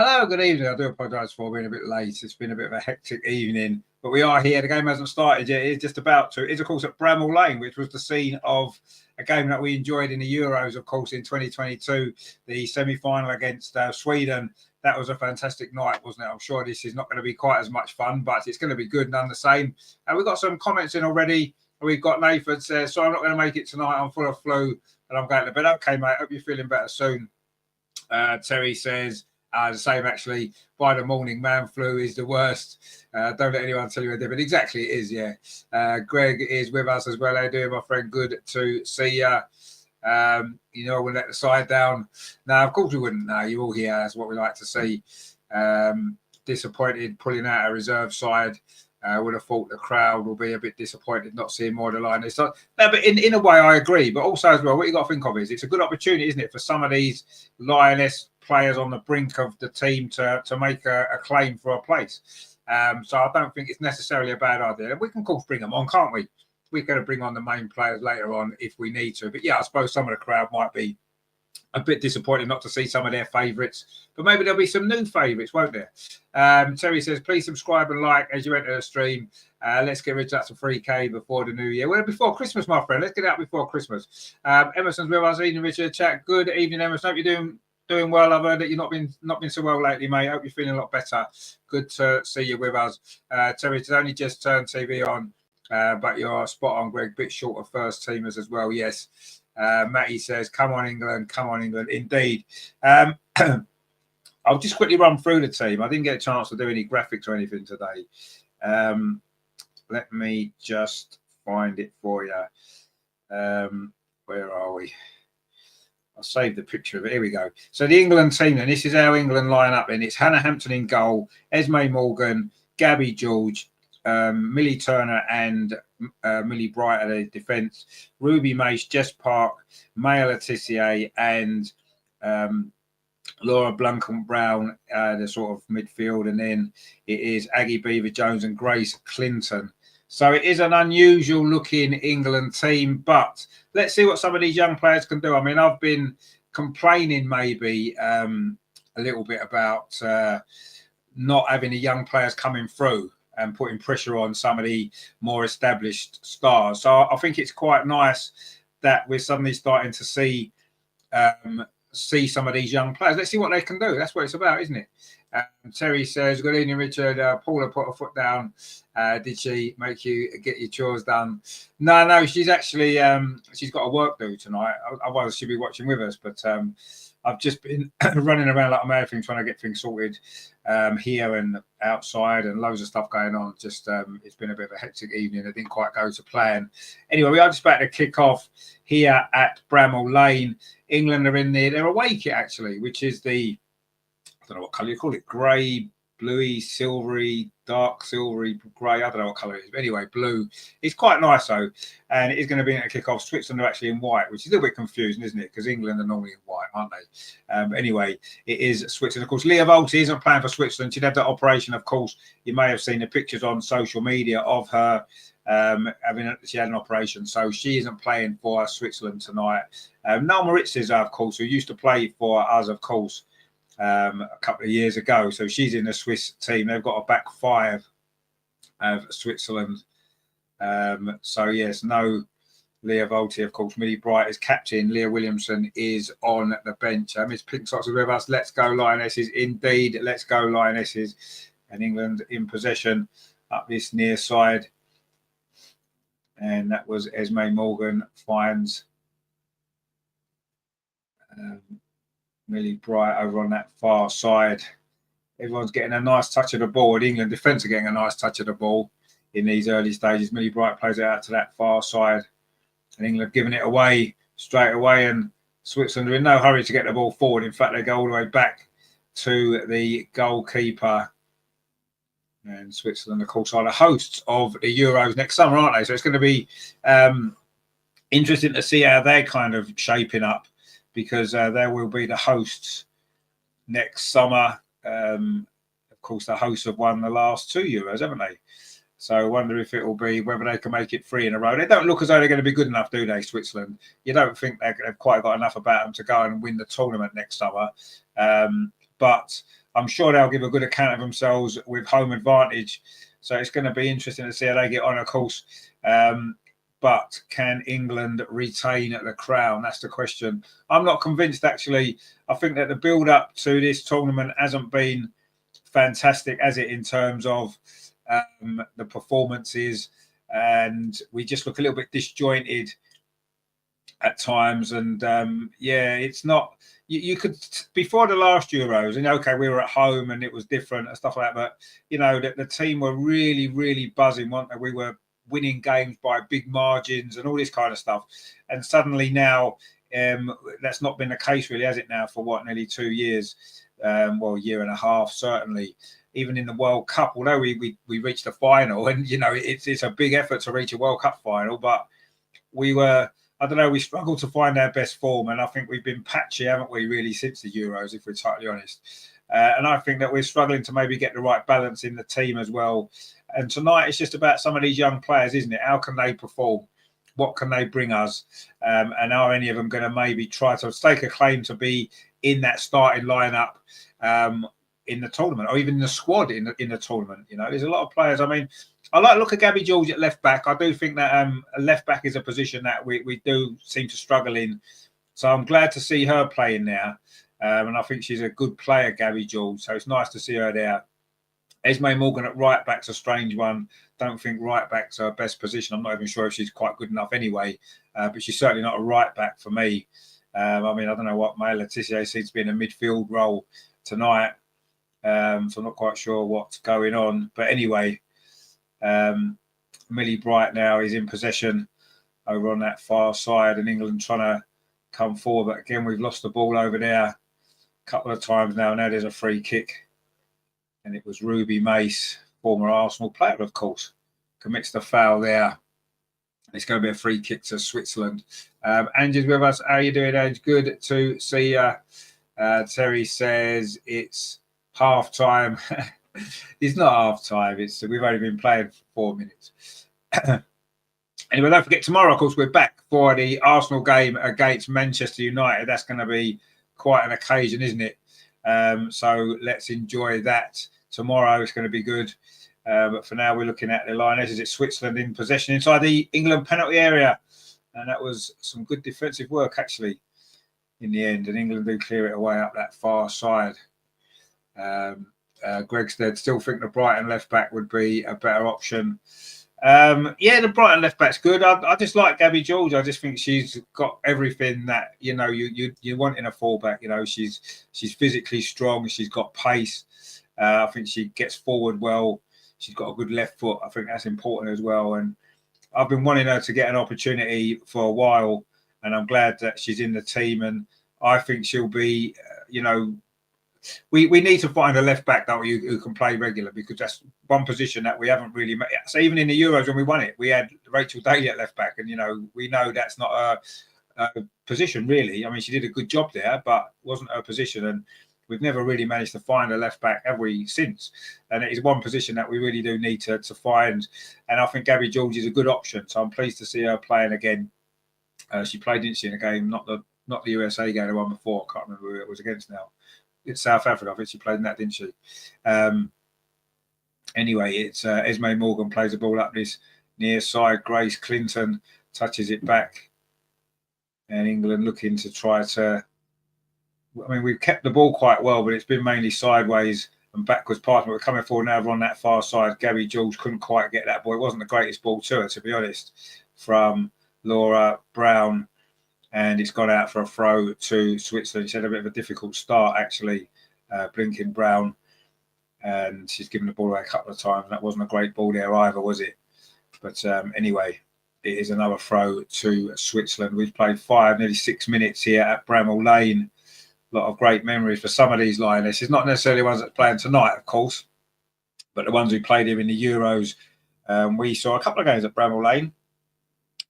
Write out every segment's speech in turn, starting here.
Hello, good evening. I do apologise for being a bit late. It's been a bit of a hectic evening, but we are here. The game hasn't started yet. It's just about to. It's, of course, at Bramall Lane, which was the scene of a game that we enjoyed in the Euros, of course, in 2022, the semi-final against Sweden. That was a fantastic night, wasn't it? I'm sure this is not going to be quite as much fun, but it's going to be good none the same. We've got some comments in already. We've got Nathan says, so I'm not going to make it tonight. I'm full of flu and I'm going to bed. Okay, mate. Hope you're feeling better soon. Terry says, the same actually, by the morning, man flu is the worst. Don't let anyone tell you a different. Exactly, it is, yeah. Greg is with us as well. How you doing, my friend? Good to see you. You know, we'll let the side down. No, of course we wouldn't. No, you're all here. That's what we like to see. Disappointed pulling out a reserve side. Would have thought the crowd will be a bit disappointed not seeing more of the Lionesses. So, no, but in a way, I agree. But also as well, what you got to think of is it's a good opportunity, isn't it, for some of these Lioness players on the brink of the team to make a claim for a place. So I don't think it's necessarily a bad idea. We can, of course, bring them on, can't we? We're going to bring on the main players later on if we need to. But yeah, I suppose some of the crowd might be a bit disappointed not to see some of their favourites, but maybe there'll be some new favourites, won't there? Terry says, please subscribe and like as you enter the stream. Let's get rid of that to 3K before the new year. Well, before Christmas, my friend. Let's get out before Christmas. Emerson's with us. Evening, Richard. Chat. Good evening, Emerson. Hope you're doing well. I've heard that you've not been so well lately, mate. Hope you're feeling a lot better. Good to see you with us. Terry has only just turned TV on, but you're spot on, Greg. Bit short of first teamers as well. Yes. Matty says, come on, England. Come on, England. Indeed. I'll just quickly run through the team. I didn't get a chance to do any graphics or anything today. Let me just find it for you. Where are we? I'll save the picture of it. Here we go. So the England team, and this is how England line up. And it's Hannah Hampton in goal, Esme Morgan, Gabby George, Millie Turner and Millie Bright at the defence, Ruby Mace, Jess Park, Maya Letitia and Laura Blunkett-Brown, the sort of midfield. And then it is Aggie Beaver-Jones and Grace Clinton. So it is an unusual looking England team, but let's see what some of these young players can do. I mean, I've been complaining maybe a little bit about not having the young players coming through and putting pressure on some of the more established stars. So I think it's quite nice that we're suddenly starting to see some of these young players. Let's see what they can do. That's what it's about, isn't it? Terry says, good evening, Richard. Paula put her foot down. Did she make you get your chores done? No, she's actually, she's got a work do tonight. Otherwise, she'd be watching with us. But I've just been running around like a marathon trying to get things sorted here and outside and loads of stuff going on. Just it's been a bit of a hectic evening. It didn't quite go to plan. Anyway, we are just about to kick off here at Bramall Lane. England are in there. They're away kit, actually, which is the, I don't know what colour you call it, grey, bluey, silvery, dark silvery, grey. I don't know what colour it is. But anyway, blue. It's quite nice, though. And it is going to be in a kick-off. Switzerland are actually in white, which is a little bit confusing, isn't it? Because England are normally in white, aren't they? Anyway, it is Switzerland. Of course, Leah Volti isn't playing for Switzerland. She'd had that operation, of course. You may have seen the pictures on social media of her she had an operation. So she isn't playing for Switzerland tonight. Noel Moritz is, of course, who used to play for us, of course, a couple of years ago. So she's in the Swiss team. They've got a back five of Switzerland. So yes, no Leah Volti, of course. Millie Bright is captain. Leah Williamson is on the bench. Miss Pinksocks is with us. Let's go Lionesses. Indeed, let's go Lionesses. And England in possession up this near side. And that was Esme Morgan finds Millie Bright over on that far side. Everyone's getting a nice touch of the ball. And England defence are getting a nice touch of the ball in these early stages. Millie Bright plays it out to that far side. And England giving it away straight away. And Switzerland are in no hurry to get the ball forward. In fact, they go all the way back to the goalkeeper. And Switzerland, of course, are the hosts of the Euros next summer, aren't they? So it's going to be interesting to see how they're kind of shaping up, because there will be the hosts next summer. Of course, the hosts have won the last two Euros, haven't they? So I wonder if it will be whether they can make it three in a row. They don't look as though they're going to be good enough, do they, Switzerland? You don't think they've quite got enough about them to go and win the tournament next summer. But I'm sure they'll give a good account of themselves with home advantage. So it's going to be interesting to see how they get on, of course. But can England retain the crown? That's the question. I'm not convinced, actually. I think that the build-up to this tournament hasn't been fantastic, has it, in terms of the performances, and we just look a little bit disjointed at times. And yeah, it's not. You could, before the last Euros, and okay, we were at home and it was different and stuff like that, but you know, the team were really, really buzzing, weren't they? We were winning games by big margins and all this kind of stuff. And suddenly now, that's not been the case, really, has it? Now for what, nearly 2 years, well, a year and a half, certainly. Even in the World Cup, although we reached the final, and you know, it's a big effort to reach a World Cup final, but we were, I don't know, we struggled to find our best form, and I think we've been patchy, haven't we, really, since the Euros, if we're totally honest. And I think that we're struggling to maybe get the right balance in the team as well. And tonight, it's just about some of these young players, isn't it? How can they perform? What can they bring us? And are any of them going to maybe try to stake a claim to be in that starting lineup in the tournament, or even in the squad in the tournament? You know, there's a lot of players. I mean, I like to look at Gabby George at left back. I do think that a left back is a position that we do seem to struggle in. So I'm glad to see her playing now. And I think she's a good player, Gabby George. So it's nice to see her there. Esme Morgan at right back's a strange one. Don't think right back's her best position. I'm not even sure if she's quite good enough anyway. But she's certainly not a right back for me. I mean, I don't know what May Letitia seems to be in a midfield role tonight. So I'm not quite sure what's going on. But anyway, Millie Bright now is in possession over on that far side, and England trying to come forward. But again, we've lost the ball over there a couple of times now. Now there's a free kick. And it was Ruby Mace, former Arsenal player, of course, commits the foul there. It's going to be a free kick to Switzerland. Angie's with us. How are you doing, Ange? Good to see you. Terry says it's half time. It's not half time. We've only been playing for 4 minutes. Anyway, don't forget, tomorrow, of course, we're back for the Arsenal game against Manchester United. That's going to be quite an occasion, isn't it? So let's enjoy that. Tomorrow it's going to be good. But for now, we're looking at the Lionesses. It's Switzerland in possession inside the England penalty area. And that was some good defensive work, actually, in the end. And England do clear it away up that far side. Greg said, still think the Brighton left back would be a better option. Yeah, the Brighton left back's good. I just like Gabby George. I just think she's got everything that you want in a fullback. You know, she's physically strong. She's got pace. I think she gets forward well. She's got a good left foot. I think that's important as well. And I've been wanting her to get an opportunity for a while, and I'm glad that she's in the team. And I think she'll be, we need to find a left back that who can play regular, because that's one position that we haven't really made. So even in the Euros when we won it, we had Rachel Daly at left back, and we know that's not a position really. I mean, she did a good job there, but it wasn't her position, and we've never really managed to find a left back, have we, since? And it is one position that we really do need to find. And I think Gabby George is a good option, so I'm pleased to see her playing again. She played, didn't she, in a game, not the USA game, the one before. I can't remember who it was against now. It's South Africa. I think she played in that, didn't she? Anyway, it's Esme Morgan plays the ball up this near side. Grace Clinton touches it back. And England looking to try to... I mean, we've kept the ball quite well, but it's been mainly sideways and backwards passing. We're coming forward now on that far side. Gabby George couldn't quite get that ball. It wasn't the greatest ball to her, to be honest, from Laura Brown. And it's gone out for a throw to Switzerland. She had a bit of a difficult start, actually, Blinking Brown. And she's given the ball away a couple of times. That wasn't a great ball there either, was it? But anyway, it is another throw to Switzerland. We've played nearly 6 minutes here at Bramall Lane. A lot of great memories for some of these Lionesses. Not necessarily ones that are playing tonight, of course, but the ones who played here in the Euros. We saw a couple of games at Bramall Lane.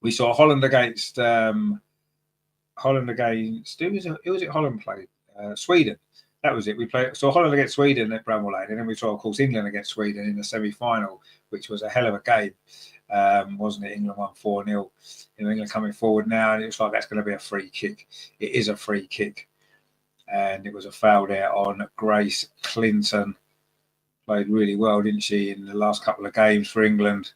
We saw Holland against... who was it Holland played? Sweden. That was it. We saw Holland against Sweden at Bramall Lane, and then we saw, of course, England against Sweden in the semi-final, which was a hell of a game, wasn't it? England won 4-0. England coming forward now, and it looks like that's going to be a free kick. It is a free kick. and it was a foul there on Grace Clinton. Played really well, didn't she, in the last couple of games for England?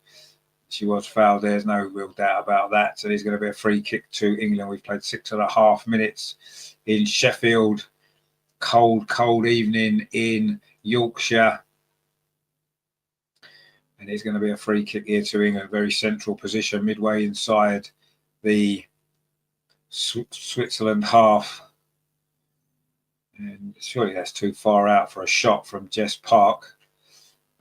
She was fouled. There's no real doubt about that. So there's going to be a free kick to England. We've played 6.5 minutes in Sheffield. Cold evening in Yorkshire. And there's going to be a free kick here to England. Very central position, midway inside the Switzerland half. And surely that's too far out for a shot from Jess Park.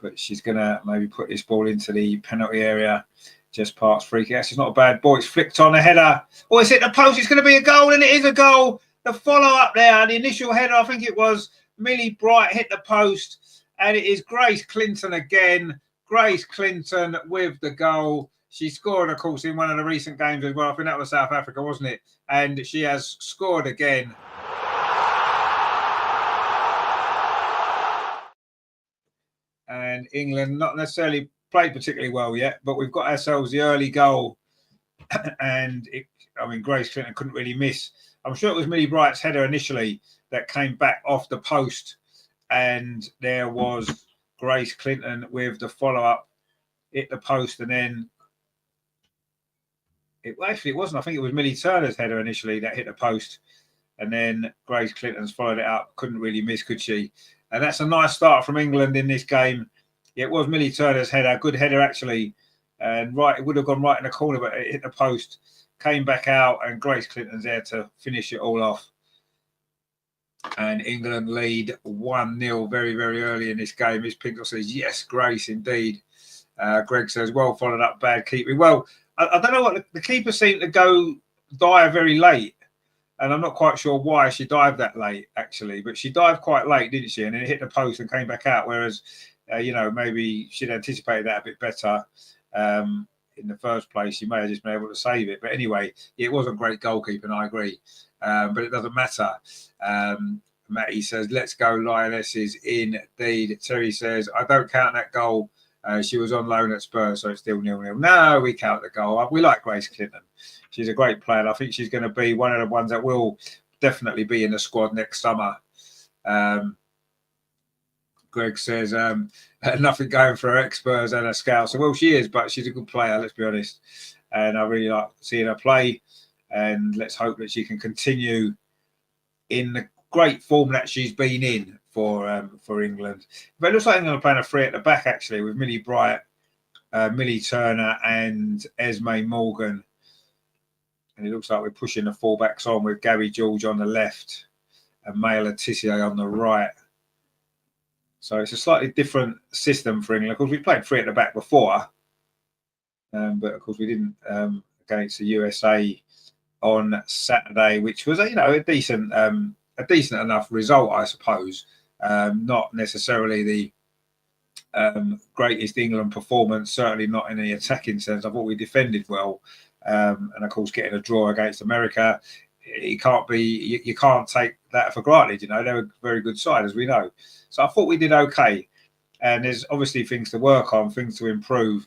But she's going to maybe put this ball into the penalty area. Jess Park's free kick. It's not a bad ball. It's flicked on a header. Oh, it's hit the post. It's going to be a goal, and it is a goal. The follow-up there, the initial header, I think it was Millie Bright hit the post. And it is Grace Clinton again. Grace Clinton with the goal. She scored, of course, in one of the recent games as well. I think that was South Africa, wasn't it? And she has scored again. And England not necessarily played particularly well yet, but we've got ourselves the early goal. And Grace Clinton couldn't really miss. I'm sure it was Millie Bright's header initially that came back off the post. And there was Grace Clinton with the follow-up, hit the post, and then it wasn't. I think it was Millie Turner's header initially that hit the post. And then Grace Clinton's followed it up. Couldn't really miss, could she? And that's a nice start from England in this game. It was Millie Turner's header, good header actually. And it would have gone right in the corner, but it hit the post, came back out, and Grace Clinton's there to finish it all off. And England lead 1-0 very, very early in this game. Miss Pinkle says, yes, Grace, indeed. Greg says, well followed up, bad keeping. Well, I don't know what the keeper seemed to dive very late. And I'm not quite sure why she dived that late, actually. But she dived quite late, didn't she? And then it hit the post and came back out. Whereas, maybe she'd anticipated that a bit better in the first place. She may have just been able to save it. But anyway, it wasn't great goalkeeping, I agree. But it doesn't matter. Matty says, let's go Lionesses indeed. Terry says, I don't count that goal. She was on loan at Spurs, so it's still 0-0. No, we count the goal. We like Grace Clinton. She's a great player. I think she's going to be one of the ones that will definitely be in the squad next summer. Greg says, nothing going for her ex-Spurs and her Scouts. So, well, she is, but she's a good player, let's be honest. And I really like seeing her play. And let's hope that she can continue in the great form that she's been in for England. But it looks like England are playing a three at the back, actually, with Millie Bright, Millie Turner and Esme Morgan. And it looks like we're pushing the fullbacks on with Gabby George on the left and Maya Letitia on the right. So it's a slightly different system for England. Of course, we played three at the back before. But, of course, we didn't against the USA on Saturday, which was, a decent enough result, I suppose. Not necessarily the greatest England performance, certainly not in the attacking sense. I thought we defended well. And of course, getting a draw against America, you can't take that for granted. They're a very good side, as we know. So I thought we did okay. And there's obviously things to work on, things to improve.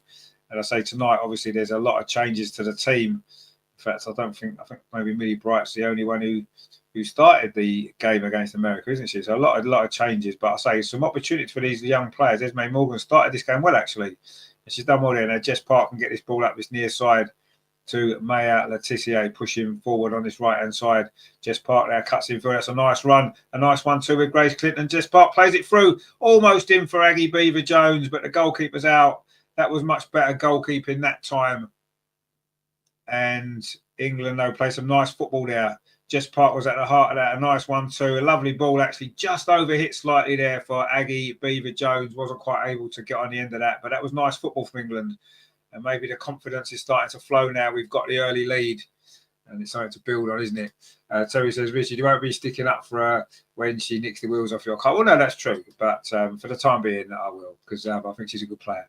And I say tonight, obviously, there's a lot of changes to the team. In fact, I think maybe Millie Bright's the only one who started the game against America, isn't she? So a lot of changes. But I say some opportunities for these young players. Esme Morgan started this game well, actually. And she's done well there. Now, Jess Park can get this ball up this near side to Maya Letitia, pushing forward on this right-hand side. Jess Park there cuts in through. That's a nice run. A nice 1-2 with Grace Clinton. Jess Park plays it through. Almost in for Aggie Beaver-Jones, but the goalkeeper's out. That was much better goalkeeping that time. And England, though, play some nice football there. Jess Park was at the heart of that. A nice 1-2. A lovely ball, actually, just overhit slightly there for Aggie Beaver-Jones. Wasn't quite able to get on the end of that. But that was nice football from England. And maybe the confidence is starting to flow now. We've got the early lead. And it's something to build on, isn't it? Terry says, Richard, you won't be sticking up for her when she nicks the wheels off your car. Well, no, that's true. But for the time being, I will. Because I think she's a good player.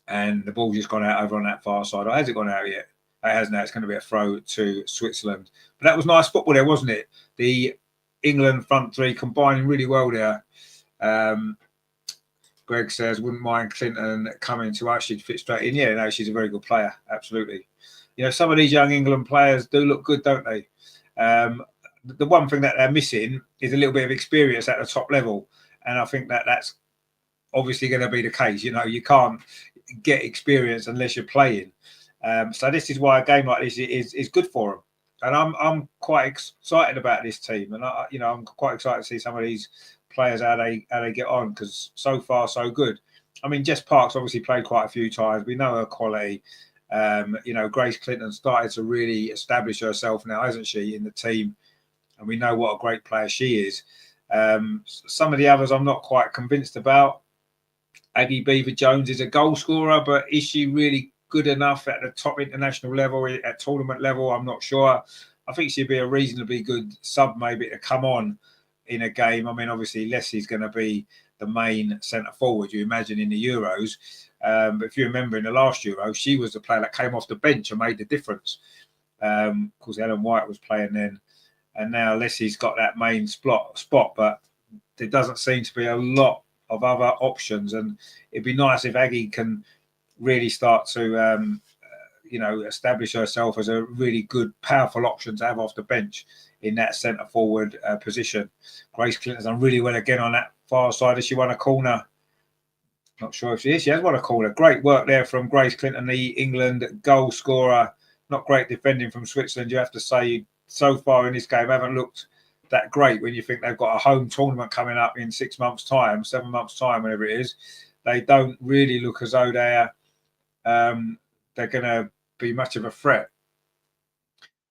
And the ball's just gone out over on that far side. Or has it gone out yet? It has now. It's going to be a throw to Switzerland. But that was nice football there, wasn't it? The England front three combining really well there. Greg says, wouldn't mind Clinton coming to us. She'd fit straight in. Yeah, no, she's a very good player. Absolutely. Some of these young England players do look good, don't they? the one thing that they're missing is a little bit of experience at the top level, and I think that that's obviously going to be the case. You know, you can't get experience unless you're playing. So this is why a game like this is good for them. And I'm quite excited about this team, and I'm quite excited to see some of these players how they get on, because so far so good. I mean, Jess Parks obviously played quite a few times. We know her quality. Grace Clinton started to really establish herself now, hasn't she, in the team? And we know what a great player she is. Some of the others I'm not quite convinced about. Aggie Beever-Jones is a goal scorer, but is she really good enough at the top international level, at tournament level? I'm not sure. I think she'd be a reasonably good sub maybe to come on in a game. I mean, obviously, Leslie's going to be the main centre forward, you imagine, in the Euros. But if you remember in the last Euro, she was the player that came off the bench and made the difference. Of course, Ellen White was playing then. And now Leslie's got that main spot, but there doesn't seem to be a lot of other options. And it'd be nice if Aggie can really start to, establish herself as a really good, powerful option to have off the bench in that centre forward position. Grace Clinton's done really well again on that far side. Has she won a corner? Not sure if she is. She has won a corner. Great work there from Grace Clinton, the England goal scorer. Not great defending from Switzerland, you have to say. So far in this game, haven't looked that great when you think they've got a home tournament coming up in 6 months' time, 7 months' time, whatever it is. They don't really look as though they're going to be much of a threat.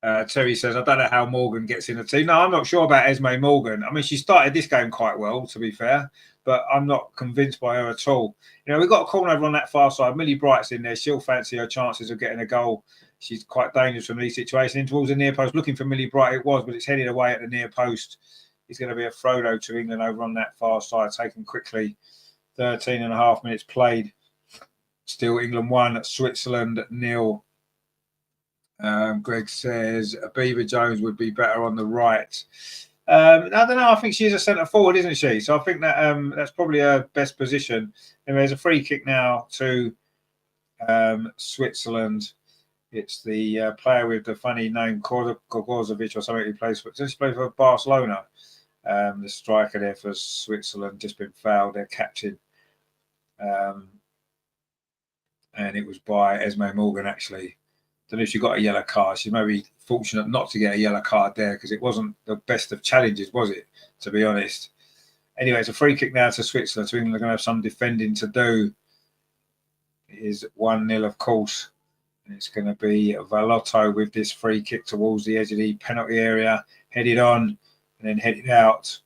Terry says, I don't know how Morgan gets in the team. No, I'm not sure about Esme Morgan. I mean, she started this game quite well, to be fair, but I'm not convinced by her at all. You know, we've got a corner over on that far side. Millie Bright's in there. She'll fancy her chances of getting a goal. She's quite dangerous from these situations. In towards the near post, looking for Millie Bright, it was, but it's headed away at the near post. It's going to be a throw, though, to England over on that far side, taken quickly. 13 and a half minutes played. Still England 1, Switzerland 0. Greg says Beever-Jones would be better on the right. I don't know. I think she's a centre forward, isn't she? So I think that that's probably her best position. And there's a free kick now to Switzerland. It's the player with the funny name, Gorzovic or something, who plays for, does he play for Barcelona? The striker there for Switzerland, just been fouled, their captain. And it was by Esme Morgan, actually. Don't know if she got a yellow card. She may be fortunate not to get a yellow card there, because it wasn't the best of challenges, was it, to be honest? Anyway, it's a free kick now to Switzerland. So England are going to have some defending to do. It is 1-0, of course. And it's going to be Valotto with this free kick towards the edge of the penalty area, headed on and then headed out.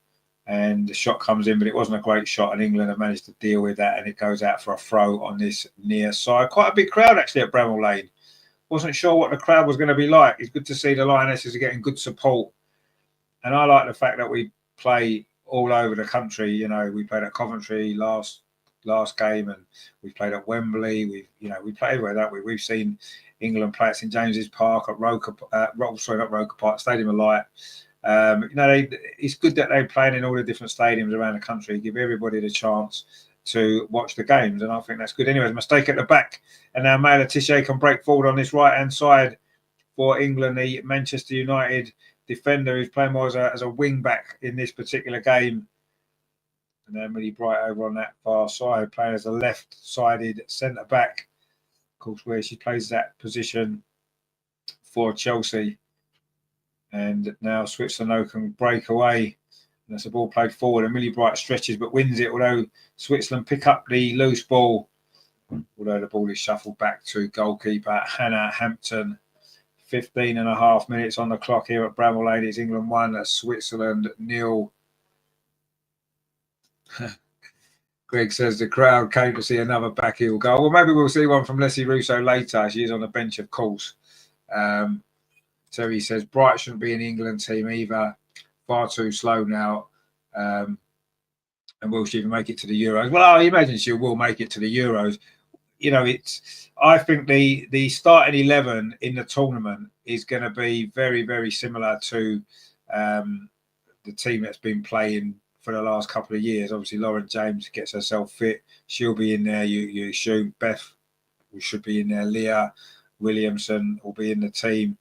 And the shot comes in, but it wasn't a great shot. And England have managed to deal with that. And it goes out for a throw on this near side. Quite a big crowd, actually, at Bramall Lane. Wasn't sure what the crowd was going to be like. It's good to see the Lionesses are getting good support. And I like the fact that we play all over the country. You know, we played at Coventry last game, and we played at Wembley. We play everywhere, don't we? We've seen England play at St James's Park, at Stadium of Light. It's good that they're playing in all the different stadiums around the country. Give everybody the chance to watch the games, and I think that's good. Anyway, mistake at the back, and now Maya Letitia can break forward on this right-hand side for England. The Manchester United defender who's playing more as a wing-back in this particular game. And then Millie Bright over on that far side, playing as a left-sided centre-back. Of course, where she plays that position for Chelsea. And now Switzerland can break away. And that's a ball played forward. And Millie Bright stretches but wins it, although Switzerland pick up the loose ball. Although the ball is shuffled back to goalkeeper Hannah Hampton. 15 and a half minutes on the clock here at Bramall Lane. It's England 1, Switzerland 0. Greg says the crowd came to see another back heel goal. Well, maybe we'll see one from Leslie Russo later. She is on the bench, of course. Terry says Bright shouldn't be in the England team either. Far too slow now. And will she even make it to the Euros? Well, I imagine she will make it to the Euros. You know, I think the starting 11 in the tournament is going to be very, very similar to the team that's been playing for the last couple of years. Obviously, Lauren James gets herself fit. She'll be in there. You assume Beth should be in there. Leah Williamson will be in the team.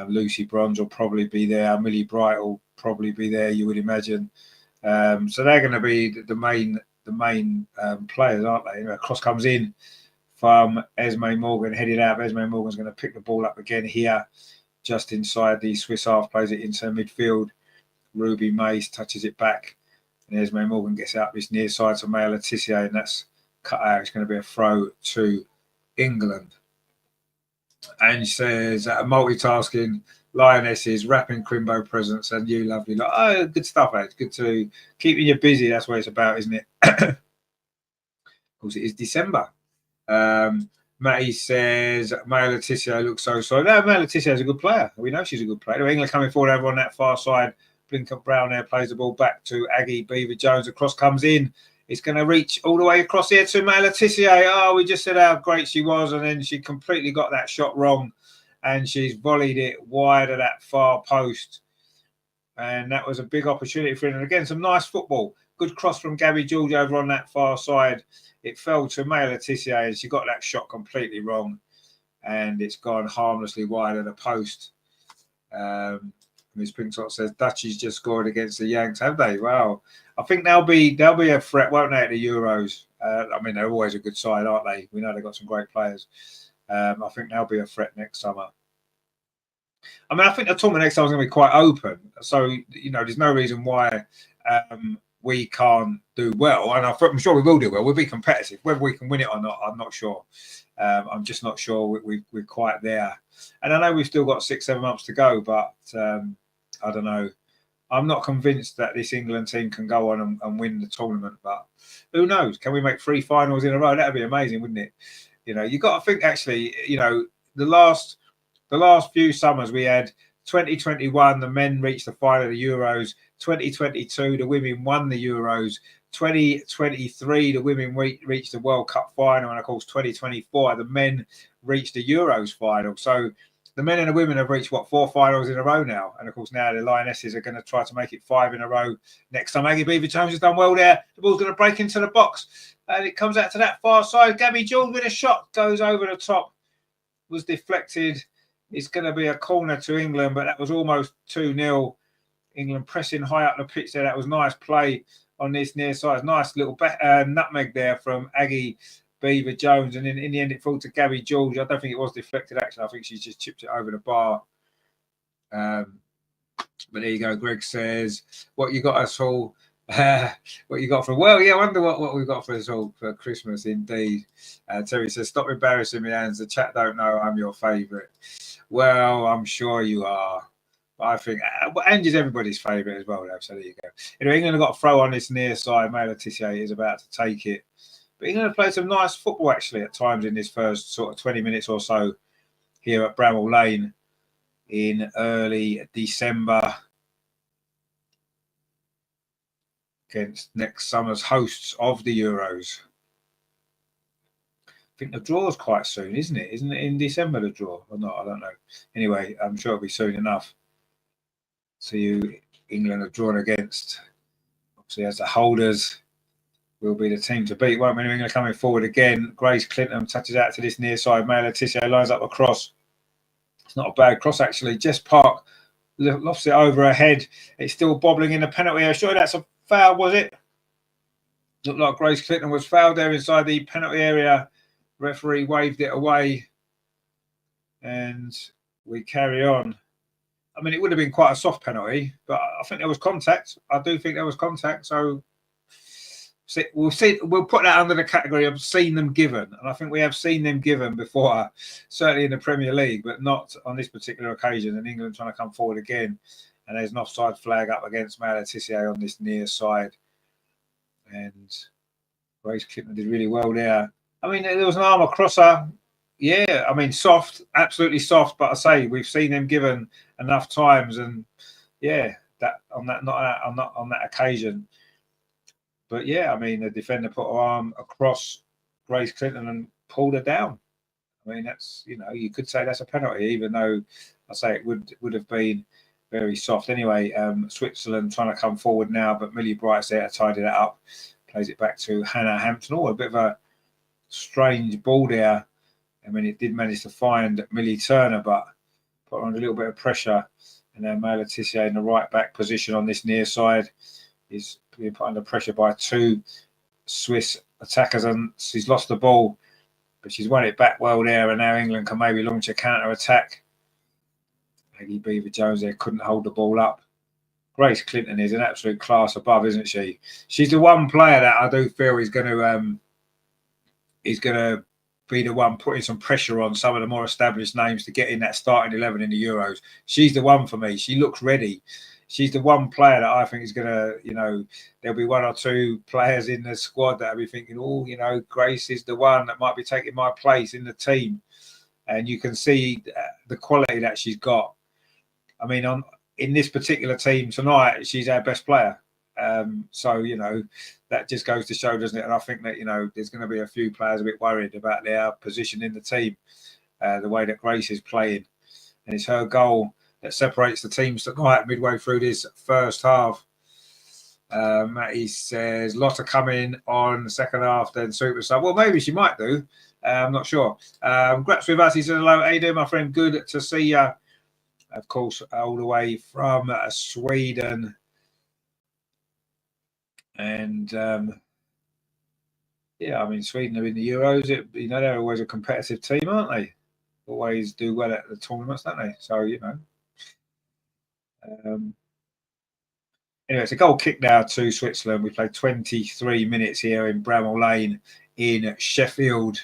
Lucy Bronze will probably be there. Millie Bright will probably be there, you would imagine. So they're going to be the main players, aren't they? You know, cross comes in from Esme Morgan, headed out. Esme Morgan's going to pick the ball up again here, just inside the Swiss half, plays it into midfield. Ruby Mays touches it back, and Esme Morgan gets out this near side to Maya Letitia, and that's cut out. It's going to be a throw to England. And she says, multitasking Lionesses, rapping Crimbo presents, and you lovely lot. Oh, good stuff, Ed. Good to keeping you busy. That's what it's about, isn't it? Of course, it is December. Matty says, Maya Letitia looks so sorry. No, Maya Letitia is a good player. We know she's a good player. England coming forward over on that far side. Blinken Brown there plays the ball back to Aggie Beaver Jones. The cross comes in. It's going to reach all the way across here to Maya Letitia. Oh, we just said how great she was, and then she completely got that shot wrong, and she's volleyed it wide of that far post. And that was a big opportunity for her. And again, some nice football. Good cross from Gabby George over on that far side. It fell to Maya Letitia, and she got that shot completely wrong, and it's gone harmlessly wide of the post. Ms. Pinktot says Dutchies just scored against the Yanks, have they? Wow. I think they'll be a threat, won't they, at the Euros? I mean, they're always a good side, aren't they? We know they've got some great players. I think they'll be a threat next summer. I mean, I think the tournament next time is going to be quite open. So, you know, there's no reason why we can't do well. And I'm sure we will do well. We'll be competitive. Whether we can win it or not, I'm not sure. I'm just not sure we're quite there. And I know we've still got 6-7 months to go, but I don't know. I'm not convinced that this England team can go on and win the tournament, but who knows? Can we make 3 finals in a row? That'd be amazing, wouldn't it? You know, you got to think actually, you know, the last few summers we had 2021, the men reached the final of the Euros. 2022, the women won the Euros. 2023, the women reached the World Cup final. And of course, 2024, the men reached the Euros final. So the men and the women have reached, 4 finals in a row now. And of course, now the Lionesses are going to try to make it 5 in a row next time. Aggie Beaver Jones has done well there. The ball's going to break into the box. And it comes out to that far side. Gabby George with a shot goes over the top. Was deflected. It's going to be a corner to England, but that was almost 2-0. England pressing high up the pitch there. That was nice play on this near side. Nice little nutmeg there from Aggie Beaver Jones. And in the end, it fell to Gabby George. I don't think it was deflected, actually. I think she just chipped it over the bar. But there you go. Greg says, what you got us all? What you got for? Well, yeah, I wonder what we've got for us all for Christmas, indeed. Terry says, stop embarrassing me, Hans. The chat don't know I'm your favourite. Well, I'm sure you are. But I think Angie's everybody's favourite as well, though. So there you go. Anyway, England have got a throw on this near side. Maya Letitia is about to take it. But England have played some nice football, actually, at times in this first sort of 20 minutes or so here at Bramall Lane in early December against next summer's hosts of the Euros. I think the draw's quite soon, isn't it? Isn't it in December, the draw? Or not? I don't know. Anyway, I'm sure it'll be soon enough. So England have drawn against, obviously, as the holders, will be the team to beat. Won't be England coming forward again. Grace Clinton touches out to this near side. Maya Letitia lines up a cross. It's not a bad cross, actually. Jess Park lofts it over her head. It's still bobbling in the penalty area. Sure, that's a foul, was it? Looked like Grace Clinton was fouled there inside the penalty area. Referee waved it away. And we carry on. I mean, it would have been quite a soft penalty, but I think there was contact. I do think there was contact. So we'll see. We'll put that under the category of seen them given. And I think we have seen them given before, certainly in the Premier League, but not on this particular occasion. And England trying to come forward again. And there's an offside flag up against Maya Letitia on this near side. And Grace Clinton did really well there. I mean, there was an arm across her. Yeah, I mean, soft, absolutely soft. But I say we've seen them given enough times, and yeah, that on that occasion. But yeah, I mean, the defender put her arm across Grace Clinton and pulled her down. I mean, that's, you know, you could say that's a penalty, even though I say it would have been very soft. Anyway, Switzerland trying to come forward now, but Millie Bright's there to tidy that up. Plays it back to Hannah Hampton. Oh, a bit of a strange ball there. I mean, it did manage to find Millie Turner, but put her under a little bit of pressure. And now May Le Tissier in the right back position on this near side. He's being put under pressure by two Swiss attackers, and she's lost the ball, but she's won it back well there, and now England can maybe launch a counter-attack. Aggie Beever-Jones there couldn't hold the ball up. Grace Clinton is an absolute class above, isn't she? She's the one player that I do feel is going to be the one putting some pressure on some of the more established names to get in that starting 11 in the Euros. She's the one for me. She looks ready. She's the one player that I think is going to, there'll be one or two players in the squad that will be thinking, Grace is the one that might be taking my place in the team. And you can see the quality that she's got. I mean, in this particular team tonight, she's our best player. So, that just goes to show, doesn't it? And I think that, there's going to be a few players a bit worried about their position in the team, the way that Grace is playing. And it's her goal that separates the teams tonight midway through this first half. Matty says, Lotta coming on the second half, then super sub. Well, maybe she might do. I'm not sure. Graps with us. He says, hello, how you doing, my friend? Good to see you. Of course, all the way from Sweden. And, Sweden are in the Euros. They're always a competitive team, aren't they? Always do well at the tournaments, don't they? So, anyway, it's a goal kick now to Switzerland. We played 23 minutes here in Bramall Lane in Sheffield.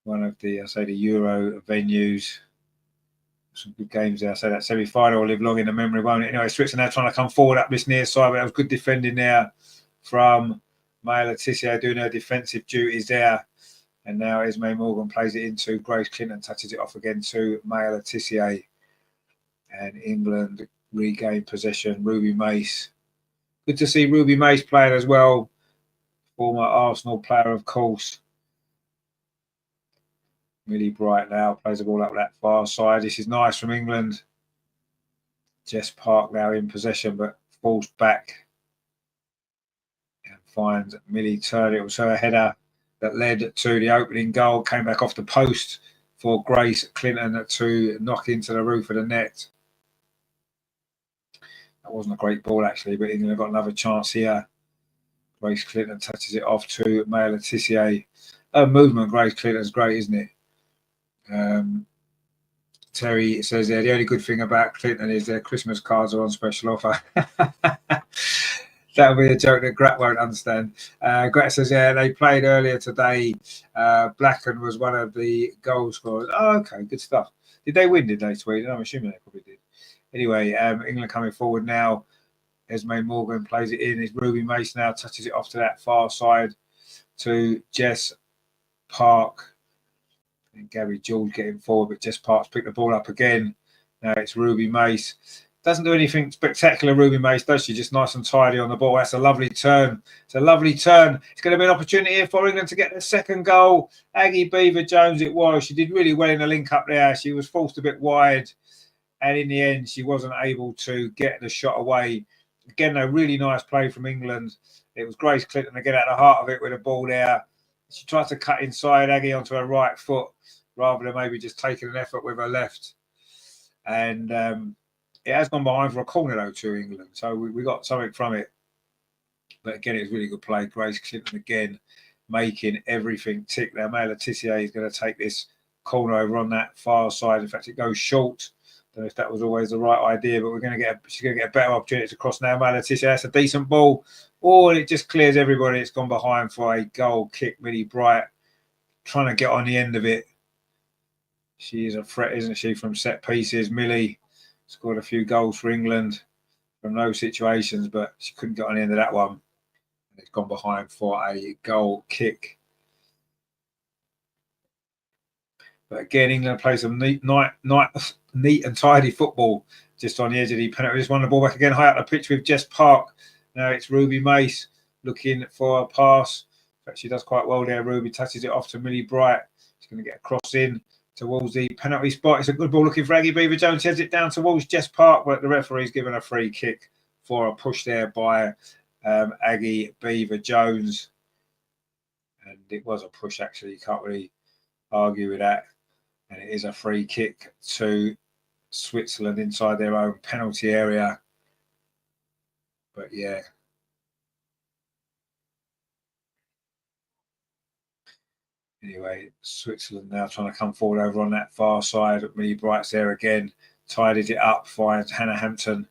One of the Euro venues. Some good games there. So that semi-final will live long in the memory, won't it? Anyway, Switzerland now trying to come forward up this near side, but that was good defending there from May Le Tissier doing her defensive duties there. And now Esme Morgan plays it into Grace Clinton, touches it off again to May Le Tissier. And England regain possession. Ruby Mace. Good to see Ruby Mace playing as well. Former Arsenal player, of course. Millie Bright now plays the ball up that far side. This is nice from England. Jess Park now in possession, but falls back and finds Millie Turner. It was her header that led to the opening goal. Came back off the post for Grace Clinton to knock into the roof of the net. That wasn't a great ball, actually, but England have got another chance here. Grace Clinton touches it off to May Le Tissier. Her movement, Grace Clinton's great, isn't it? Terry says there, the only good thing about Clinton is their Christmas cards are on special offer. That'll be a joke that Grat won't understand. Grat says, yeah, they played earlier today. Blacken was one of the goal scorers. Oh, okay, good stuff. Did they win, did they, Sweden? I'm assuming they probably did. Anyway, England coming forward now. Esme Morgan plays it in. It's Ruby Mace now, touches it off to that far side to Jess Park. And Gabby George getting forward, but Jess Park's picked the ball up again. Now it's Ruby Mace. Doesn't do anything spectacular, Ruby Mace, does she? Just nice and tidy on the ball. That's a lovely turn. It's a lovely turn. It's going to be an opportunity here for England to get the second goal. Aggie Beever-Jones it was. She did really well in the link up there. She was forced a bit wide. And in the end, she wasn't able to get the shot away. Again, a really nice play from England. It was Grace Clinton again at the heart of it with a ball there. She tried to cut inside Aggie onto her right foot rather than maybe just taking an effort with her left. And it has gone behind for a corner, though, to England. So we got something from it. But again, it was really good play. Grace Clinton again making everything tick. Now, May Le Tissier is going to take this corner over on that far side. In fact, it goes short. Don't know if that was always the right idea, but she's going to get a better opportunity to cross now. May Le Tissier, that's a decent ball. Oh, and it just clears everybody. It's gone behind for a goal kick. Millie Bright trying to get on the end of it. She is a threat, isn't she, from set pieces. Millie scored a few goals for England from those situations, but she couldn't get on the end of that one. It's gone behind for a goal kick. But again, England play some neat and tidy football just on the edge of the penalty. Just won the ball back again, high up the pitch with Jess Park. Now it's Ruby Mace looking for a pass. In fact, she does quite well there. Ruby touches it off to Millie Bright. She's going to get a cross in towards the penalty spot. It's a good ball looking for Aggie Beever-Jones. She heads it down towards Jess Park, but the referee's given a free kick for a push there by Aggie Beever-Jones. And it was a push, actually. You can't really argue with that. And it is a free kick to Switzerland inside their own penalty area. But yeah. Anyway, Switzerland now trying to come forward over on that far side. Really Bright's there again. Tidied it up, finds Hannah Hampton,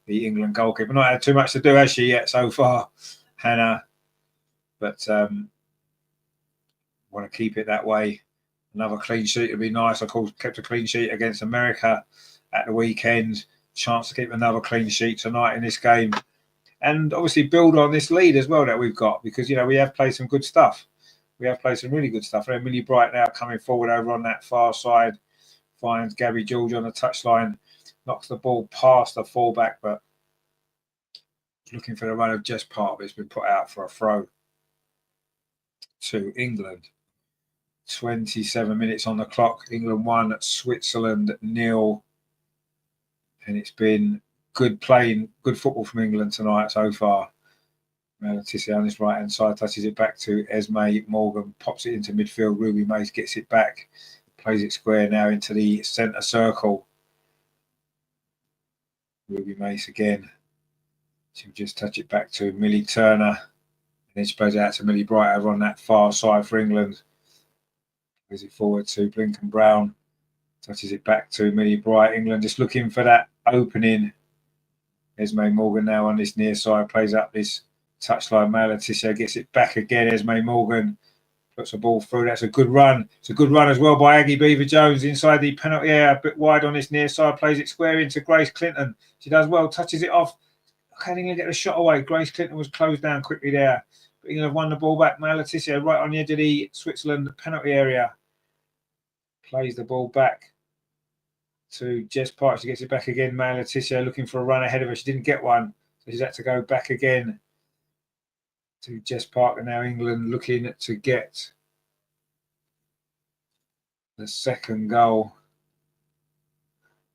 the England goalkeeper. Not had too much to do, has she, yet so far, Hannah? But want to keep it that way. Another clean sheet would be nice. Of course, kept a clean sheet against America at the weekend. Chance to keep another clean sheet tonight in this game. And obviously build on this lead as well that we've got, because, you know, we have played some good stuff. We have played some really good stuff. And Millie Bright now coming forward over on that far side. Finds Gabby George on the touchline. Knocks the ball past the fullback, but looking for the run of Jess Park. It's been put out for a throw to England. 27 minutes on the clock. England 1, Switzerland 0. And it's been good playing, good football from England tonight so far. Letizia on this right-hand side touches it back to Esme Morgan, pops it into midfield. Ruby Mace gets it back, plays it square now into the centre circle. Ruby Mace again. She'll just touch it back to Millie Turner. And then she plays it out to Millie Bright over on that far side for England. Plays it forward to Blinken Brown. Touches it back to Millie Bright. England just looking for that opening. Esme Morgan now on this near side, plays up this touchline. Letizia gets it back again. Esme Morgan puts the ball through. That's a good run. It's a good run as well by Aggie Beaver-Jones inside the penalty area, a bit wide on this near side. Plays it square into Grace Clinton. She does well, touches it off. Can't even get the shot away. Grace Clinton was closed down quickly there. But England have won the ball back. Letizia right on the edge of the Switzerland penalty area. Plays the ball back to Jess Park. She gets it back again. Letizia looking for a run ahead of her. She didn't get one. So she's had to go back again to Jess Park. And now England looking to get the second goal.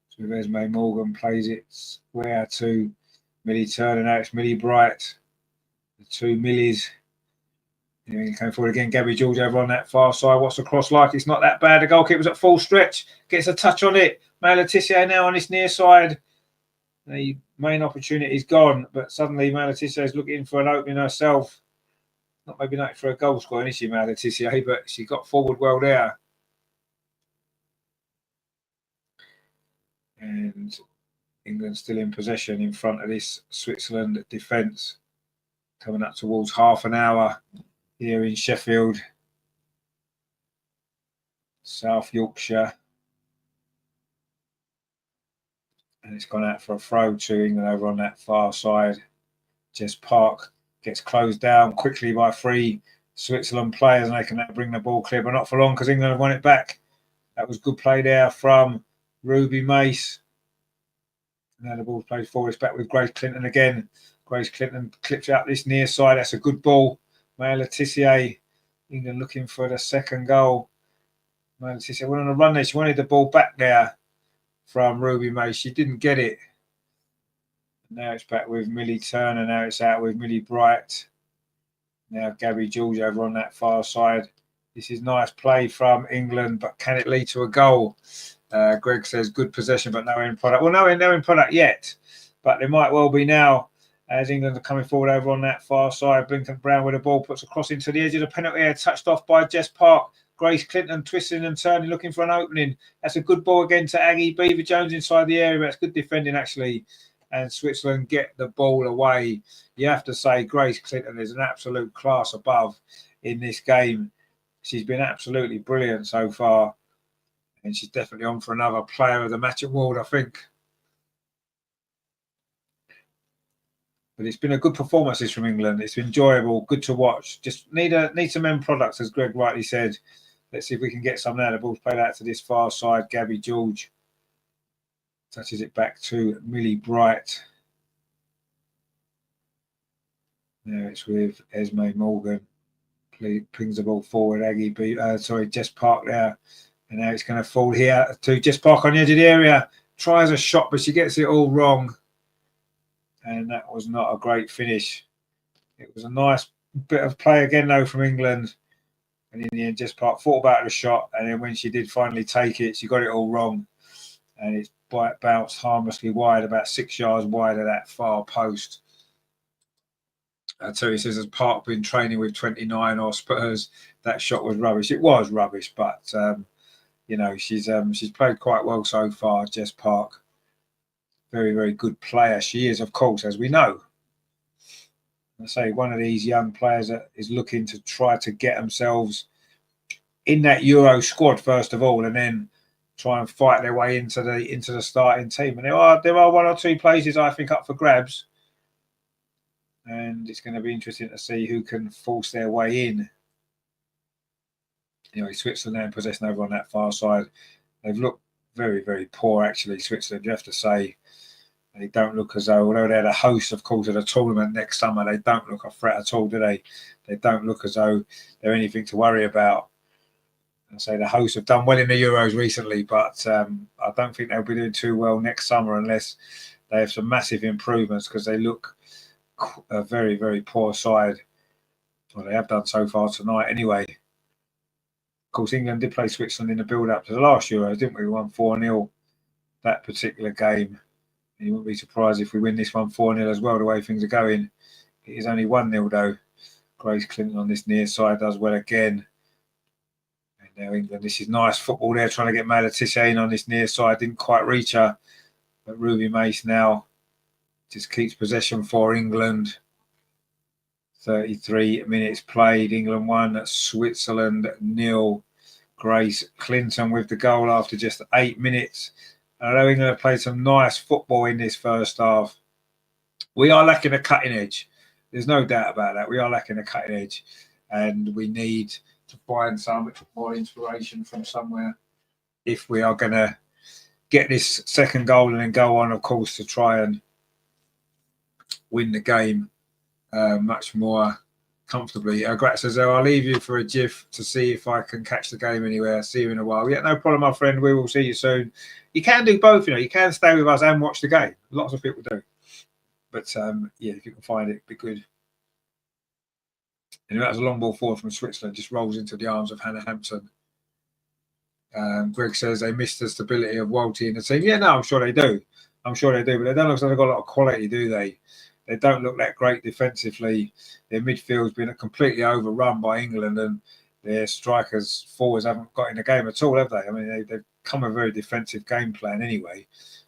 So Esme Morgan plays it square to Millie Turner. Now it's Millie Bright. The two Millies. Coming forward again. Gabby George over on that far side. What's the cross like? It's not that bad. The goalkeeper's at full stretch. Gets a touch on it. Letizia now on this near side. The main opportunity is gone, but suddenly Letizia is looking for an opening herself. Not maybe not for a goal scoring, is she, Letizia? But she got forward well there. And England still in possession in front of this Switzerland defence. Coming up towards half an hour here in Sheffield, South Yorkshire. And it's gone out for a throw to England over on that far side. Jess Park gets closed down quickly by 3 Switzerland players, and they can now bring the ball clear, but not for long because England have won it back. That was good play there from Ruby Mace. Now the ball's played forward. It's back with Grace Clinton again. Grace Clinton clips out this near side. That's a good ball. Letizia, England looking for the second goal. Letizia went on a run there. She wanted the ball back there from Ruby Mace. She didn't get it. Now it's back with Millie Turner. Now it's out with Millie Bright. Now Gabby George over on that far side. This is nice play from England, but can it lead to a goal? Greg says good possession, but no end product. Well, no end product yet, but there might well be now, as England are coming forward over on that far side. Blinken Brown with the ball puts across into the edge of the penalty area, touched off by Jess Park. Grace Clinton twisting and turning, looking for an opening. That's a good ball again to Aggie Beaver-Jones inside the area. That's good defending, actually. And Switzerland get the ball away. You have to say Grace Clinton is an absolute class above in this game. She's been absolutely brilliant so far. And she's definitely on for another player of the match award, I think. But it's been a good performance from England. It's enjoyable, good to watch. Just need some end products, as Greg rightly said. Let's see if we can get some now. The ball's played out to this far side. Gabby George touches it back to Millie Bright. Now it's with Esme Morgan. Pings the ball forward. Jess Park there. And now it's going to fall here to Jess Park on the edge of the area. Tries a shot, but she gets it all wrong. And that was not a great finish. It was a nice bit of play again, though, from England. And in the end, Jess Park thought about the shot, and then when she did finally take it, she got it all wrong, and it bounced harmlessly wide, about 6 yards wide of that far post. Terry says, has Park been training with 29 or Spurs? That shot was rubbish. It was rubbish, but you know, she's played quite well so far, Jess Park. Very, very good player. She is, of course, as we know. I say, one of these young players that is looking to try to get themselves in that Euro squad first of all, and then try and fight their way into the starting team. And there are 1 or 2 places I think up for grabs, and it's going to be interesting to see who can force their way in. Anyway, Switzerland now in possession over on that far side. They've looked very, very poor actually. Switzerland, you have to say. They don't look as though, although they're the hosts, of course, of the tournament next summer, they don't look a threat at all, do they? They don't look as though they're anything to worry about. I say the hosts have done well in the Euros recently, but I don't think they'll be doing too well next summer unless they have some massive improvements, because they look a very, very poor side. Well, they have done so far tonight anyway. Of course, England did play Switzerland in the build-up to the last Euros, didn't we? We won 4-0 that particular game. You wouldn't be surprised if we win this one 4-0 as well, the way things are going. It is only 1-0 though. Grace Clinton on this near side does well again. And now England, this is nice football there, trying to get Malatissa in on this near side. Didn't quite reach her. But Ruby Mace now just keeps possession for England. 33 minutes played. England 1, Switzerland 0. Grace Clinton with the goal after just 8 minutes. Although England have played some nice football in this first half, we are lacking a cutting edge. There's no doubt about that. We are lacking a cutting edge, and we need to find some more inspiration from somewhere if we are going to get this second goal and then go on, of course, to try and win the game much more comfortably. Grat says, I'll leave you for a jiff to see if I can catch the game anywhere. See you in a while. Yeah, no problem, my friend. We will see you soon. You can do both, you know. You can stay with us and watch the game. Lots of people do. But, yeah, if you can find it, it'd be good. And that was a long ball forward from Switzerland. Just rolls into the arms of Hannah Hampton. Greg says they missed the stability of Walty in the team. Yeah, no, I'm sure they do. I'm sure they do. But they don't look like they've got a lot of quality, do they? They don't look that great defensively. Their midfield's been completely overrun by England, and their strikers, forwards haven't got in the game at all, have they? I mean, they've come a very defensive game plan anyway.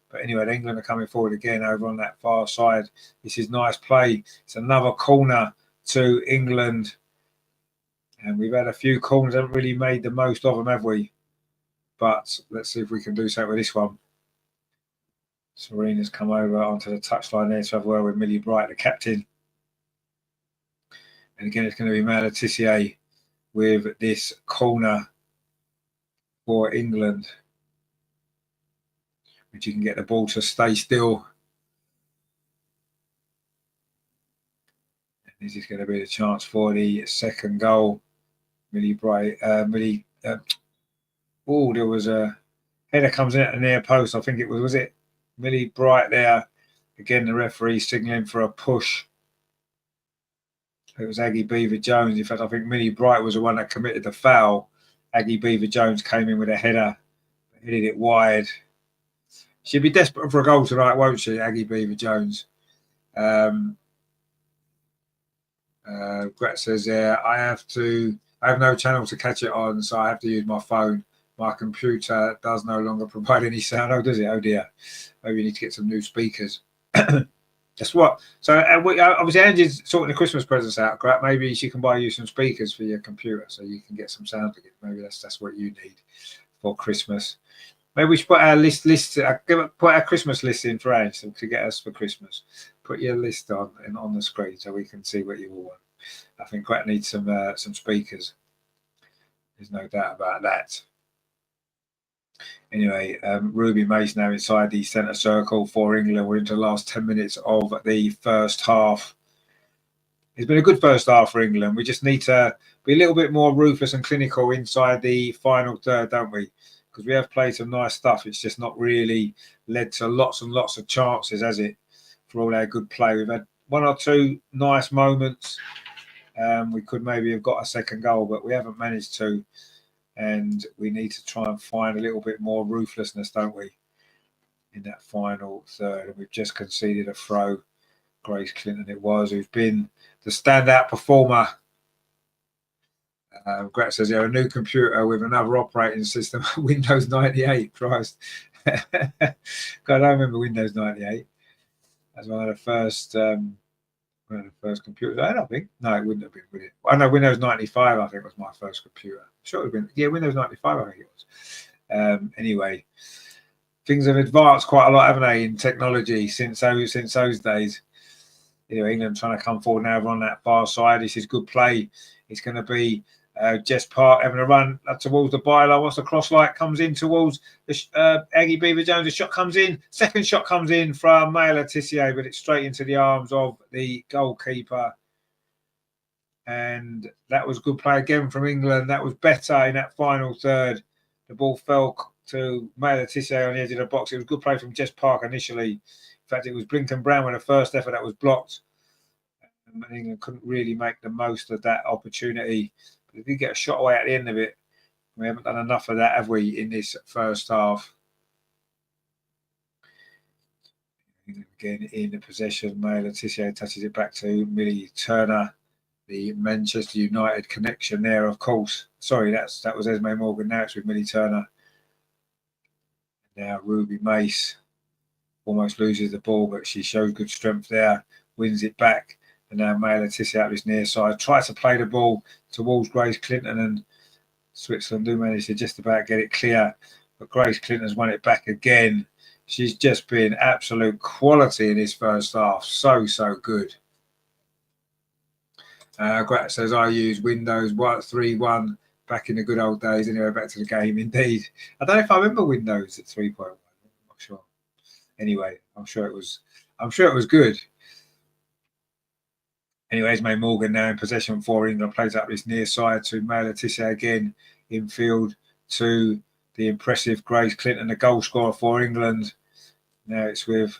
But anyway, England are coming forward again over on that far side. This is nice play. It's another corner to England. And we've had a few corners, haven't really made the most of them, have we? But let's see if we can do something with this one. Serena's come over onto the touchline there to have a word with Millie Bright, the captain. And again, it's going to be Malatissa with this corner for England, which you can get the ball to stay still. And this is going to be the chance for the second goal. Millie Bright, there was a header comes in at the near post. I think it was it Millie Bright there. Again, the referee signalling for a push. It was Aggie Beaver-Jones. In fact, I think Millie Bright was the one that committed the foul. Aggie Beaver-Jones came in with a header, headed it wide. She'll be desperate for a goal tonight, won't she, Aggie Beaver-Jones? Gret says, I have no channel to catch it on, so I have to use my phone. My computer does no longer provide any sound. Oh, does it? Oh, dear. Maybe you need to get some new speakers. That's what. So, obviously, Angie's sorting the Christmas presents out, Gret. Maybe she can buy you some speakers for your computer so you can get some sound again. Maybe that's what you need for Christmas. Maybe we should put our put our Christmas list in for Ange to get us for Christmas. Put your list on the screen so we can see what you all want. I think Gret needs some speakers. There's no doubt about that. Anyway, Ruby Mace now inside the centre circle for England. We're into the last 10 minutes of the first half. It's been a good first half for England. We just need to be a little bit more ruthless and clinical inside the final third, don't we? Because we have played some nice stuff. It's just not really led to lots and lots of chances, has it? For all our good play, we've had one or two nice moments, We could maybe have got a second goal, but we haven't managed to. And we need to try and find a little bit more ruthlessness, don't we, in that final third. And we've just conceded a throw. Grace Clinton it was, who's been the standout performer. Grat says, yeah, a new computer with another operating system, Windows 98. Christ. God, I remember Windows 98. That's one of the first computers I had, I think. No, it wouldn't have been, would it? I know Windows 95, I think, was my first computer. I'm sure it would have been. Yeah, Windows 95, I think it was. Anyway, things have advanced quite a lot, haven't they, in technology since those days. Anyway, England trying to come forward now on that far side. This is good play. It's going to be Jess Park having a run up towards the byline. Once the cross light comes in towards the Aggie Beaver Jones, the shot comes in. Second shot comes in from Maya Letitia, but it's straight into the arms of the goalkeeper. And that was good play again from England. That was better in that final third. The ball fell to Maya Letitia on the edge of the box. It was good play from Jess Park initially. In fact, it was Blinken Brown with the first effort that was blocked. And England couldn't really make the most of that opportunity. But if you get a shot away at the end of it, we haven't done enough of that, have we, in this first half? Again, in the possession, Maya Letitia touches it back to Millie Turner. The Manchester United connection there, of course. Sorry, that was Esme Morgan. Now it's with Millie Turner. Now Ruby Mace almost loses the ball, but she shows good strength there, wins it back. And now Maya Letitia out this near side, tries to play the ball towards Grace Clinton, and Switzerland do manage to just about get it clear. But Grace Clinton's won it back again. She's just been absolute quality in this first half. So good. Grat says, I use Windows 3.1 back in the good old days. Anyway, back to the game, indeed. I don't know if I remember Windows at 3.1. I'm not sure. Anyway, I'm sure it was good. Anyways, May Morgan now in possession for England, plays up this near side to Maya Letitia again, infield to the impressive Grace Clinton, the goal scorer for England. Now it's with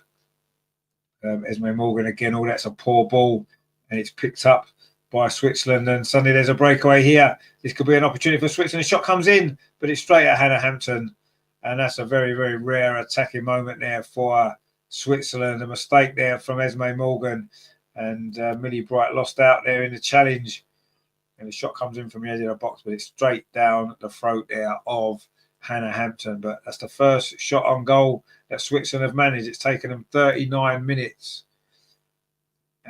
Esme Morgan again. Oh, that's a poor ball, and it's picked up by Switzerland, and suddenly there's a breakaway here. This could be an opportunity for Switzerland. The shot comes in, but it's straight at Hannah Hampton, and that's a very, very rare attacking moment there for Switzerland. A mistake there from Esme Morgan, and Millie Bright lost out there in the challenge, and the shot comes in from the edge of the box, but it's straight down the throat there of Hannah Hampton. But that's the first shot on goal that Switzerland have managed. It's taken them 39 minutes,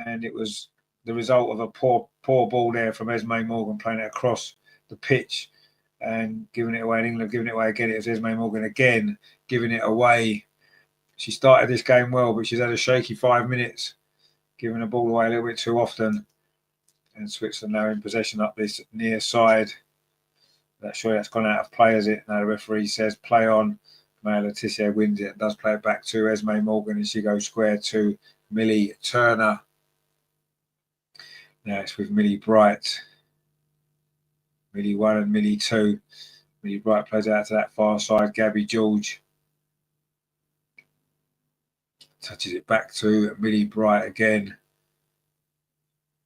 and it was the result of a poor ball there from Esme Morgan, playing it across the pitch and giving it away. In England giving it away again. It was Esme Morgan again giving it away. She started this game well, but she's had a shaky 5 minutes, giving the ball away a little bit too often. And Switzerland now in possession up this near side. Surely that's gone out of play, is it? Now the referee says play on. Maya Letitia wins it and does play it back to Esme Morgan, and she goes square to Millie Turner. Now it's with Millie Bright. Millie 1 and Millie 2. Millie Bright plays out to that far side. Gabby George touches it back to Millie Bright again.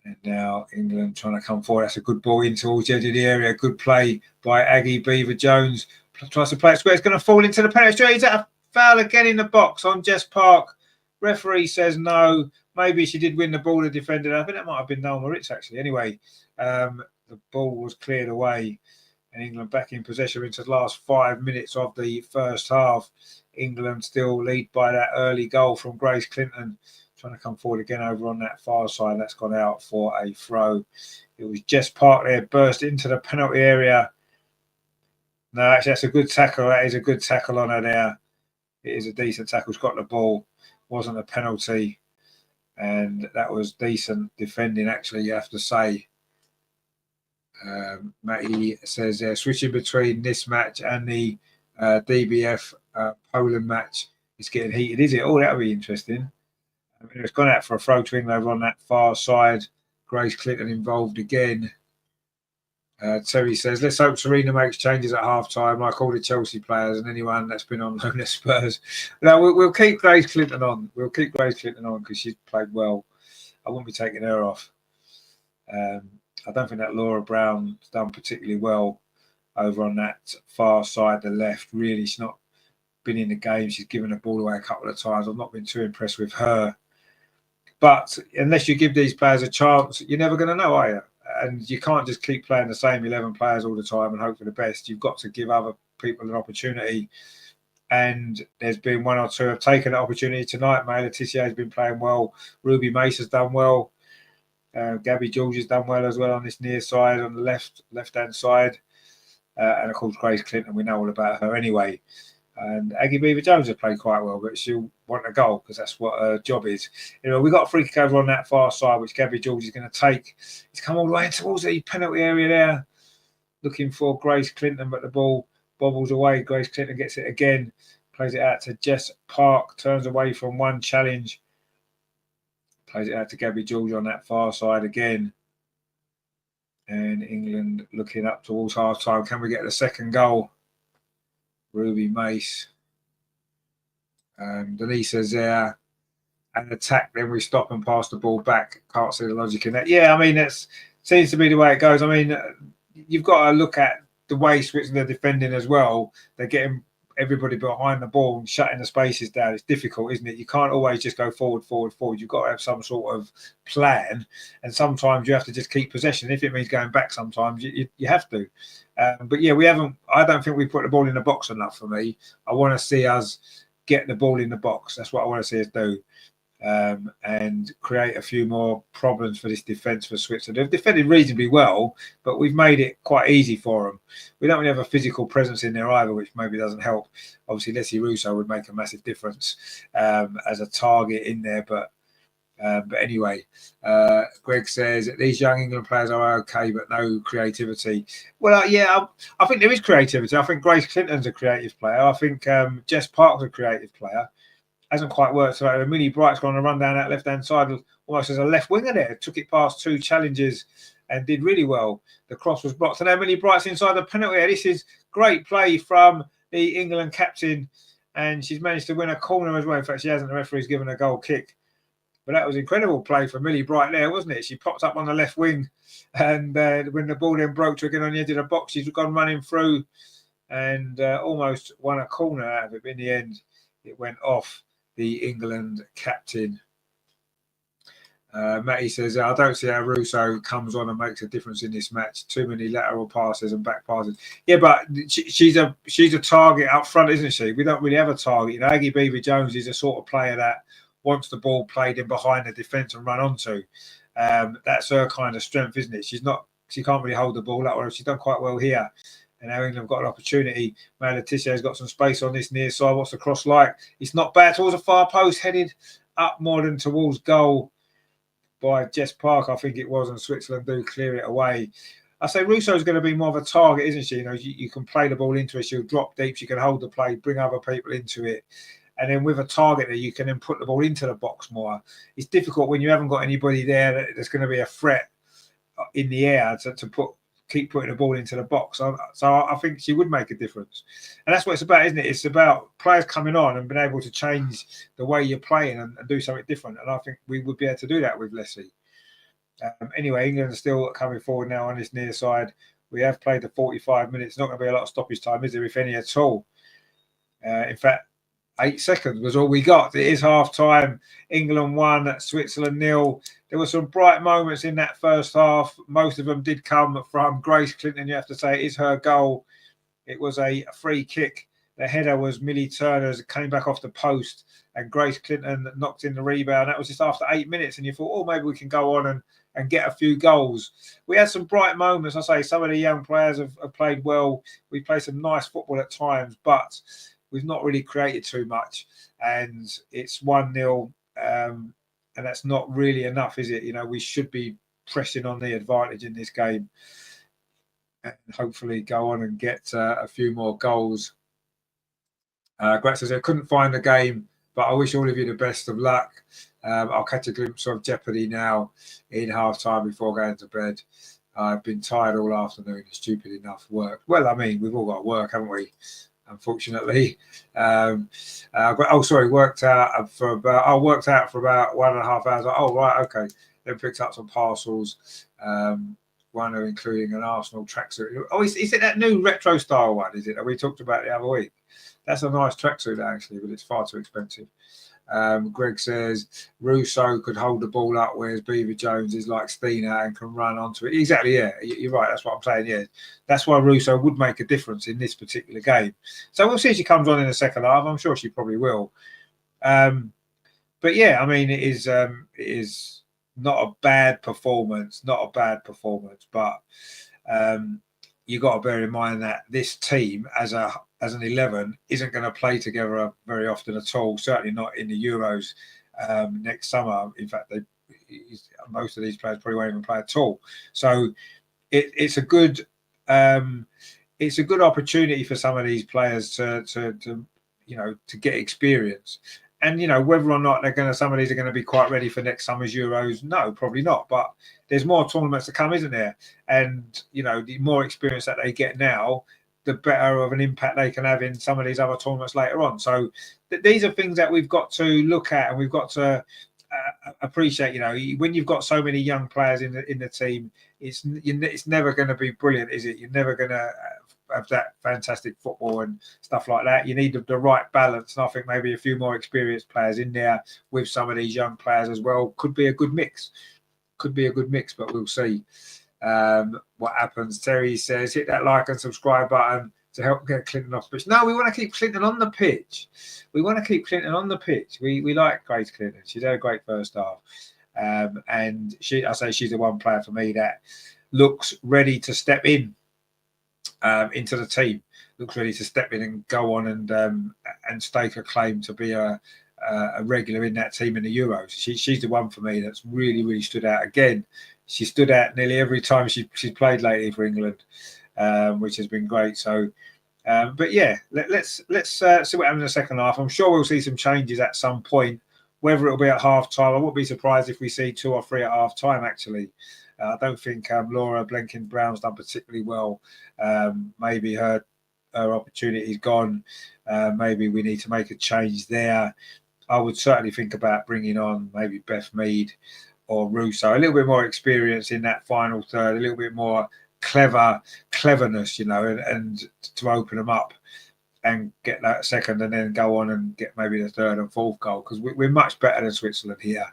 And now England trying to come forward. That's a good ball in towards the edge of the area. Good play by Aggie Beaver Jones. Tries to play it square. It's going to fall into the penalty area. Is that a foul again in the box on Jess Park? Referee says no. Maybe she did win the ball, the defender. I think that might have been Noel Moritz, actually. Anyway, the ball was cleared away, and England back in possession into the last 5 minutes of the first half. England still lead by that early goal from Grace Clinton, trying to come forward again over on that far side. That's gone out for a throw. It was Jess Park there, burst into the penalty area. No, actually, that's a good tackle. That is a good tackle on her there. It is a decent tackle. She's got the ball. Wasn't a penalty. And that was decent defending, actually, you have to say. Matty says, switching between this match and the DBF Poland match, it's getting heated, is it? Oh, that'll be interesting. I mean, it's gone out for a throw to England over on that far side. Grace Clinton involved again. Terry says, let's hope Serena makes changes at half-time, like all the Chelsea players and anyone that's been on loan at Spurs. No, we'll keep Grace Clinton on. We'll keep Grace Clinton on because she's played well. I won't be taking her off. I don't think that Laura Brown's done particularly well over on that far side, the left. Really, she's not been in the game. She's given the ball away a couple of times. I've not been too impressed with her. But unless you give these players a chance, you're never going to know, are you? And you can't just keep playing the same 11 players all the time and hope for the best. You've got to give other people an opportunity. And there's been one or two have taken the opportunity tonight. May Le Tissier has been playing well. Ruby Mace has done well. Gabby George has done well as well on this near side, on the left-hand side. And of course, Grace Clinton, we know all about her anyway. And Aggie Beaver-Jones has played quite well, but she'll want a goal because that's what her job is. You know, we've got a free kick over on that far side, which Gabby George is going to take. He's come all the way towards the penalty area there, looking for Grace Clinton, but the ball bobbles away. Grace Clinton gets it again, plays it out to Jess Park, turns away from one challenge, plays it out to Gabby George on that far side again. And England looking up towards half time. Can we get the second goal? Ruby Mace. Denise is there. And attack, then we stop and pass the ball back. Can't see the logic in that. Yeah, I mean, that seems to be the way it goes. I mean, you've got to look at the way Switzerland are defending as well. They're getting everybody behind the ball and shutting the spaces down. It's difficult, isn't it? You can't always just go forward. You've got to have some sort of plan, and sometimes you have to just keep possession. If it means going back, sometimes you have to. But yeah, we haven't. I don't think we put the ball in the box enough for me. I want to see us get the ball in the box. That's what I want to see us do. And create a few more problems for this defence for Switzerland. They've defended reasonably well, but we've made it quite easy for them. We don't really have a physical presence in there either, which maybe doesn't help. Obviously, Leslie Russo would make a massive difference as a target in there, but anyway, Greg says these young England players are okay, but no creativity. Well, yeah, I think there is creativity. I think Grace Clinton's a creative player. I think Jess Park's a creative player. Hasn't quite worked. So Millie Bright's gone to run down that left-hand side almost as a left winger there. Took it past two challenges and did really well. The cross was blocked. And now Millie Bright's inside the penalty area. This is great play from the England captain. And she's managed to win a corner as well. In fact, she hasn't. The referee's given a goal kick. But that was incredible play for Millie Bright there, wasn't it? She popped up on the left wing. And when the ball then broke to again on the edge of the box, she's gone running through and almost won a corner out of it. But in the end, it went off the England captain. Matty says, I don't see how Russo comes on and makes a difference in this match. Too many lateral passes and back passes. Yeah, but she's a target up front, isn't she? We don't really have a target. You know, Aggie Beaver-Jones is a sort of player that wants the ball played in behind the defence and run onto. That's her kind of strength, isn't it? She can't really hold the ball up, or she's done quite well here. And now England have got an opportunity. May Le Tissier has got some space on this near side. What's the cross like? It's not bad towards a far post, headed up more than towards goal by Jess Park, I think it was, and Switzerland do clear it away. I say Russo's going to be more of a target, isn't she? You know, you can play the ball into her. She'll drop deep. She can hold the play, bring other people into it. And then with a target there, you can then put the ball into the box more. It's difficult when you haven't got anybody there that's going to be a threat in the air to keep putting the ball into the box. So I think she would make a difference. And that's what it's about, isn't it? It's about players coming on and being able to change the way you're playing and do something different. And I think we would be able to do that with Leslie. Anyway, England are still coming forward now on this near side. We have played the 45 minutes. Not going to be a lot of stoppage time, is there, if any at all? In fact, 8 seconds was all we got. It is half time. England 1, Switzerland 0. There were some bright moments in that first half. Most of them did come from Grace Clinton. You have to say it is her goal. It was a free kick. The header was Millie Turner's. It came back off the post, and Grace Clinton knocked in the rebound. That was just after 8 minutes, and you thought, oh, maybe we can go on and get a few goals. We had some bright moments. I say some of the young players have played well. We played some nice football at times, but we've not really created too much, and it's 1-0, and that's not really enough, is it? You know, we should be pressing on the advantage in this game and hopefully go on and get a few more goals. Grant says, I couldn't find the game, but I wish all of you the best of luck. I'll catch a glimpse of Jeopardy now in half-time before going to bed. I've been tired all afternoon. Stupid enough work. Well, I mean, we've all got work, haven't we? Unfortunately, worked out for about 1.5 hours. Oh, right, okay. Then picked up some parcels. one, including an Arsenal tracksuit. Oh, is it that new retro style one? Is it that we talked about the other week? That's a nice tracksuit actually, but it's far too expensive. Greg says Russo could hold the ball up, whereas Beaver Jones is like Steiner and can run onto it. Exactly, yeah, you're right. That's what I'm saying. Yeah, that's why Russo would make a difference in this particular game. So we'll see if she comes on in the second half. I'm sure she probably will. But yeah, I mean, it is not a bad performance, but you've got to bear in mind that this team as an 11 isn't going to play together very often at all. Certainly not in the Euros next summer. In fact, most of these players probably won't even play at all. So it's a good opportunity for some of these players to get experience. And whether or not some of these are going to be quite ready for next summer's Euros, no, probably not. But there's more tournaments to come, isn't there? And the more experience that they get now, the better of an impact they can have in some of these other tournaments later on. So these are things that we've got to look at, and we've got to appreciate. When you've got so many young players in the team, it's never going to be brilliant, is it? You're never going to have that fantastic football and stuff like that. You need the right balance, and I think maybe a few more experienced players in there with some of these young players as well could be a good mix. But we'll see what happens. Terry says hit that like and subscribe button to help get Clinton off the pitch. No, we want to keep Clinton on the pitch. We like Grace Clinton. She's had a great first half, and she's the one player for me that looks ready to step in into the team, looks ready to step in and go on and stake a claim to be a regular in that team in the Euros. She's the one for me that's really, really stood out. Again, she stood out nearly every time she's played lately for England, which has been great. So, but yeah, let's see what happens in the second half. I'm sure we'll see some changes at some point. Whether it'll be at half time, I wouldn't be surprised if we see 2 or 3 at half time. Actually, I don't think Laura Blenkin-Brown's done particularly well. Maybe her opportunity's gone. Maybe we need to make a change there. I would certainly think about bringing on maybe Beth Mead or Russo, a little bit more experience in that final third, a little bit more cleverness, and to open them up and get that second, and then go on and get maybe the third and fourth goal, because we're much better than Switzerland here,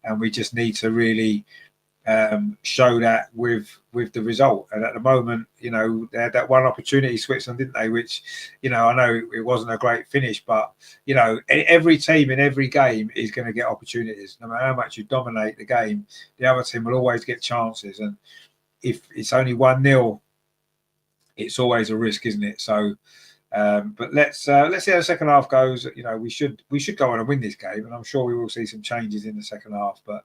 and we just need to really show that with the result. And at the moment, they had that one opportunity, Switzerland, didn't they? Which, I know it wasn't a great finish, but every team in every game is going to get opportunities. No matter how much you dominate the game, the other team will always get chances. And if it's only 1-0, it's always a risk, isn't it? So, but let's see how the second half goes. We should go on and win this game, and I'm sure we will see some changes in the second half. But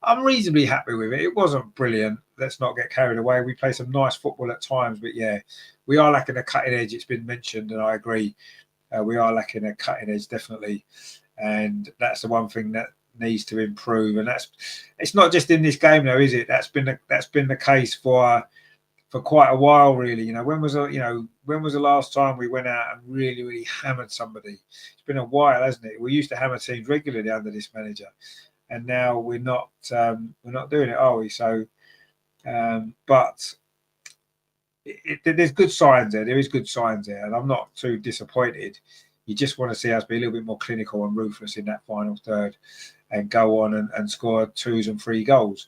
I'm reasonably happy with it. It wasn't brilliant. Let's not get carried away. We play some nice football at times, but yeah, we are lacking a cutting edge. It's been mentioned, and I agree. We are lacking a cutting edge, definitely, and that's the one thing that needs to improve. And it's not just in this game, though, is it? That's been the case for quite a while, really. When was the last time we went out and really, really hammered somebody? It's been a while, hasn't it? We used to hammer teams regularly under this manager, and now we're not doing it, are we? So, but there's good signs there. There is good signs there, and I'm not too disappointed. You just want to see us be a little bit more clinical and ruthless in that final third, and go on and score 2s and 3 goals.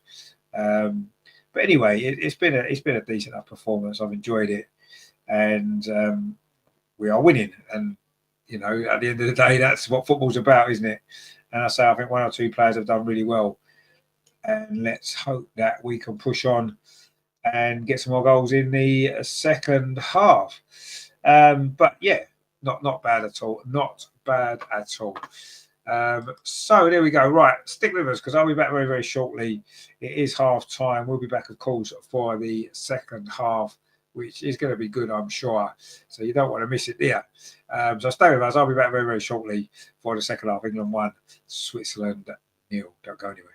But anyway, it's been a decent enough performance. I've enjoyed it, and we are winning. And at the end of the day, that's what football's about, isn't it? And I think 1 or 2 players have done really well, and let's hope that we can push on and get some more goals in the second half. But yeah, not bad at all. Not bad at all. So there we go. Right, stick with us, because I'll be back very, very shortly. It is half time. We'll be back, of course, for the second half, which is going to be good, I'm sure. So you don't want to miss it there. So stay with us. I'll be back very, very shortly for the second half. England 1, Switzerland 0. Don't go anywhere.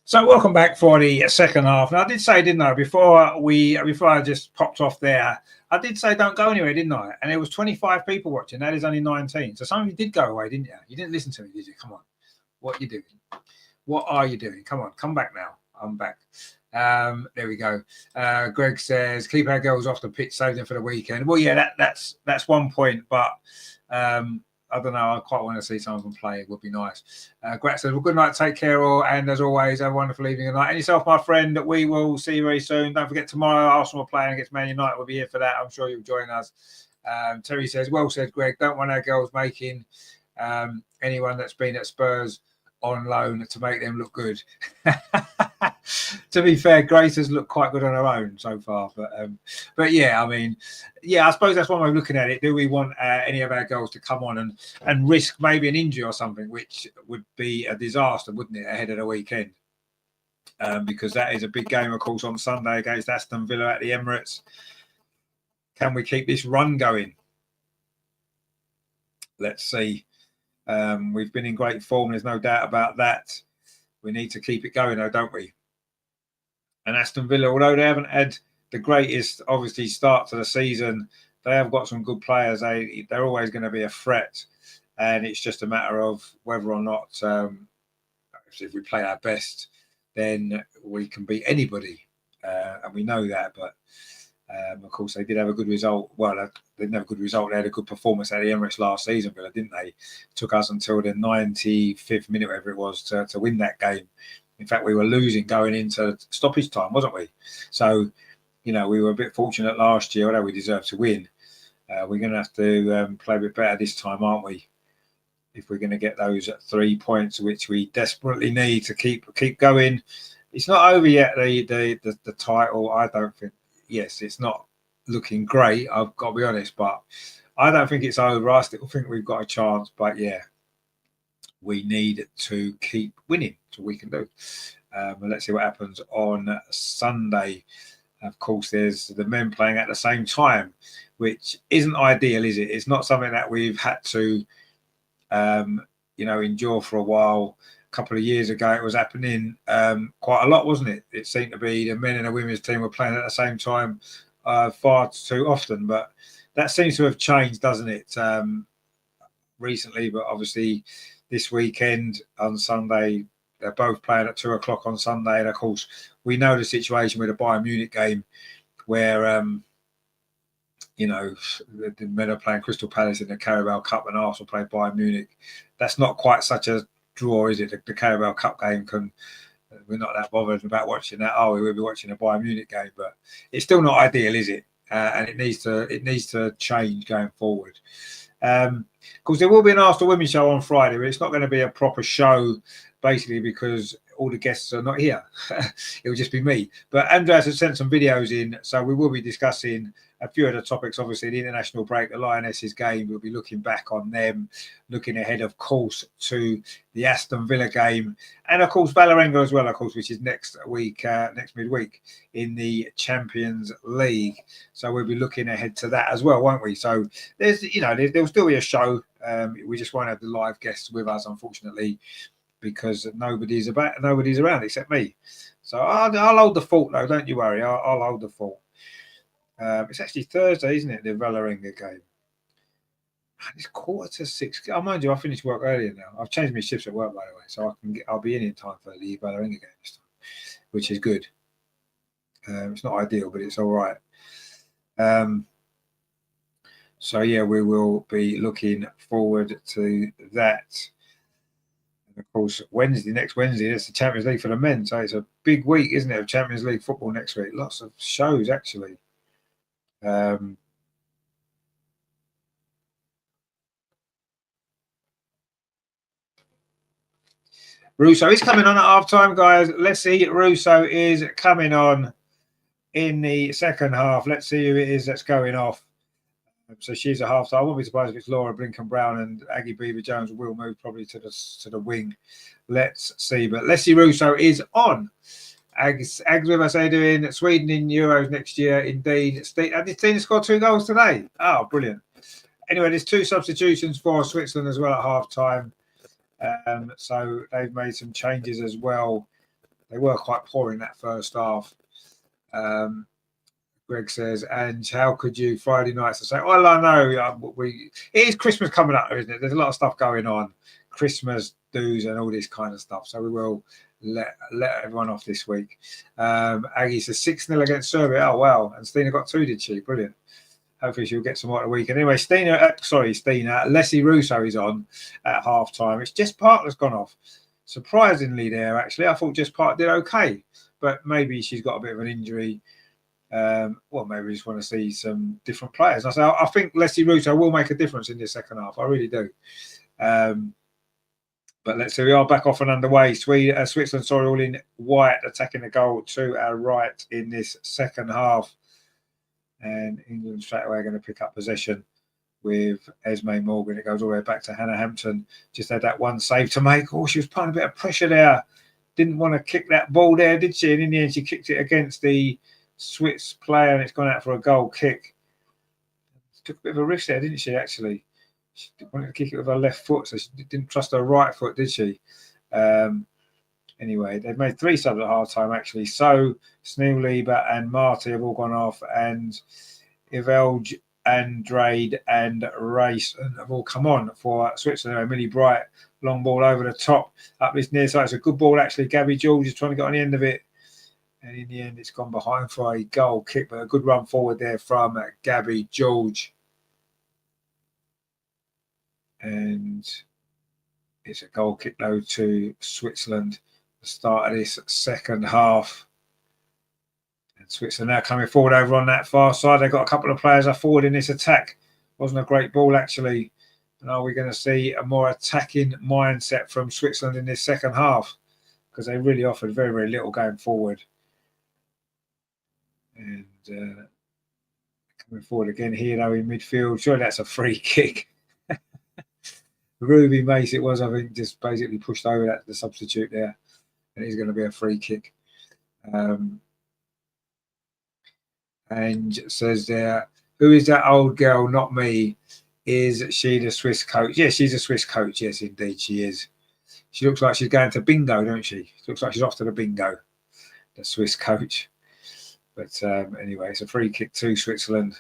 So welcome back for the second half. Now I did say, didn't I, before I just popped off there, I did say don't go anywhere, didn't I? And there was 25 people watching. That is only 19. So some of you did go away, didn't you? You didn't listen to me, did you? Come on. What are you doing? What are you doing? Come on, come back now. I'm back. There we go. Greg says, keep our girls off the pitch, save them for the weekend. Well, yeah, that's 1 point, but I don't know. I quite want to see some of them play. It would be nice. Grat says, well, good night. Take care all. And as always, have a wonderful evening and night. And yourself, my friend, we will see you very soon. Don't forget, tomorrow, Arsenal are playing against Man United. We'll be here for that. I'm sure you'll join us. Terry says, well said, Greg. Don't want our girls making anyone that's been at Spurs on loan to make them look good. To be fair, Grace has looked quite good on her own so far, but yeah, I mean, yeah, I suppose that's one way of looking at it. Do we want any of our girls to come on and risk maybe an injury or something, which would be a disaster, wouldn't it, ahead of the weekend? Because that is a big game, of course, on Sunday against Aston Villa at the Emirates. Can we keep this run going? Let's see. We've been in great form. There's no doubt about that. We need to keep it going, though, don't we? And Aston Villa, although they haven't had the greatest, obviously, start to the season, they have got some good players. They're always going to be a threat. And it's just a matter of whether or not, if we play our best, then we can beat anybody. And we know that. But, of course, they did have a good result. Well, they didn't have a good result. They had a good performance at the Emirates last season, Villa, didn't they? It took us until the 95th minute, whatever it was, to win that game. In fact, we were losing going into stoppage time, wasn't we? So, you know, we were a bit fortunate last year, although we deserved to win. We're going to have to play a bit better this time, aren't we? If we're going to get those 3 points, which we desperately need to keep going. It's not over yet, the title. I don't think. Yes, it's not looking great, I've got to be honest, but I don't think it's over. I still think we've got a chance, but yeah, we need to keep winning. That's what we can do. But let's see what happens on Sunday. Of course, there's the men playing at the same time, which isn't ideal, is it? It's not something that we've had to, endure for a while. A couple of years ago, it was happening quite a lot, wasn't it? It seemed to be the men and the women's team were playing at the same time far too often, but that seems to have changed, doesn't it, recently? But obviously, this weekend on Sunday, they're both playing at 2:00 on Sunday, and of course, we know the situation with the Bayern Munich game, where the men are playing Crystal Palace in the Carabao Cup, and Arsenal play Bayern Munich. That's not quite such a draw, is it? The Carabao Cup game we're not that bothered about watching that, are we? We'll be watching a Bayern Munich game, but it's still not ideal, is it? And it needs to change going forward. Of course, there will be an Arsenal Women's show on Friday, but it's not going to be a proper show, basically because all the guests are not here. It will just be me. But Andreas has sent some videos in, so we will be discussing a few of the topics. Obviously, the international break, the Lionesses game, we'll be looking back on them, looking ahead, of course, to the Aston Villa game, and of course Vålerenga as well, of course, which is next midweek in the Champions League. So we'll be looking ahead to that as well, won't we? So there'll still be a show. We just won't have the live guests with us, unfortunately, because nobody's around except me. So I'll hold the fort, though. Don't you worry. I'll hold the fort. It's actually Thursday, isn't it? The Vålerenga game. It's 5:45. Oh, mind you, I finished work earlier now. I've changed my shifts at work, by the way, so I'll be in time for the Vålerenga game this time, which is good. It's not ideal, but it's all right. So yeah, we will be looking forward to that. And of course, next Wednesday, it's the Champions League for the men. So it's a big week, isn't it, of Champions League football next week? Lots of shows, actually. Russo is coming on at half time, guys. Let's see. Russo is coming on in the second half. Let's see who it is that's going off. So she's a half time. I won't be surprised if it's Laura Blinken-Brown and Aggie Beaver-Jones will move probably to the wing. Let's see. But Leslie Russo is on. Ags with us, how you doing? Sweden in Euros next year, indeed. Did Tina score 2 goals today? Oh, brilliant. Anyway, there's 2 substitutions for Switzerland as well at half time. So they've made some changes as well. They were quite poor in that first half. Greg says, and how could you Friday nights to say, well, I know it is Christmas coming up, isn't it? There's a lot of stuff going on, Christmas do's and all this kind of stuff. So we will let everyone off this week. Aggie says 6-0 against Serbia. Oh, wow. And Stina got 2, did she? Brilliant. Hopefully she'll get some more at the weekend. Anyway, Stina, Leslie Russo is on at half time. It's Jess Park that's gone off. Surprisingly there, actually. I thought Jess Park did okay, but maybe she's got a bit of an injury. Well, maybe we just want to see some different players. I think Leslie Russo will make a difference in the second half. I really do. But let's see, we are back off and underway. Switzerland, all in white, attacking the goal to our right in this second half. And England straight away are going to pick up possession with Esme Morgan. It goes all the way back to Hannah Hampton. Just had that one save to make. Oh, she was putting a bit of pressure there. Didn't want to kick that ball there, did she? And in the end, she kicked it against the Swiss player, and it's gone out for a goal kick. Took a bit of a risk there, didn't she, actually? She wanted to kick it with her left foot, so she didn't trust her right foot, did she? Anyway, they've made 3 subs at half time, actually. So, Sneal-Lieber and Marty have all gone off, and Ivelge, Andrade, and Race have all come on for Switzerland. Anyway, Millie Bright, long ball over the top, up this near side. It's a good ball, actually. Gabby George is trying to get on the end of it. And in the end, it's gone behind for a goal kick, but a good run forward there from Gabby George. And it's a goal kick, though, to Switzerland. The start of this second half. And Switzerland now coming forward over on that far side. They've got a couple of players up forward in this attack. Wasn't a great ball, actually. And are we going to see a more attacking mindset from Switzerland in this second half? Because they really offered very, very little going forward. And coming forward again here, though, in midfield. Sure, that's a free kick. Ruby Mace, it was, I think, just basically pushed over that the substitute there. And it's going to be a free kick. And says there, who is that old girl? Not me. Is she the Swiss coach? Yes, she's a Swiss coach. Yes, indeed, she is. She looks like she's going to bingo, don't she? She looks like she's off to the bingo, the Swiss coach. But anyway, it's a free kick to Switzerland.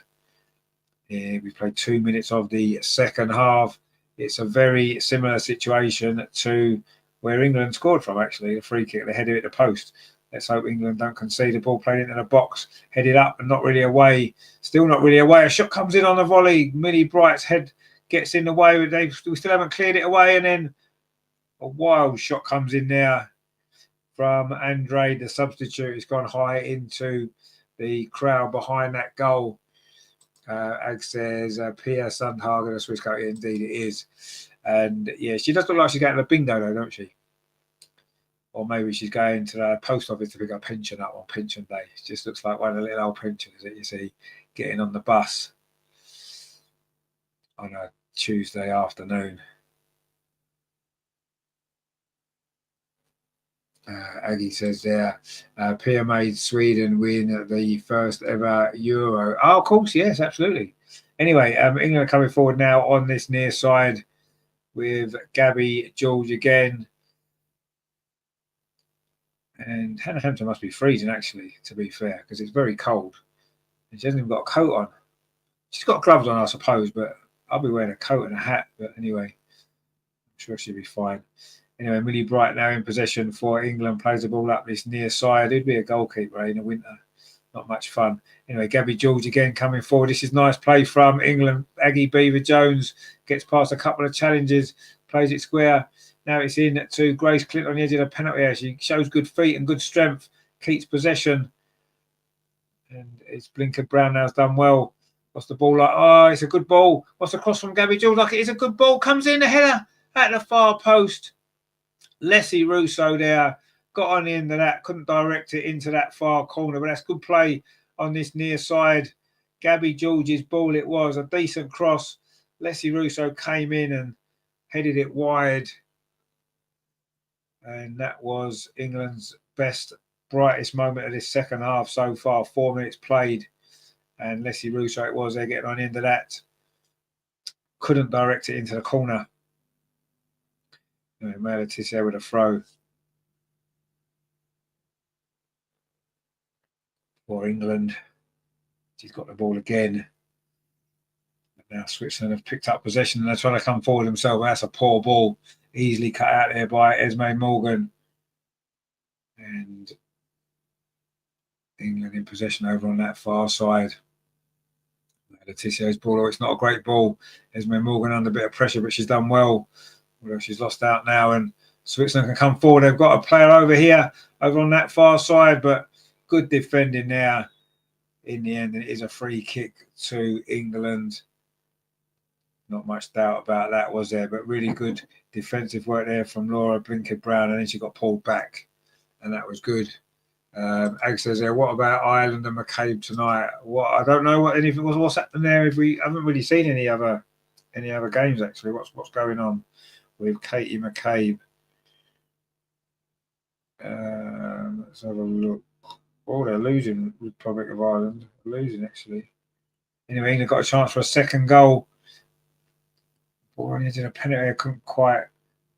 Yeah, we played 2 minutes of the second half. It's a very similar situation to where England scored from, actually. The free kick, they headed it to post. Let's hope England don't concede. The ball played into the box, headed up and not really away. Still not really away. A shot comes in on the volley. Millie Bright's head gets in the way. We still haven't cleared it away. And then a wild shot comes in there from Andrade, the substitute. It's gone high into the crowd behind that goal. Ag says, Pia Sundhagen, a Swiss coach. Indeed, it is. And yeah, she does look like she's going to the bingo, though, don't she? Or maybe she's going to the post office to pick a pension up on pension day. It just looks like one of the little old pensioners that you see getting on the bus on a Tuesday afternoon. Aggie says there, Pia made Sweden win the first ever Euro. Oh, of course, yes, absolutely. Anyway, England are coming forward now on this near side with Gabby George again. And Hannah Hampton must be freezing, actually, to be fair, because it's very cold. And she hasn't even got a coat on. She's got gloves on, I suppose, but I'll be wearing a coat and a hat. But anyway, I'm sure she'll be fine. Anyway, Millie Bright now in possession for England, plays the ball up this near side. It'd be a goalkeeper in the winter. Not much fun. Anyway, Gabby George again coming forward. This is nice play from England. Aggie Beaver-Jones gets past a couple of challenges, plays it square. Now it's in to Grace Clinton on the edge of the penalty area. She shows good feet and good strength, keeps possession. And it's Blinker Brown now's done well. What's the ball like? Oh, it's a good ball. What's the cross from Gabby George? Like it is a good ball. Comes in the header at the far post. Leslie Russo there got on the end of that. Couldn't direct it into that far corner, but that's good play on this near side. Gabby George's ball it was. A decent cross. Leslie Russo came in and headed it wide. And that was England's best, brightest moment of this second half so far. 4 minutes played. And Leslie Russo it was. They're getting on the end of that. Couldn't direct it into the corner. Male Letizia with a throw. for England. She's got the ball again. Now Switzerland have picked up possession and they're trying to come forward themselves. That's a poor ball, easily cut out there by Esme Morgan. And England in possession over on that far side. Letizier's ball, it's not a great ball. Esme Morgan under a bit of pressure, but she's done well. Although she's lost out now, and Switzerland can come forward. They've got a player over here, over on that far side, but good defending there in the end. And it is a free kick to England. Not much doubt about that, was there? But really good defensive work there from Laura Blinker-Brown, and then she got pulled back, and that was good. Ag says there, what about Ireland and McCabe tonight? What, I don't know what anything was. What's happened there? If we haven't really seen any other games actually. What's going on with Katie McCabe? Let's have a look. Oh, they're losing. Republic of Ireland losing actually. Anyway, England got a chance for a second goal. Ball into a penalty, couldn't quite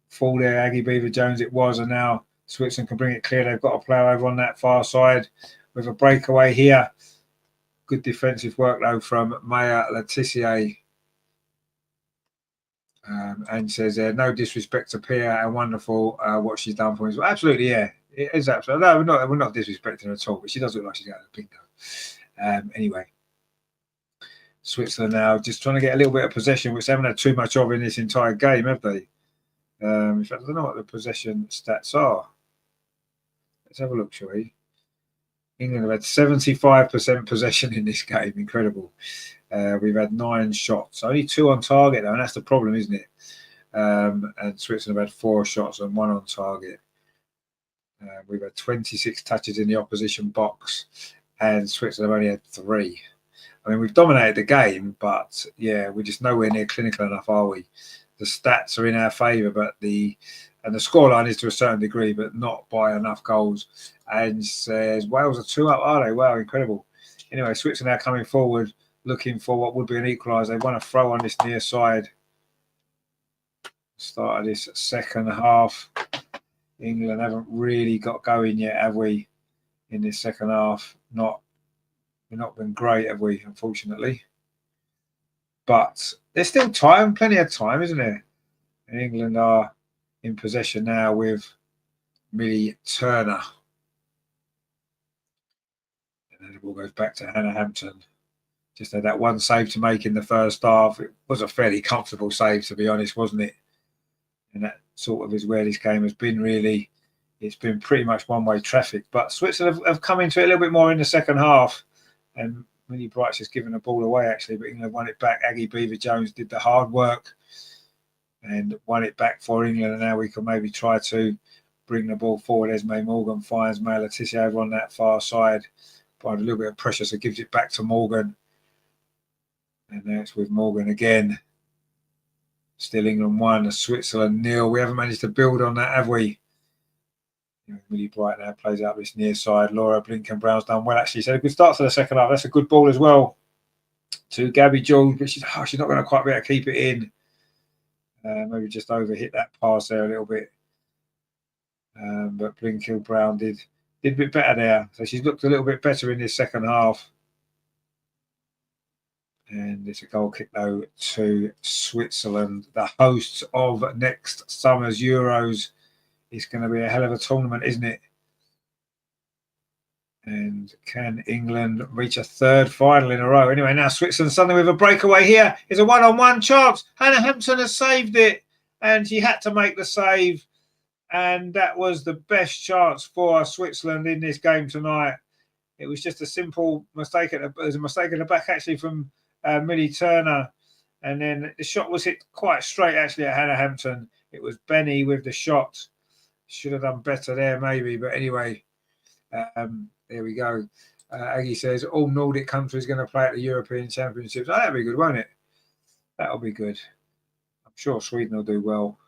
fall there. Aggie Beaver-Jones it was, and now Switzerland can bring it clear. They've got a player over on that far side with a breakaway here. Good defensive work though from Maya Letizier. And says there, no disrespect to Pia and wonderful what she's done for us. Well, absolutely, yeah. It is absolutely. No, we're not disrespecting her at all, but she does look like she's got a bingo. Anyway. Switzerland now just trying to get a little bit of possession, which they haven't had too much of in this entire game, have they? In fact, I don't know what the possession stats are. Let's have a look, shall we? England have had 75% possession in this game. Incredible. We've had 9 shots. Only 2 on target, though, and that's the problem, isn't it? And Switzerland have had 4 shots and 1 on target. We've had 26 touches in the opposition box, and Switzerland have only had 3. I mean, we've dominated the game, but yeah, we're just nowhere near clinical enough, are we? The stats are in our favour, but the scoreline is to a certain degree, but not by enough goals. And says Wales are 2 up, are they? Wow, incredible. Anyway, Switzerland now coming forward, looking for what would be an equaliser. They want to throw on this near side. Start of this second half. England haven't really got going yet, have we? In this second half, we've not been great, have we, unfortunately? But there's still time, plenty of time, isn't there? And England are in possession now with Millie Turner. And then the ball goes back to Hannah Hampton. Just had that one save to make in the first half. It was a fairly comfortable save, to be honest, wasn't it? And that sort of is where this game has been, really. It's been pretty much one-way traffic. But Switzerland have come into it a little bit more in the second half. And Millie Bright's just given the ball away, actually, but England won it back. Aggie Beaver-Jones did the hard work and won it back for England. And now we can maybe try to bring the ball forward. Esme Morgan finds Maya Letizier over on that far side. Applied a little bit of pressure, so gives it back to Morgan. And now it's with Morgan again. Still England 1, Switzerland 0. We haven't managed to build on that, have we? Millie Bright now plays out this near side. Laura Blinken-Brown's done well, actually. So a good start to the second half. That's a good ball as well to Gabby George, but she's not going to quite be able to keep it in. Maybe just overhit that pass there a little bit. But Blinken-Brown did a bit better there. So she's looked a little bit better in this second half. And it's a goal kick, though, to Switzerland, the hosts of next summer's Euros. It's going to be a hell of a tournament, isn't it? And can England reach a 3rd final in a row? Anyway, now Switzerland suddenly with a breakaway here. It's a one-on-one chance. Hannah Hampton has saved it, and she had to make the save. And that was the best chance for Switzerland in this game tonight. It was just a simple mistake. It was a mistake at the back, actually, from Millie Turner. And then the shot was hit quite straight, actually, at Hannah Hampton. It was Benny with the shot. Should have done better there, maybe. But anyway, there we go. Aggie says, all Nordic countries going to play at the European Championships. Oh, that'll be good, won't it? That'll be good. I'm sure Sweden will do well.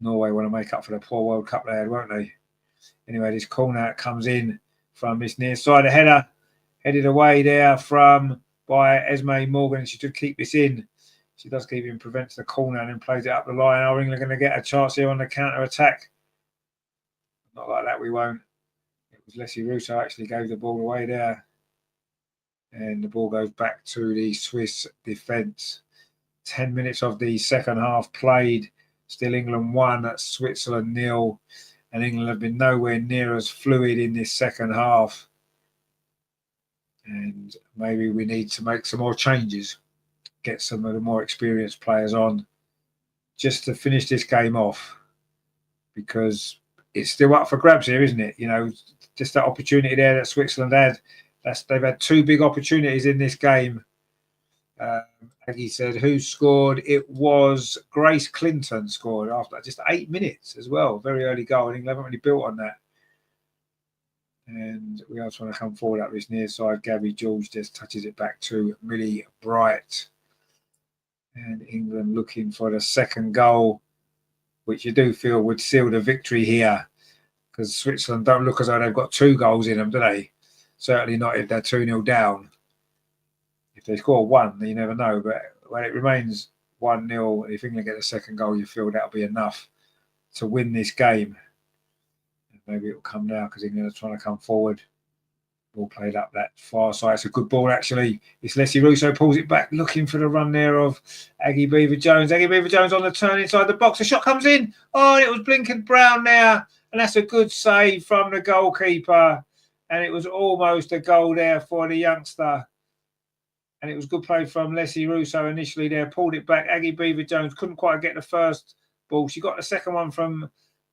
Norway want to make up for the poor World Cup they had, won't they? Anyway, this corner comes in from this near side. A header headed away there by Esme Morgan. She should keep this in. She does keep in, prevents the corner and then plays it up the line. Are England going to get a chance here on the counter-attack? Not like that, we won't. Leslie Russo actually gave the ball away there. And the ball goes back to the Swiss defence. 10 minutes of the second half played. Still England 1, Switzerland 0. And England have been nowhere near as fluid in this second half. And maybe we need to make some more changes. Get some of the more experienced players on just to finish this game off. Because it's still up for grabs here, isn't it? You know, just that opportunity there that Switzerland had. They've had 2 big opportunities in this game. Aggie said, who scored? It was Grace Clinton scored after just 8 minutes as well. Very early goal. England haven't really built on that. And we also want to come forward up this near side. Gabby George just touches it back to Millie Bright. And England looking for the second goal, which you do feel would seal the victory here. Because Switzerland don't look as though they've got 2 goals in them, do they? Certainly not if they're 2-0 down. If they score 1, you never know. But when it remains 1-0, if England get a second goal, you feel that'll be enough to win this game. And maybe it'll come now because England are trying to come forward. Ball played up that far side. It's a good ball, actually. It's Leslie Russo pulls it back, looking for the run there of Aggie Beaver-Jones. Aggie Beaver-Jones on the turn inside the box. The shot comes in. Oh, it was Blinken Brown there. And that's a good save from the goalkeeper. And it was almost a goal there for the youngster. And it was good play from Leslie Russo initially there. Pulled it back. Aggie Beaver-Jones couldn't quite get the first ball. She got the second one from...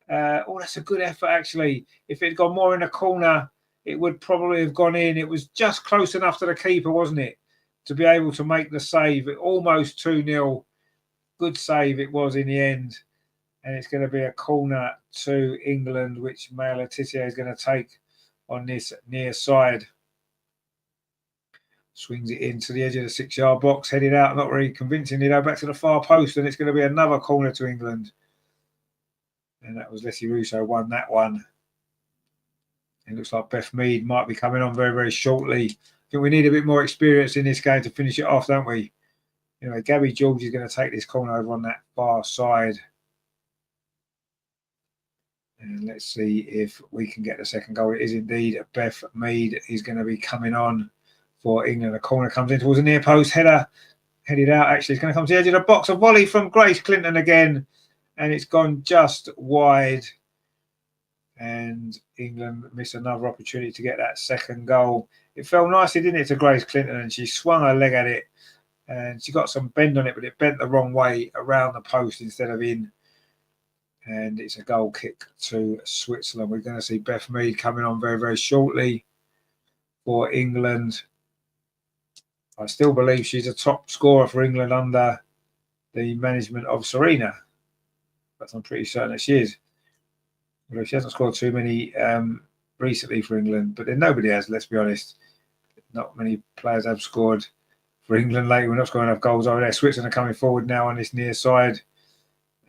that's a good effort, actually. If it had gone more in the corner, it would probably have gone in. It was just close enough to the keeper, wasn't it? To be able to make the save. Almost 2-0. Good save it was in the end. And it's going to be a corner to England, which Maya Letitia is going to take on this near side. Swings it into the edge of the 6-yard box, headed out, not really convincingly though, back to the far post, and it's going to be another corner to England. And that was Leslie Russo won that one. It looks like Beth Mead might be coming on very, very shortly. I think we need a bit more experience in this game to finish it off, don't we? Anyway, Gabby George is going to take this corner over on that far side. And let's see if we can get the second goal. It is indeed Beth Mead is going to be coming on for England. The corner comes in towards the near post. Header headed out. Actually, it's going to come to the edge of the box. A volley from Grace Clinton again. And it's gone just wide. And England missed another opportunity to get that second goal. It fell nicely, didn't it, to Grace Clinton? And she swung her leg at it. And she got some bend on it, but it bent the wrong way around the post instead of in. And it's a goal kick to Switzerland. We're going to see Beth Mead coming on very, very shortly for England. I still believe she's a top scorer for England under the management of Serena. But I'm pretty certain that she is. Although she hasn't scored too many recently for England. But then nobody has, let's be honest. Not many players have scored for England lately. We're not scoring enough goals over there. Switzerland are coming forward now on this near side.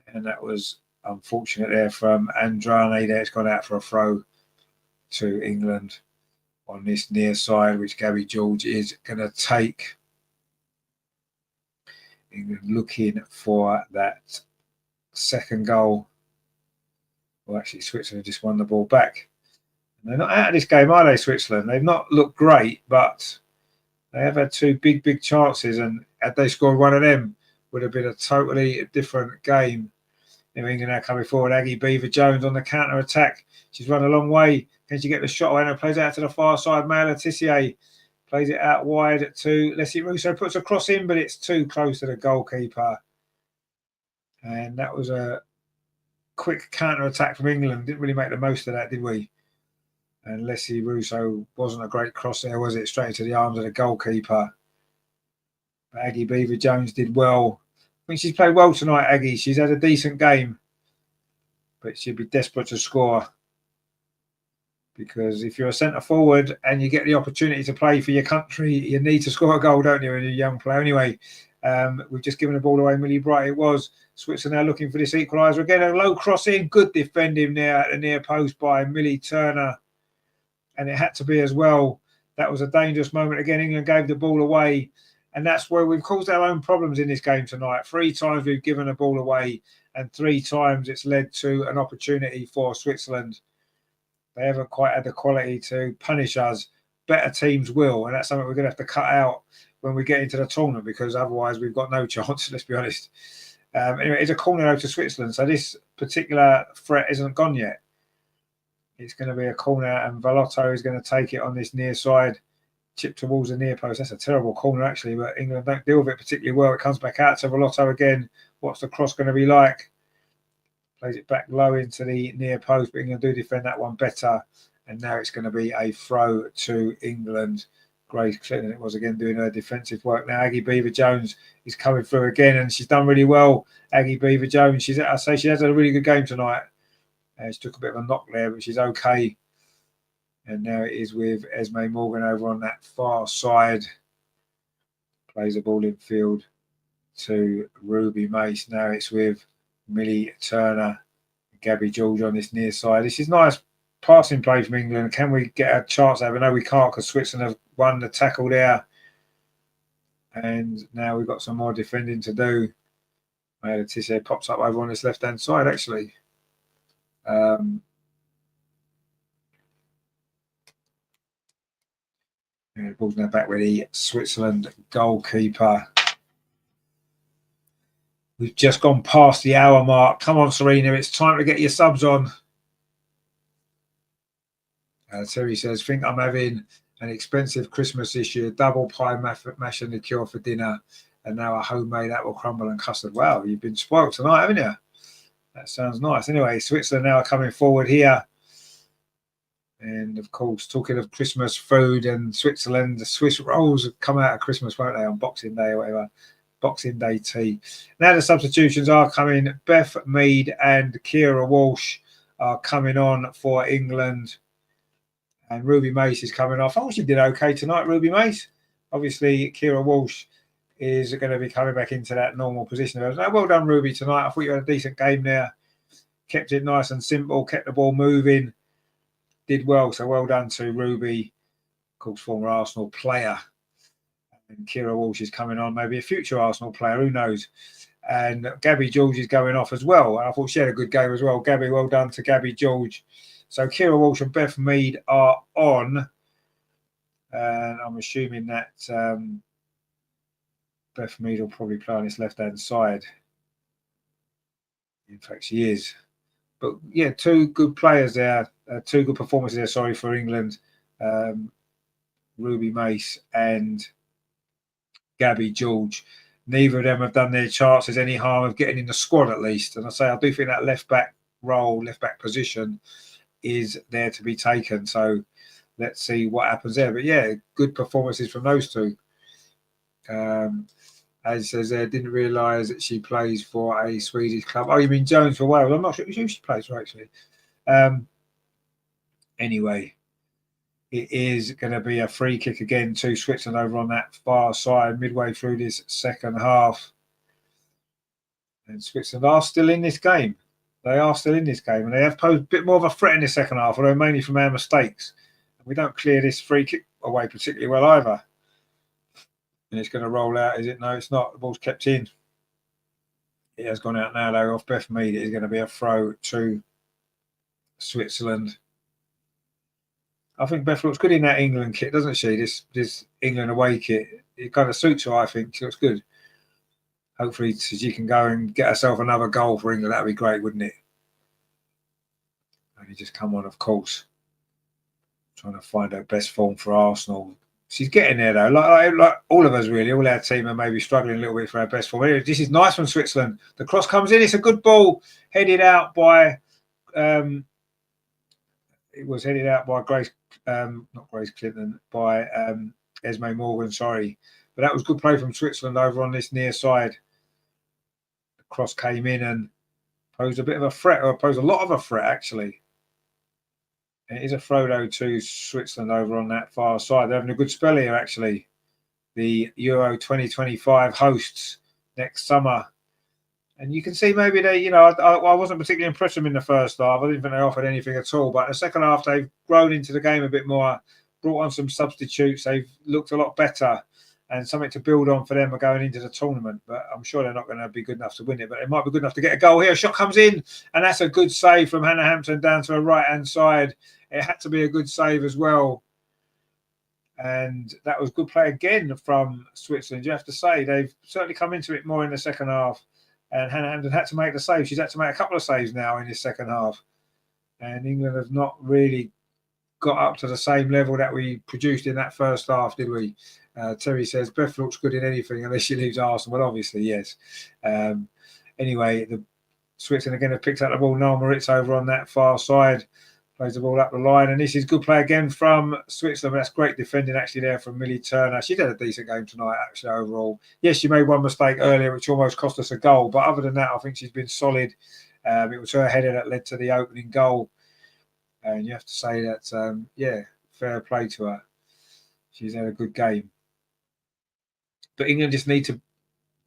And that was unfortunate there from Andrade there. It's gone out for a throw to England on this near side, which Gabby George is going to take. England looking for that second goal. Well, actually, Switzerland just won the ball back. And they're not out of this game, are they, Switzerland? They've not looked great, but they have had 2 big, big chances. And had they scored one of them, would have been a totally different game. New England now coming forward. Aggie Beaver-Jones on the counter-attack. She's run a long way. Can she get the shot away? And plays out to the far side. Maya Letitia plays it out wide to Leslie Russo. Puts a cross in, but it's too close to the goalkeeper. And that was a quick counter-attack from England. Didn't really make the most of that, did we? And Leslie Russo wasn't a great cross there, was it? Straight into the arms of the goalkeeper. But Aggie Beaver-Jones did well. I think she's played well tonight, Aggie. She's had a decent game. But she'd be desperate to score. Because if you're a centre-forward and you get the opportunity to play for your country, you need to score a goal, don't you, when you're a young player? Anyway, we've just given the ball away. Millie Bright it was. Switzerland now looking for this equaliser. Again, a low cross in. Good defending there at the near post by Millie Turner. And it had to be as well. That was a dangerous moment. Again, England gave the ball away. And that's where we've caused our own problems in this game tonight. 3 times we've given the ball away, and 3 times it's led to an opportunity for Switzerland. They haven't quite had the quality to punish us. Better teams will, and that's something we're going to have to cut out when we get into the tournament, because otherwise we've got no chance, let's be honest. Anyway, it's a corner over to Switzerland, so this particular threat isn't gone yet. It's going to be a corner, and Velotto is going to take it on this near side, chip towards the near post. That's a terrible corner, actually, but England don't deal with it particularly well. It comes back out to Velotto again. What's the cross going to be like? Plays it back low into the near post, but England do defend that one better. And now it's going to be a throw to England. Grace Clinton, it was again, doing her defensive work. Now Aggie Beever-Jones is coming through again, and she's done really well. Aggie Beever-Jones, I say she has had a really good game tonight. She took a bit of a knock there, but she's okay. And now it is with Esme Morgan over on that far side. Plays the ball in field to Ruby Mace. Now it's with Millie Turner, Gabby George on this near side. This is nice passing play from England. Can we get a chance there? But no, we can't, because Switzerland have won the tackle there. And now we've got some more defending to do. Letitia pops up over on this left-hand side, actually. The ball's now back with the Switzerland goalkeeper. We've just gone past the hour mark. Come on, Serena, it's time to get your subs on. Terry says, think I'm having an expensive Christmas this year. Double pie, mash and liqueur for dinner, and now a homemade apple crumble and custard. Wow, you've been spoiled tonight, haven't you? That sounds nice. Anyway, Switzerland now coming forward here. And, of course, talking of Christmas food and Switzerland, the Swiss rolls have come out of Christmas, won't they, on Boxing Day or whatever. Boxing Day tea. Now the substitutions are coming. Beth Mead and Kira Walsh are coming on for England. And Ruby Mace is coming off. Oh, she did okay tonight, Ruby Mace. Obviously, Kira Walsh is going to be coming back into that normal position. Well done, Ruby, tonight. I thought you had a decent game there. Kept it nice and simple, kept the ball moving. Did well, so well done to Ruby, of course, former Arsenal player. And Kira Walsh is coming on, maybe a future Arsenal player, who knows. And Gabby George is going off as well. I thought she had a good game as well. Gabby, well done to Gabby George. So Kira Walsh and Beth Mead are on. And I'm assuming that Beth Mead will probably play on this left-hand side. In fact, she is. But, yeah, two good players there. Two good performances there, sorry, for England. Ruby Mace and Gabby George. Neither of them have done their chances any harm of getting in the squad, at least. And I say, I do think that left-back role, left-back position is there to be taken. So let's see what happens there. But, yeah, good performances from those two. As says there, didn't realise that she plays for a Swedish club. Oh, you mean Jones for Wales? I'm not sure who she plays for, actually. Anyway, it is going to be a free kick again to Switzerland over on that far side midway through this second half. And Switzerland are still in this game. They are still in this game. And they have posed a bit more of a threat in the second half, although mainly from our mistakes. And we don't clear this free kick away particularly well either. And it's going to roll out, is it? No, it's not. The ball's kept in. It has gone out now, though, off Beth Mead. It is going to be a throw to Switzerland. I think Beth looks good in that England kit, doesn't she? This England away kit. It kind of suits her, I think. She looks good. Hopefully she can go and get herself another goal for England. That would be great, wouldn't it? Only just come on, of course. Trying to find her best form for Arsenal. She's getting there, though. Like all of us, really. All our team are maybe struggling a little bit for our best form. This is nice from Switzerland. The cross comes in. It's a good ball. Headed out by... it was headed out by not Grace Clinton, by Esme Morgan, sorry. But that was good play from Switzerland over on this near side. The cross came in and posed a bit of a threat, or posed a lot of a threat, actually. And it is a throw, though, to Switzerland over on that far side. They're having a good spell here, actually. The Euro 2025 hosts next summer. And you can see maybe they, I wasn't particularly impressed with them in the first half. I didn't think they offered anything at all. But in the second half, they've grown into the game a bit more, brought on some substitutes. They've looked a lot better. and something to build on for them going into the tournament. But I'm sure they're not going to be good enough to win it, but they might be good enough to get a goal here. A shot comes in, and that's a good save from Hannah Hampton down to the right-hand side. It had to be a good save as well. And that was good play again from Switzerland. You have to say they've certainly come into it more in the second half. And Hannah Hampton had to make the save. She's had to make a couple of saves now in this second half. And England have not really got up to the same level that we produced in that first half, did we? Terry says Beth looks good in anything unless she leaves Arsenal. Well, obviously, yes. Anyway, the Switzerland again have picked up the ball. Noel Moritz over on that far side. Plays the ball up the line. And this is good play again from Switzerland. That's great defending actually there from Millie Turner. She did a decent game tonight, actually, overall. Yes, she made one mistake earlier, which almost cost us a goal. But other than that, I think she's been solid. It was her header that led to the opening goal. And you have to say that, yeah, fair play to her. She's had a good game. But England just need to,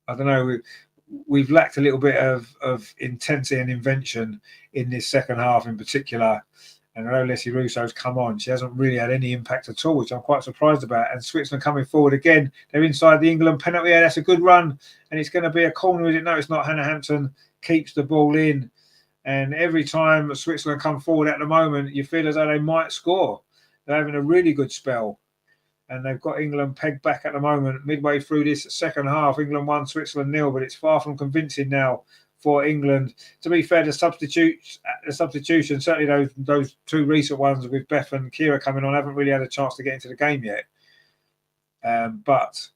I don't know, we've lacked a little bit of intensity and invention in this second half in particular. And I know Leslie Russo's come on. She hasn't really had any impact at all, which I'm quite surprised about. And Switzerland coming forward again. They're inside the England penalty area. That's a good run. And it's going to be a corner, is it? No, it's not. Hannah Hampton keeps the ball in. And every time Switzerland come forward at the moment, you feel as though they might score. They're having a really good spell. And they've got England pegged back at the moment. Midway through this second half, England 1, Switzerland 0, but it's far from convincing now for England. To be fair, the substitution, certainly those two recent ones with Beth and Kira coming on, haven't really had a chance to get into the game yet. But,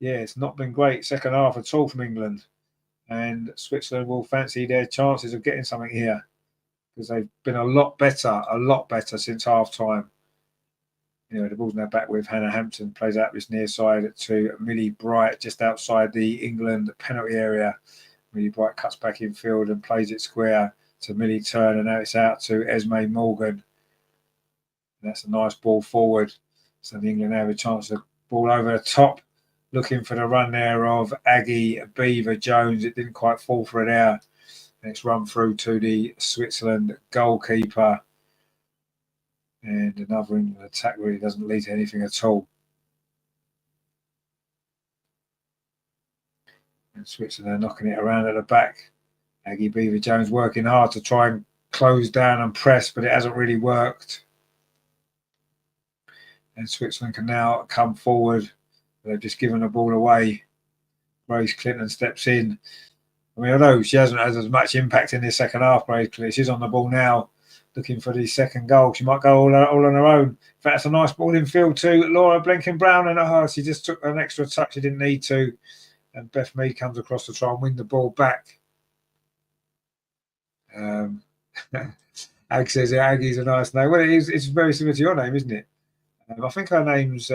yeah, it's not been great second half at all from England. And Switzerland will fancy their chances of getting something here because they've been a lot better since half-time. You know, the ball's now back with Hannah Hampton, plays out this near side to Millie Bright just outside the England penalty area. Millie Bright cuts back in field and plays it square to Millie Turner. Now it's out to Esme Morgan. That's a nice ball forward. So the England have a chance to ball over the top, looking for the run there of Aggie Beaver Jones. It didn't quite fall for it there. And it's run through to the Switzerland goalkeeper. And another England attack really doesn't lead to anything at all. And Switzerland are knocking it around at the back. Aggie Beaver Jones working hard to try and close down and press, but it hasn't really worked. And Switzerland can now come forward. They've just given the ball away. Grace Clinton steps in. I mean, although she hasn't had as much impact in this second half, Grace Clinton, she's on the ball now, looking for the second goal. She might go all on her own. In fact, that's a nice ball in field to Laura Blenkin-Brown, and she just took an extra touch. She didn't need to. And Beth Mead comes across to try and win the ball back. Ag says Aggie's a nice name. Well, it's very similar to your name, isn't it? I think her name's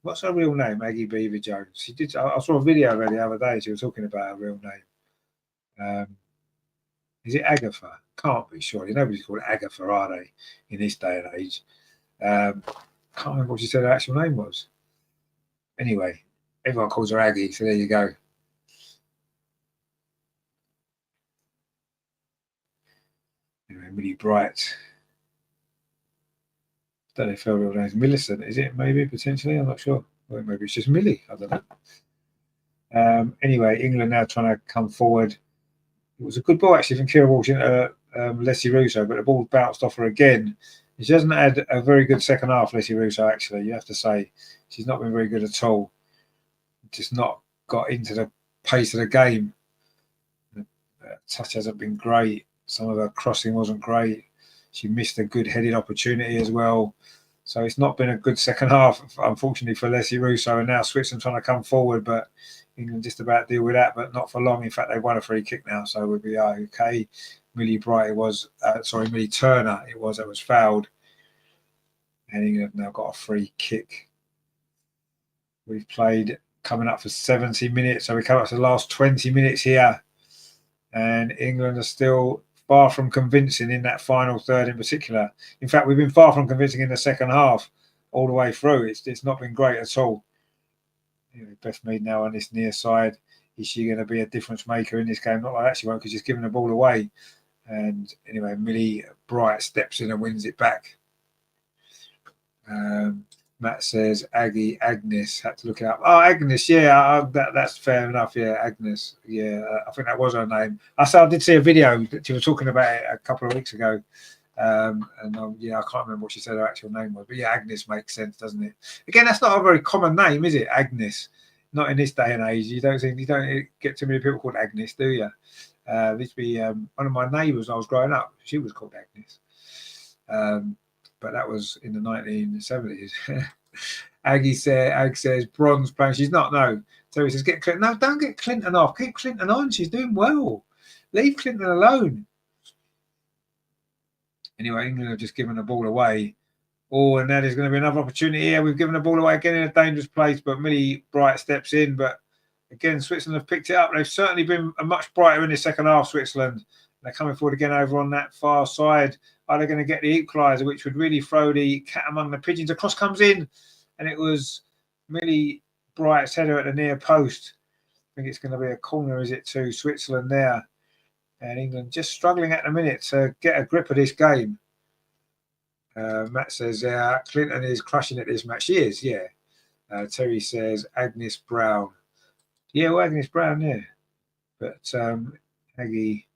what's her real name? Aggie Beaver Jones. She did. I saw a video of her the other day. She was talking about her real name. Is it Agatha? Can't be, surely. Nobody's called Agatha, are they, in this day and age? Can't remember what she said her actual name was. Anyway, everyone calls her Aggie, so there you go. Anyway, Millie Bright. Don't know if her real name is Millicent, is it? Maybe, potentially, I'm not sure. Or maybe it's just Millie, I don't know. Anyway, England now trying to come forward. It was a good ball, actually, from Kira Walsh into Leslie Russo, but the ball bounced off her again. She hasn't had a very good second half, Leslie Russo, actually, you have to say. She's not been very good at all. Just not got into the pace of the game. The touch hasn't been great. Some of her crossing wasn't great. She missed a good headed opportunity as well. So it's not been a good second half, unfortunately, for Leslie Russo. And now Switzerland trying to come forward, but England just about deal with that, but not for long. In fact, they've won a free kick now, so we'll be okay. Millie Bright, Millie Turner, it was that was fouled. And England now got a free kick. We've played coming up for 70 minutes, so we come up to the last 20 minutes here. And England are still far from convincing in that final third in particular. In fact, we've been far from convincing in the second half all the way through. It's not been great at all. Beth Mead now on this near side. Is she going to be a difference maker in this game? Not like that she won't, because she's giving the ball away. And anyway, Millie Bright steps in and wins it back. Matt says Agnes, had to look it up. Oh, Agnes, yeah, that's fair enough. Yeah, Agnes, yeah, I think that was her name. I did see a video that she was talking about it a couple of weeks ago, yeah, I can't remember what she said her actual name was, but yeah, Agnes makes sense, doesn't it? Again, that's not a very common name, is it? Agnes, not in this day and age. You don't get too many people called Agnes, do you? This be one of my neighbours when I was growing up. She was called Agnes. But that was in the 1970s. Ag says bronze playing. She's not, no. Terry says get Clinton. No, don't get Clinton off. Keep Clinton on. She's doing well. Leave Clinton alone. Anyway, England have just given the ball away. Oh, and now there's going to be another opportunity here. We've given the ball away again in a dangerous place, but Millie Bright steps in. But again, Switzerland have picked it up. They've certainly been much brighter in the second half, Switzerland. They're coming forward again over on that far side. Are they going to get the equaliser, which would really throw the cat among the pigeons? A cross comes in, and it was Millie Bright's header at the near post. I think it's going to be a corner, is it, to Switzerland there? And England just struggling at the minute to get a grip of this game. Matt says, Clinton is crushing at this match. She is, yeah. Terry says, Agnes Brown. Yeah, well, Agnes Brown, yeah. But Aggie...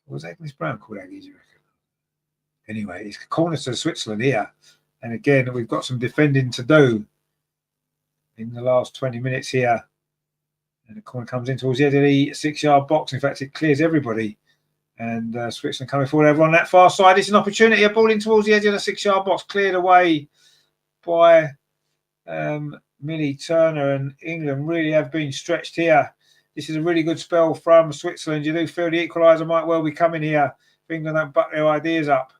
Was Agnes Brown called Aggie, do you reckon? Anyway, it's corner to Switzerland here. And again, we've got some defending to do in the last 20 minutes here. And the corner comes in towards the edge of the 6-yard box. In fact, it clears everybody. And Switzerland coming forward over on that far side. It's an opportunity. A ball in towards the edge of the 6-yard box. Cleared away by Millie Turner. And England really have been stretched here. This is a really good spell from Switzerland. You do feel the equaliser might well be coming here if England don't buck their ideas up.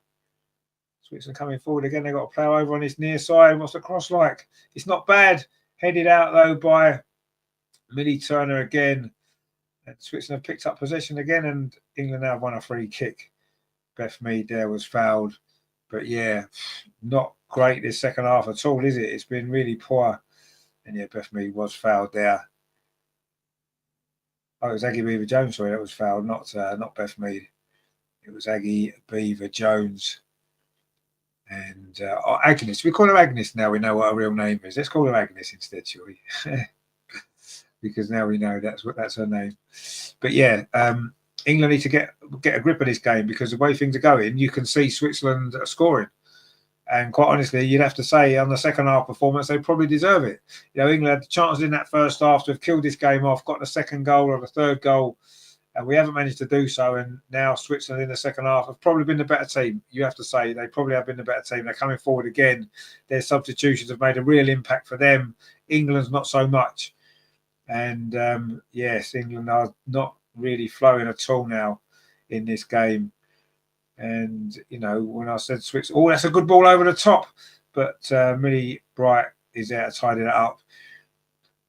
Switzerland coming forward again. They've got to play over on this near side. What's the cross like? It's not bad. Headed out, though, by Millie Turner again. And Switzerland have picked up possession again, and England now have won a free kick. Beth Mead there was fouled. But, yeah, not great this second half at all, is it? It's been really poor. And, yeah, Beth Mead was fouled there. Oh, it was Aggie Beaver-Jones, sorry, that was fouled, not Beth Mead. It was Aggie Beaver-Jones. And Agnes. We call her Agnes now. We know what her real name is. Let's call her Agnes instead, shall we? Because now we know that's her name. But, yeah, England need to get a grip of this game because the way things are going, you can see Switzerland scoring. And quite honestly, you'd have to say on the second half performance, they probably deserve it. You know, England had the chances in that first half to have killed this game off, got the second goal or the third goal, and we haven't managed to do so. And now Switzerland in the second half have probably been the better team. You have to say they probably have been the better team. They're coming forward again. Their substitutions have made a real impact for them. England's not so much. And yes, England are not really flowing at all now in this game. And, you know, when I said Switz, oh, that's a good ball over the top. But Millie Bright is there to tidy that up.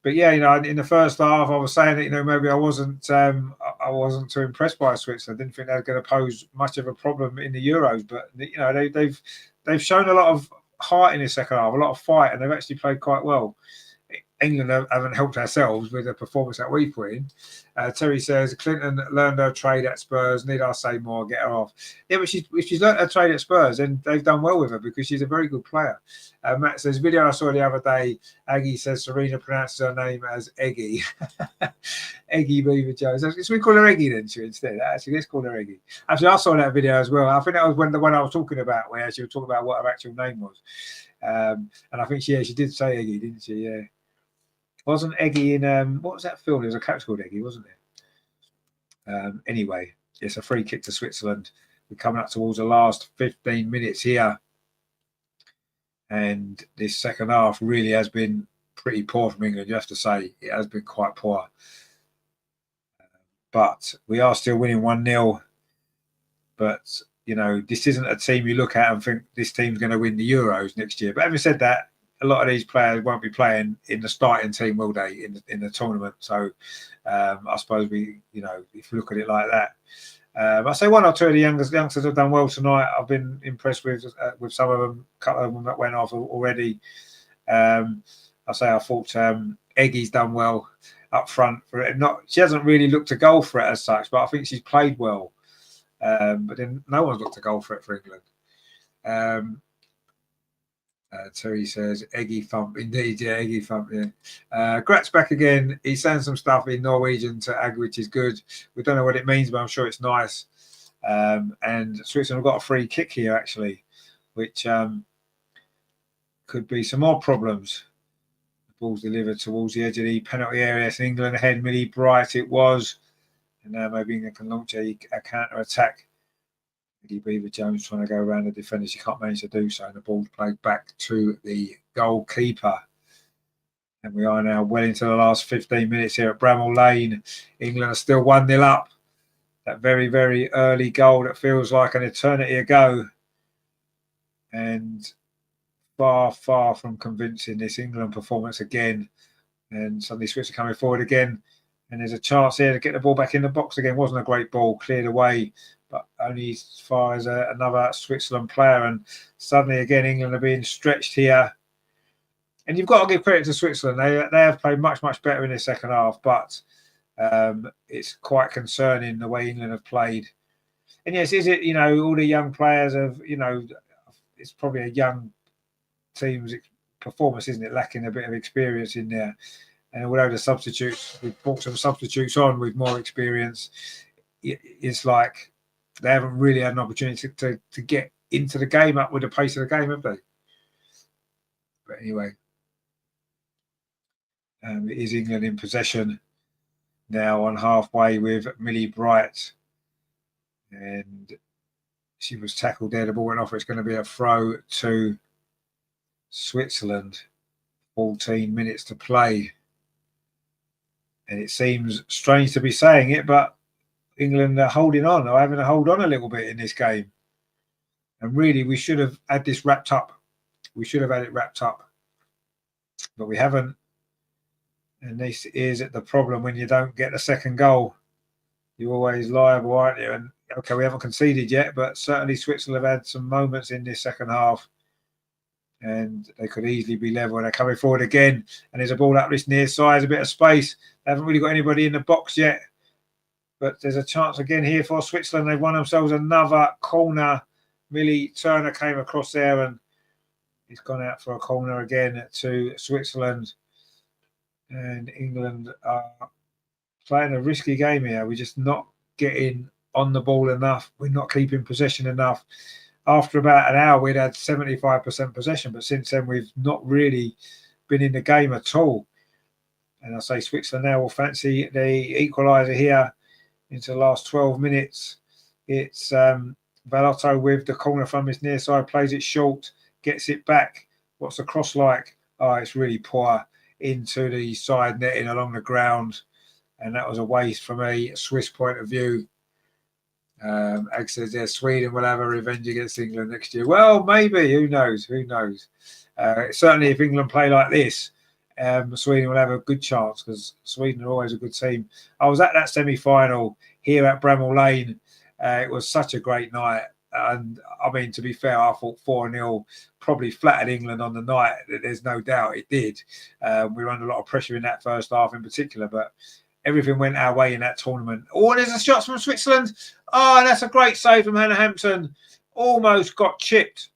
But, yeah, you know, in the first half, I was saying that, you know, maybe I wasn't too impressed by Switzerland. I didn't think they were going to pose much of a problem in the Euros. But, you know, they've shown a lot of heart in the second half, a lot of fight, and they've actually played quite well. England haven't helped ourselves with the performance that we put in. Terry says, Clinton learned her trade at Spurs. Need I say more? Get her off. Yeah, but if she's learned her trade at Spurs, then they've done well with her because she's a very good player. Matt says, video I saw the other day, Aggie says Serena pronounces her name as Eggy. Eggy Beaver-Jones. So we call her Eggy then, instead. Actually, let's call her Eggy. Actually, I saw that video as well. I think that was the one I was talking about, where she was talking about what her actual name was. And I think she did say Eggy, didn't she? Yeah. Wasn't Eggy in what was that film? There was a character called Eggy, wasn't there? Anyway, it's a free kick to Switzerland. We're coming up towards the last 15 minutes here. And this second half really has been pretty poor from England, you have to say. It has been quite poor. But we are still winning 1-0. But, you know, this isn't a team you look at and think this team's going to win the Euros next year. But having said that, a lot of these players won't be playing in the starting team, will they, in the tournament? So I suppose we, you know, if you look at it like that. I say one or two of the youngsters have done well tonight. I've been impressed with some of them. A couple of them that went off already. I thought Eggy's done well up front for it. She hasn't really looked to goal for it as such, but I think she's played well. But then no one's looked to goal for it for England. Terry says, eggy thump. Indeed, yeah, eggy thump, yeah. Grat's back again. He's saying some stuff in Norwegian to Ag, which is good. We don't know what it means, but I'm sure it's nice. And Switzerland have got a free kick here, actually, which could be some more problems. The ball's delivered towards the edge of the penalty area. It's England ahead, Millie Bright it was. And now maybe England can launch a counter-attack. Beaver Jones trying to go around the defenders. She can't manage to do so. And the ball's played back to the goalkeeper. And we are now well into the last 15 minutes here at Bramall Lane. England are still 1-0 up. That very, very early goal that feels like an eternity ago. And far, far from convincing this England performance again. And suddenly Switzerland coming forward again. And there's a chance here to get the ball back in the box again. Wasn't a great ball, cleared away, but only as far as another Switzerland player. And suddenly again, England are being stretched here. And you've got to give credit to Switzerland. They have played much, much better in the second half, but it's quite concerning the way England have played. And yes, is it, all the young players have, it's probably a young team's performance, isn't it? Lacking a bit of experience in there. And although the substitutes, we've brought some substitutes on with more experience, it's like they haven't really had an opportunity to get into the game up with the pace of the game, have they? But anyway, it is England in possession now on halfway with Millie Bright. And she was tackled there. The ball went off. It's going to be a throw to Switzerland. 14 minutes to play. And it seems strange to be saying it, but England are holding on, or having to hold on a little bit in this game. And really, we should have had this wrapped up. We should have had it wrapped up. But we haven't. And this is the problem when you don't get the second goal. You're always liable, aren't you? And okay, we haven't conceded yet, but certainly Switzerland have had some moments in this second half. And they could easily be level. And they're coming forward again. And there's a ball up this near side, a bit of space. They haven't really got anybody in the box yet. But there's a chance again here for Switzerland. They've won themselves another corner. Millie Turner came across there and he's gone out for a corner again to Switzerland. And England are playing a risky game here. We're just not getting on the ball enough. We're not keeping possession enough. After about an hour, we'd had 75% possession, but since then, we've not really been in the game at all. And I say Switzerland now will fancy the equaliser here into the last 12 minutes. It's Valotto with the corner from his near side, plays it short, gets it back. What's the cross like? Oh, it's really poor into the side netting along the ground. And that was a waste from a Swiss point of view. Ag says, yeah, Sweden will have a revenge against England next year. Well, maybe. Who knows? Who knows? Certainly, if England play like this, Sweden will have a good chance because Sweden are always a good team. I was at that semi-final here at Bramall Lane. It was such a great night. And, I mean, to be fair, I thought 4-0 probably flattered England on the night. There's no doubt it did. We were under a lot of pressure in that first half in particular, but everything went our way in that tournament. Oh, there's a shot from Switzerland. Oh, that's a great save from Hannah Hampton. Almost got chipped.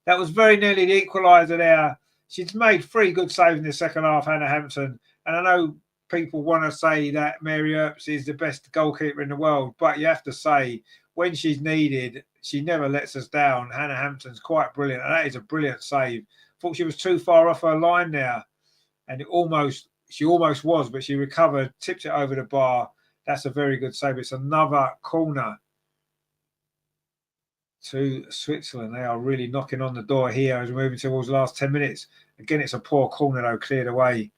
That was very nearly the equaliser there. She's made 3 good saves in the second half, Hannah Hampton. And I know people want to say that Mary Earps is the best goalkeeper in the world, but you have to say, when she's needed, she never lets us down. Hannah Hampton's quite brilliant, and that is a brilliant save. Thought she was too far off her line there, and she almost was, but she recovered, tipped it over the bar. That's a very good save. It's another corner to Switzerland. They are really knocking on the door here as we're moving towards the last 10 minutes. Again, it's a poor corner, though, cleared away.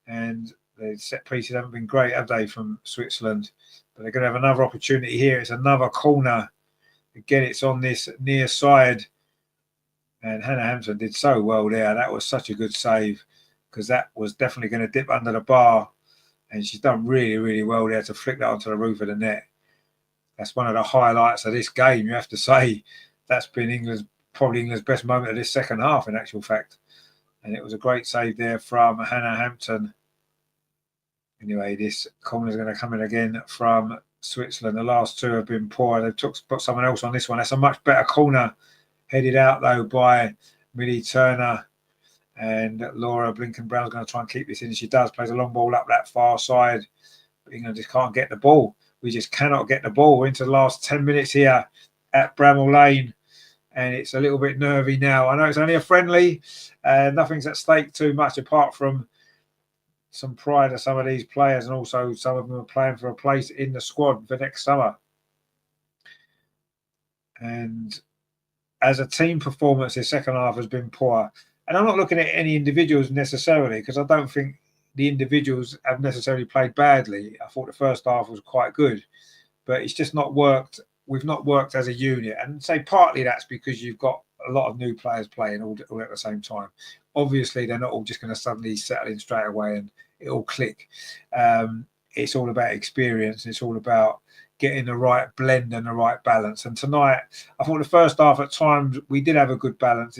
And the set pieces haven't been great, have they, from Switzerland? But they're going to have another opportunity here. It's another corner. Again, it's on this near side. And Hannah Hampton did so well there. That was such a good save because that was definitely going to dip under the bar. And she's done really, really well there to flick that onto the roof of the net. That's one of the highlights of this game, you have to say. That's been probably England's best moment of this second half, in actual fact. And it was a great save there from Hannah Hampton. Anyway, this corner is going to come in again from Switzerland. The last 2 have been poor. They've put someone else on this one. That's a much better corner. Headed out, though, by Millie Turner and Laura Blinken-Brown's going to try and keep this in. She does, plays a long ball up that far side. But England just can't get the ball. We just cannot get the ball. We're into the last 10 minutes here at Bramall Lane, and it's a little bit nervy now. I know it's only a friendly, nothing's at stake too much apart from some pride of some of these players, and also some of them are playing for a place in the squad for next summer. And as a team performance, the second half has been poor. And I'm not looking at any individuals necessarily, because I don't think the individuals have necessarily played badly. I thought the first half was quite good, but it's just not worked. We've not worked as a unit. And say partly that's because you've got a lot of new players playing all at the same time. Obviously, they're not all just going to suddenly settle in straight away and it'll click. It's all about experience. It's all about getting the right blend and the right balance. And tonight, I thought the first half at times we did have a good balance.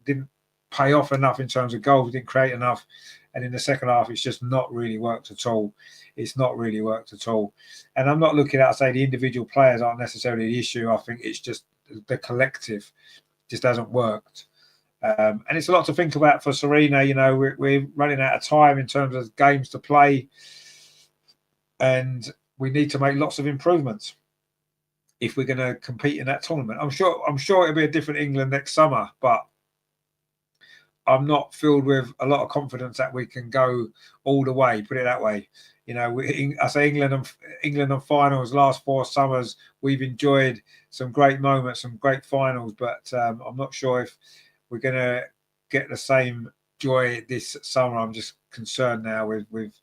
Didn't pay off enough in terms of goals. We didn't create enough. And in the second half, it's just not really worked at all. It's not really worked at all. And I'm not looking at, say, the individual players aren't necessarily the issue. I think it's just the collective just hasn't worked. And it's a lot to think about for Serena. You know, we're running out of time in terms of games to play. And we need to make lots of improvements if we're going to compete in that tournament. I'm sure it'll be a different England next summer, but I'm not filled with a lot of confidence that we can go all the way. Put it that way. You know, I say England and finals. Last 4 summers, we've enjoyed some great moments, some great finals, but I'm not sure if we're going to get the same joy this summer. I'm just concerned now with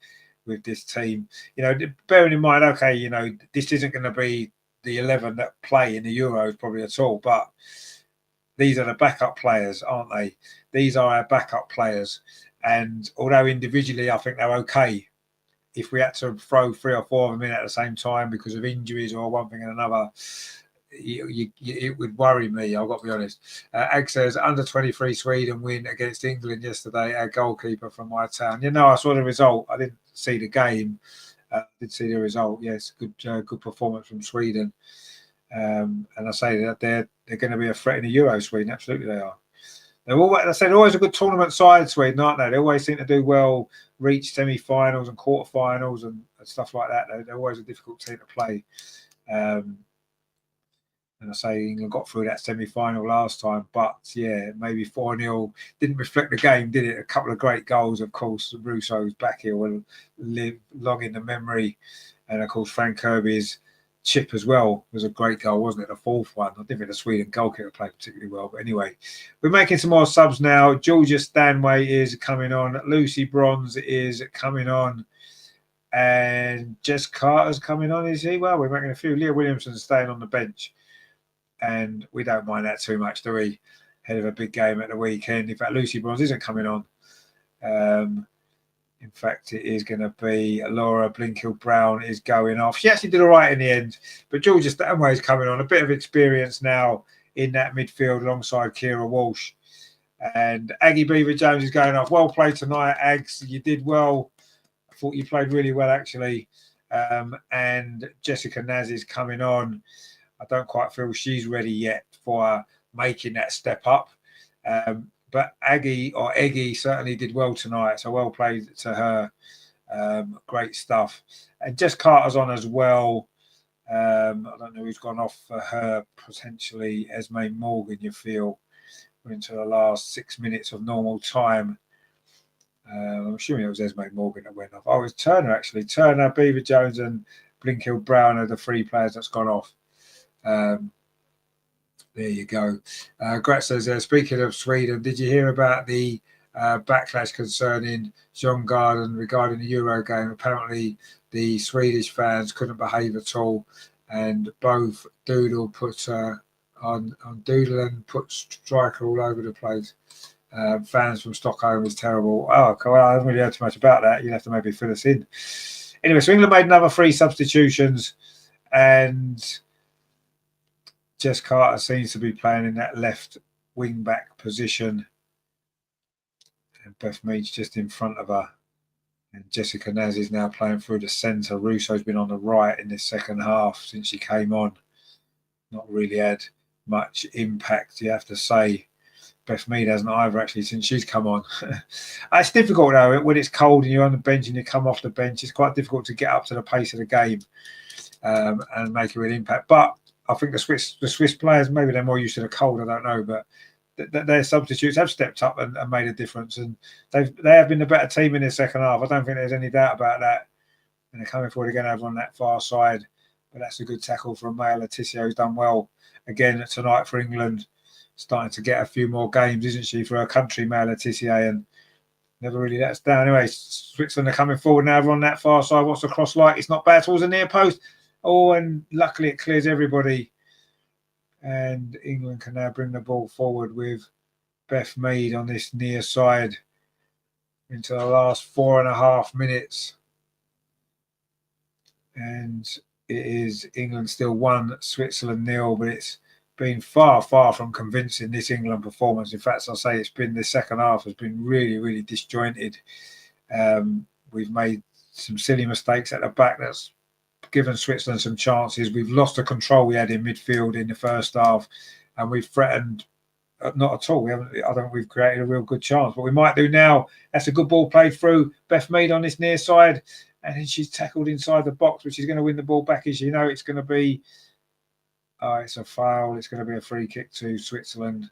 this team. You know, bearing in mind, okay, you know, this isn't going to be the 11 that play in the Euros probably at all, but these are the backup players, aren't they? These are our backup players. And although individually I think they're okay, if we had to throw 3 or 4 of them in at the same time because of injuries or one thing and another, it would worry me, I've got to be honest. Ag says, under 23 Sweden win against England yesterday, our goalkeeper from my town. You know, I saw the result. I didn't see the game. I did see the result. Yes, good performance from Sweden. And I say that they're going to be a threat in the Euro, Sweden. Absolutely they are. They're always a good tournament side, Sweden, aren't they? They always seem to do well, reach semi-finals and quarter-finals and stuff like that. They're always a difficult team to play. And I say England got through that semi-final last time, but yeah, maybe 4-0 didn't reflect the game, did it? A couple of great goals, of course. Russo's back here will live long in the memory, and of course Frank Kirby's chip as well was a great goal, wasn't it? The 4th one. I didn't think the Sweden goalkeeper played particularly well, but anyway, we're making some more subs now. Georgia Stanway is coming on. Lucy Bronze is coming on. And Jess Carter's coming on, is he? Well, we're making a few. Leah Williamson's staying on the bench. And we don't mind that too much, do we? Ahead of a big game at the weekend. In fact, Lucy Bronze isn't coming on. In fact, it is going to be Laura Blinkhill-Brown is going off. She actually did all right in the end, but Georgia Stanway is coming on. A bit of experience now in that midfield alongside Kira Walsh. And Aggie Beaver-Jones is going off. Well played tonight, Ags. You did well. I thought you played really well, actually. And Jessica Naz is coming on. I don't quite feel she's ready yet for making that step up. But Eggy certainly did well tonight. So well played to her. Great stuff. And Jess Carter's on as well. I don't know who's gone off for her. Potentially Esme Morgan, you feel. We're into the last 6 minutes of normal time. I'm assuming it was Esme Morgan that went off. Oh, it was Turner, actually. Turner, Beaver-Jones and Blinkhill-Brown are the 3 players that's gone off. There you go. Gretz says, speaking of Sweden, did you hear about the backlash concerning John Garden regarding the Euro game? Apparently, the Swedish fans couldn't behave at all, and both Doodle put on Doodle and put Striker all over the place. Fans from Stockholm is terrible. Oh, well, I haven't really heard too much about that. You'll have to maybe fill us in. Anyway, so England made another 3 substitutions, and Jess Carter seems to be playing in that left wing back position. And Beth Mead's just in front of her. And Jessica Naz is now playing through the centre. Russo's been on the right in this second half since she came on. Not really had much impact, you have to say. Beth Mead hasn't either, actually, since she's come on. It's difficult, though, when it's cold and you're on the bench and you come off the bench. It's quite difficult to get up to the pace of the game and make a real impact. But I think the Swiss players, maybe they're more used to the cold, I don't know, but their substitutes have stepped up and made a difference. And they have been the better team in the second half. I don't think there's any doubt about that. And they're coming forward again over on that far side. But that's a good tackle from Maya Letitia, who's done well again tonight for England. Starting to get a few more games, isn't she, for her country, Maya Letitia, and never really lets down. Anyway, Switzerland are coming forward now on that far side. What's the cross like? It's not bad towards the near post. Oh, and luckily it clears everybody. And England can now bring the ball forward with Beth Mead on this near side into the last 4.5 minutes. And it is England still 1, Switzerland 0, but it's been far, far from convincing, this England performance. In fact, I'll say it's been, the second half has been really, really disjointed. We've made some silly mistakes at the back that's given Switzerland some chances. We've lost the control we had in midfield in the first half, and we've threatened not at all. I don't think we've created a real good chance, but we might do now. That's a good ball played through. Beth Mead on this near side, and then she's tackled inside the box, which is going to win the ball back. As you know, it's going to be it's a foul. It's going to be a free kick to Switzerland,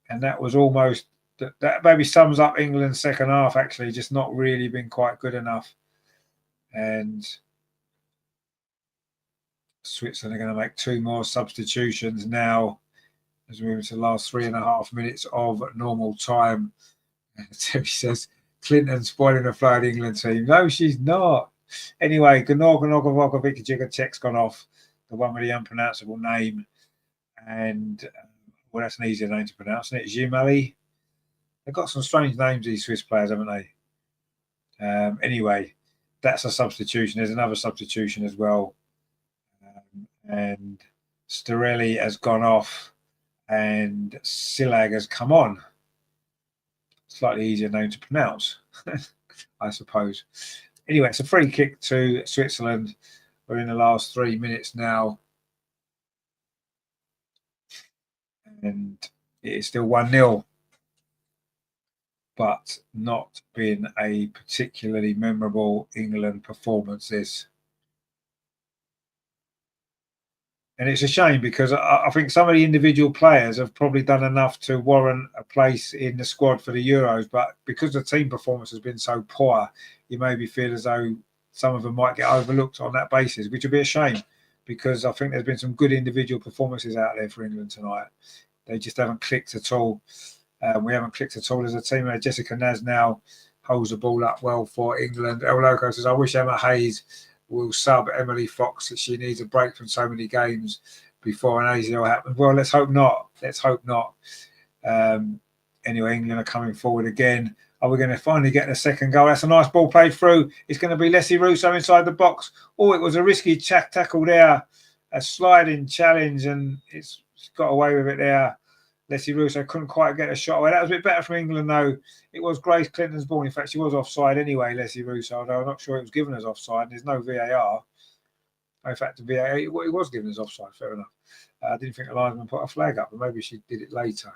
and that was almost that maybe sums up England's second half. Actually, just not really been quite good enough, and Switzerland are going to make 2 more substitutions now as we move to the last 3.5 minutes of normal time. Terry says, Clinton spoiling the flow of the England team. No, she's not. Anyway, Gnorgonogovic-Jigachek's gone off, the one with the unpronounceable name. And, well, that's an easier name to pronounce, isn't it? Jimali. They've got some strange names, these Swiss players, haven't they? Anyway, that's a substitution. There's another substitution as well. And Starelli has gone off and Silag has come on. Slightly easier name to pronounce, I suppose. Anyway, it's a free kick to Switzerland. We're in the last 3 minutes now. And it is still 1-0. But not been a particularly memorable England performance, this. And it's a shame because I think some of the individual players have probably done enough to warrant a place in the squad for the Euros. But because the team performance has been so poor, you maybe feel as though some of them might get overlooked on that basis, which would be a shame because I think there's been some good individual performances out there for England tonight. They just haven't clicked at all. We haven't clicked at all as a team. Jessica Naz now holds the ball up well for England. El Loco says, I wish Emma Hayes will sub Emily Fox, that she needs a break from so many games before an ACL happens. Well, let's hope not. Let's hope not. Anyway, England are coming forward again. Are we going to finally get the second goal? That's a nice ball played through. It's going to be Leslie Russo inside the box. Oh, it was a risky tackle there. A sliding challenge, and it's got away with it there. Leslie Russo couldn't quite get a shot away. That was a bit better from England, though. It was Grace Clinton's ball. In fact, she was offside anyway, Leslie Russo, although I'm not sure it was given as offside. There's no VAR. In fact, the VAR, it was given as offside, fair enough. I didn't think the linesman put a flag up, but maybe she did it later.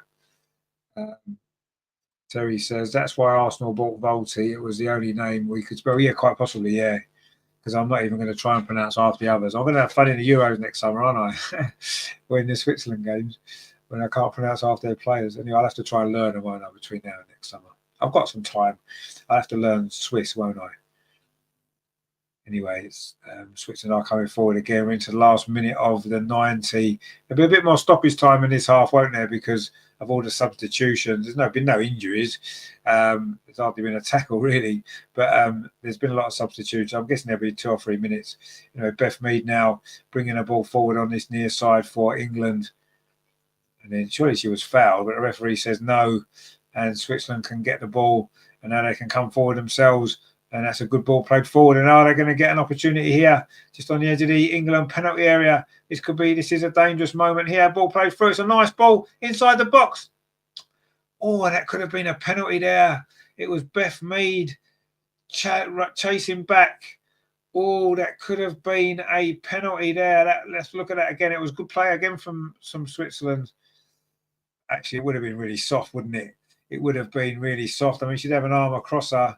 Terry says, that's why Arsenal bought Volti. It was the only name we could spell. Yeah, quite possibly, yeah. Because I'm not even going to try and pronounce half the others. I'm going to have fun in the Euros next summer, aren't I? Or in the Switzerland games, when I can't pronounce half their players. Anyway, I'll have to try and learn them, won't I, between now and next summer. I've got some time. I'll have to learn Swiss, won't I? Anyway, it's Switzerland are coming forward again. We're into the last minute of the 90. There'll be a bit more stoppage time in this half, won't there? Because of all the substitutions. There's been no injuries. There's hardly been a tackle, really. But there's been a lot of substitutions. I'm guessing there'll be 2 or 3 minutes. You know, Beth Mead now bringing the ball forward on this near side for England. And then surely she was fouled, but the referee says no. And Switzerland can get the ball. And now they can come forward themselves. And that's a good ball played forward. And are they going to get an opportunity here? Just on the edge of the England penalty area. This is a dangerous moment here. Ball played through. It's a nice ball inside the box. Oh, and that could have been a penalty there. It was Beth Mead chasing back. Oh, that could have been a penalty there. Let's look at that again. It was good play again from some Switzerland. Actually, it would have been really soft, wouldn't it? It would have been really soft. I mean, she'd have an arm across her.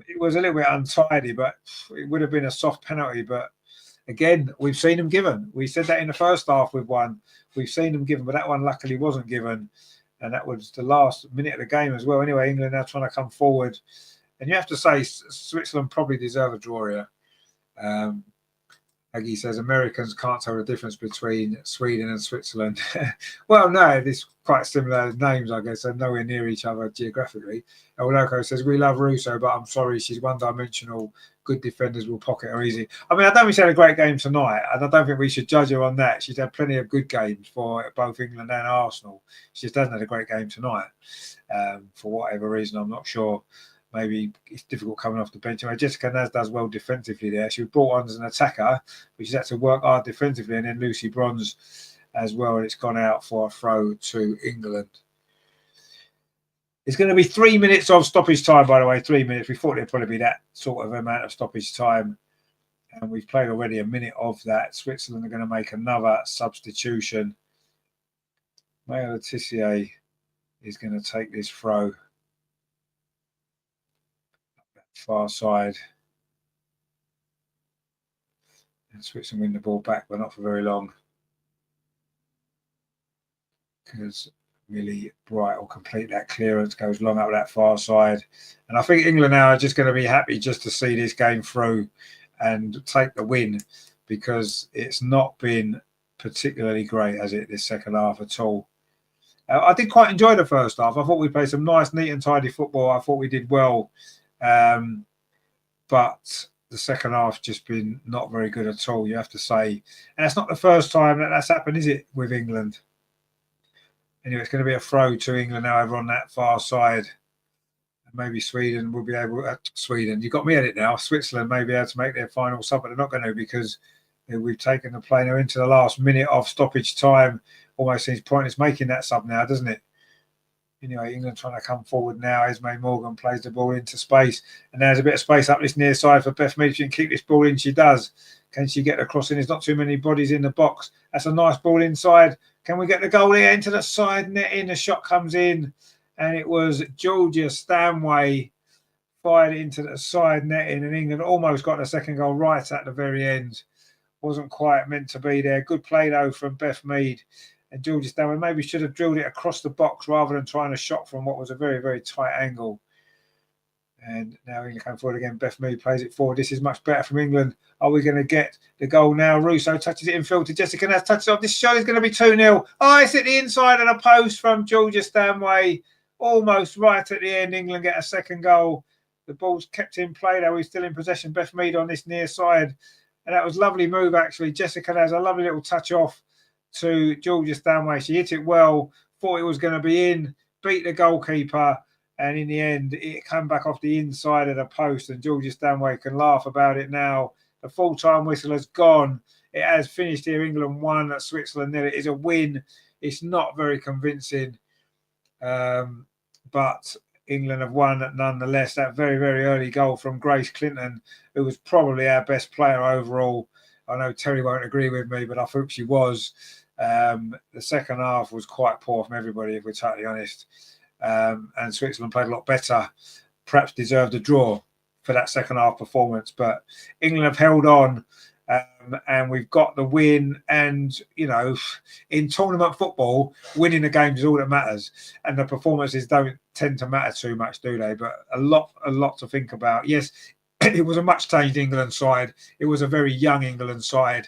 It was a little bit untidy, but it would have been a soft penalty. But again, we've seen them given. We said that in the first half with one. We've seen them given, but that one luckily wasn't given. And that was the last minute of the game as well. Anyway, England now trying to come forward. And you have to say Switzerland probably deserve a draw here. Aggie says Americans can't tell the difference between Sweden and Switzerland. Well, no, it's quite similar names, I guess. They're nowhere near each other geographically. El Loco says, we love Russo, but I'm sorry, she's one-dimensional. Good defenders will pocket her easy. I mean, I don't think she had a great game tonight, and I don't think we should judge her on that. She's had plenty of good games for both England and Arsenal. She just hasn't had a great game tonight. For whatever reason, I'm not sure. Maybe it's difficult coming off the bench. I mean, Jessica Naz does well defensively there. She was brought on as an attacker, but she's had to work hard defensively. And then Lucy Bronze as well. And it's gone out for a throw to England. It's going to be 3 minutes of stoppage time, by the way. 3 minutes. We thought it'd probably be that sort of amount of stoppage time. And we've played already a minute of that. Switzerland are going to make another substitution. Maya Letitia is going to take this throw. Far side, and Switzerland win the ball back, but not for very long, because Millie Bright will complete that clearance, goes long up that far side, and I think England now are just going to be happy just to see this game through and take the win, because it's not been particularly great, has it, this second half at all. I did quite enjoy the first half. I thought we played some nice, neat and tidy football. I thought we did well. But the second half just been not very good at all, you have to say. And it's not the first time that that's happened, is it, with England? Anyway, it's going to be a throw to England now over on that far side. And maybe Sweden will be able Sweden, you got me at it now. Switzerland may be able to make their final sub, but they're not going to, because we've taken the play now into the last minute of stoppage time. Almost seems pointless making that sub now, doesn't it? Anyway, England trying to come forward now. Esme Morgan plays the ball into space. And there's a bit of space up this near side for Beth Mead. She can keep this ball in. She does. Can she get the cross in? There's not too many bodies in the box. That's a nice ball inside. Can we get the goal here into the side net in? The shot comes in. And it was Georgia Stanway fired into the side netting. And England almost got the second goal right at the very end. Wasn't quite meant to be there. Good play, though, from Beth Mead. And Georgia Stanway maybe should have drilled it across the box rather than trying to shot from what was a very, very tight angle. And now England come forward again. Beth Mead plays it forward. This is much better from England. Are we going to get the goal now? Russo touches it in field to Jessica Naz. Touches it off. This show is going to be 2-0. Oh, it's at the inside of the post from Georgia Stanway. Almost right at the end. England get a second goal. The ball's kept in play, though. He's still in possession. Beth Mead on this near side. And that was a lovely move, actually. Jessica Naz, a lovely little touch off to Georgia Stanway. She hit it well, thought it was going to be in, beat the goalkeeper, and in the end, it came back off the inside of the post, and Georgia Stanway can laugh about it now. The full-time whistle has gone. It has finished here. England 1 at Switzerland 0. It is a win. It's not very convincing, but England have won nonetheless. That very, very early goal from Grace Clinton, who was probably our best player overall. I know Terry won't agree with me, but I think she was. The second half was quite poor from everybody, if we're totally honest. And Switzerland played a lot better. Perhaps deserved a draw for that second half performance. But England have held on, and we've got the win. And, you know, in tournament football, winning the games is all that matters. And the performances don't tend to matter too much, do they? But a lot to think about. Yes, it was a much-changed England side. It was a very young England side.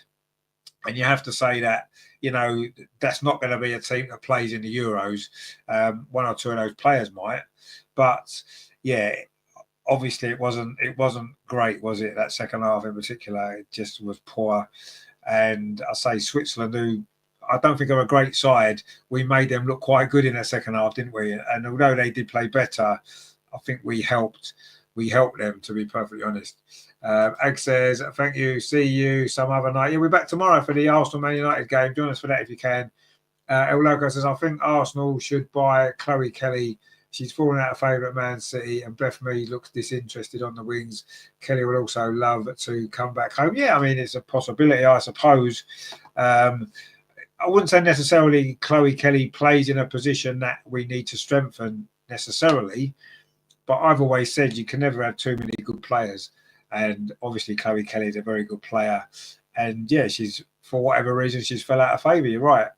And you have to say that, you know, that's not going to be a team that plays in the Euros. One or two of those players might. But, yeah, obviously it wasn't great, was it? That second half in particular, it just was poor. And I say Switzerland, who I don't think are a great side, we made them look quite good in that second half, didn't we? And although they did play better, I think we helped them, to be perfectly honest. Ag says, thank you, see you some other night. Yeah, we're back tomorrow for the Arsenal-Man United game. Join us for that if you can. El Loco says, I think Arsenal should buy Chloe Kelly. She's fallen out of favour at Man City, and Beth Mead looks disinterested on the wings. Kelly would also love to come back home. Yeah, I mean, it's a possibility, I suppose. I I wouldn't say necessarily Chloe Kelly plays in a position that we need to strengthen necessarily, but I've always said you can never have too many good players. And obviously, Chloe Kelly is a very good player. And yeah, she's, for whatever reason, she's fell out of favour. You're right.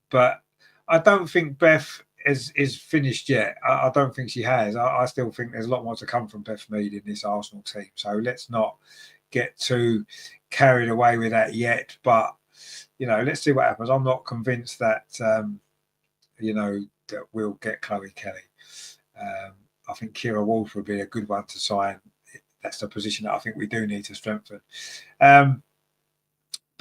But I don't think Beth is finished yet. I don't think she has. I still think there's a lot more to come from Beth Mead in this Arsenal team. So let's not get too carried away with that yet. But, let's see what happens. I'm not convinced that, that we'll get Chloe Kelly. I think Kira Wolf would be a good one to sign. That's the position that I think we do need to strengthen. But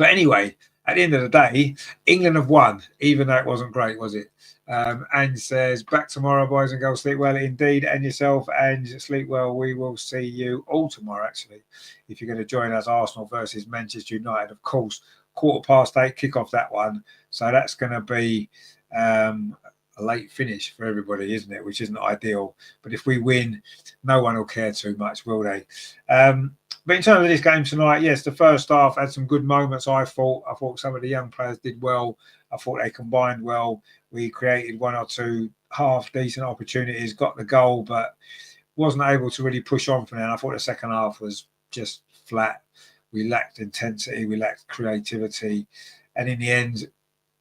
anyway, at the end of the day, England have won, even though it wasn't great, was it? And says, back tomorrow, boys and girls. Sleep well indeed. And yourself, and sleep well. We will see you all tomorrow, actually. If you're going to join us, Arsenal versus Manchester United, of course, 8:15, kick off that one. So that's going to be a late finish for everybody, isn't it? Which isn't ideal. But if we win, no one will care too much, will they? But in terms of this game tonight, yes, the first half had some good moments, I thought. I thought some of the young players did well. I thought they combined well. We created one or two half-decent opportunities, got the goal, but wasn't able to really push on from there. And I thought the second half was just flat. We lacked intensity. We lacked creativity. And in the end,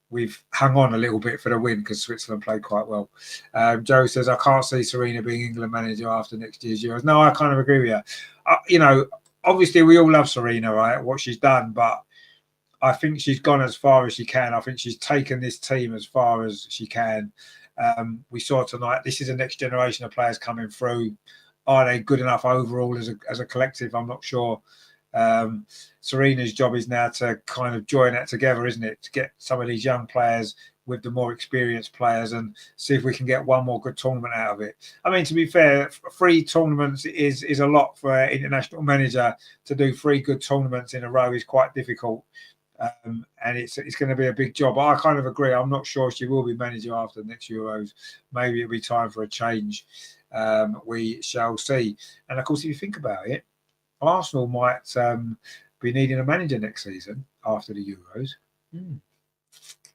we've hung on a little bit for the win because Switzerland played quite well. Joe says, I can't see Serena being England manager after next year's Euros. No, I kind of agree with you. Obviously we all love Serena, right, what she's done, but I think she's gone as far as she can. I think she's taken this team as far as she can. We saw tonight, this is a next generation of players coming through. Are they good enough overall as a collective? I'm not sure. Serena's job is now to kind of join that together, isn't it? To get some of these young players with the more experienced players and see if we can get one more good tournament out of it. I mean, to be fair, 3 tournaments is a lot for an international manager. To do 3 good tournaments in a row is quite difficult. And it's going to be a big job. I kind of agree. I'm not sure she will be manager after the next Euros. Maybe it'll be time for a change. We shall see. And of course, if you think about it, Arsenal might be needing a manager next season after the Euros.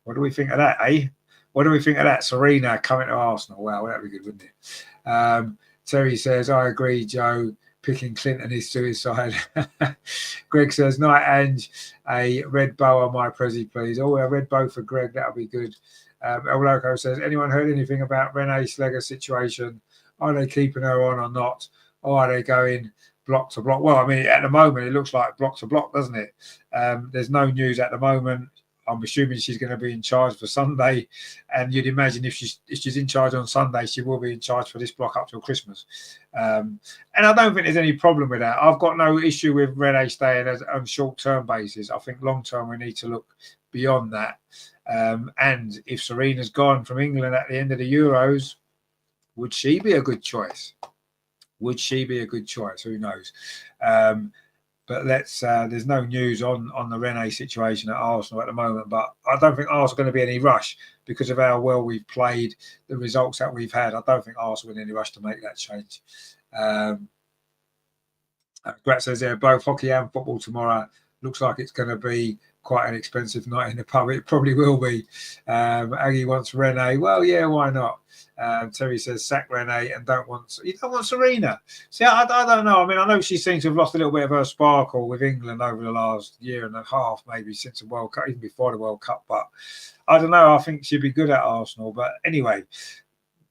What do we think of that, eh? What do we think of that? Serena coming to Arsenal. Wow, that'd be good, wouldn't it? Terry says, I agree, Joe. Picking Clinton is suicide. Greg says, night, Ange, a red bow on my Prezi, please. Oh, a red bow for Greg. That'll be good. El Loco says, anyone heard anything about Renee Slegger's situation? Are they keeping her on or not? Or are they going block to block? Well, I mean, at the moment, it looks like block to block, doesn't it? There's no news at the moment. I'm assuming she's going to be in charge for Sunday, and you'd imagine if she's in charge on Sunday, she will be in charge for this block up till Christmas. And I don't think there's any problem with that. I've got no issue with Renee staying on short-term basis. I think long-term we need to look beyond that. And if Serena's gone from England at the end of the Euros, would she be a good choice? Would she be a good choice? Who knows? But there's no news on the Renee situation at Arsenal at the moment. But I don't think Arsenal are going to be any rush because of how well we've played, the results that we've had. I don't think Arsenal are in any rush to make that change. Grat says there, both hockey and football tomorrow. Looks like it's going to be quite an expensive night in the pub. It probably will be. Aggie wants Renee. Well, yeah, why not? Terry says sack Renee and you don't want Serena. See, I don't know. I mean, I know she seems to have lost a little bit of her sparkle with England over the last year and a half, maybe since the World Cup, even before the World Cup. But I don't know. I think she'd be good at Arsenal. But anyway,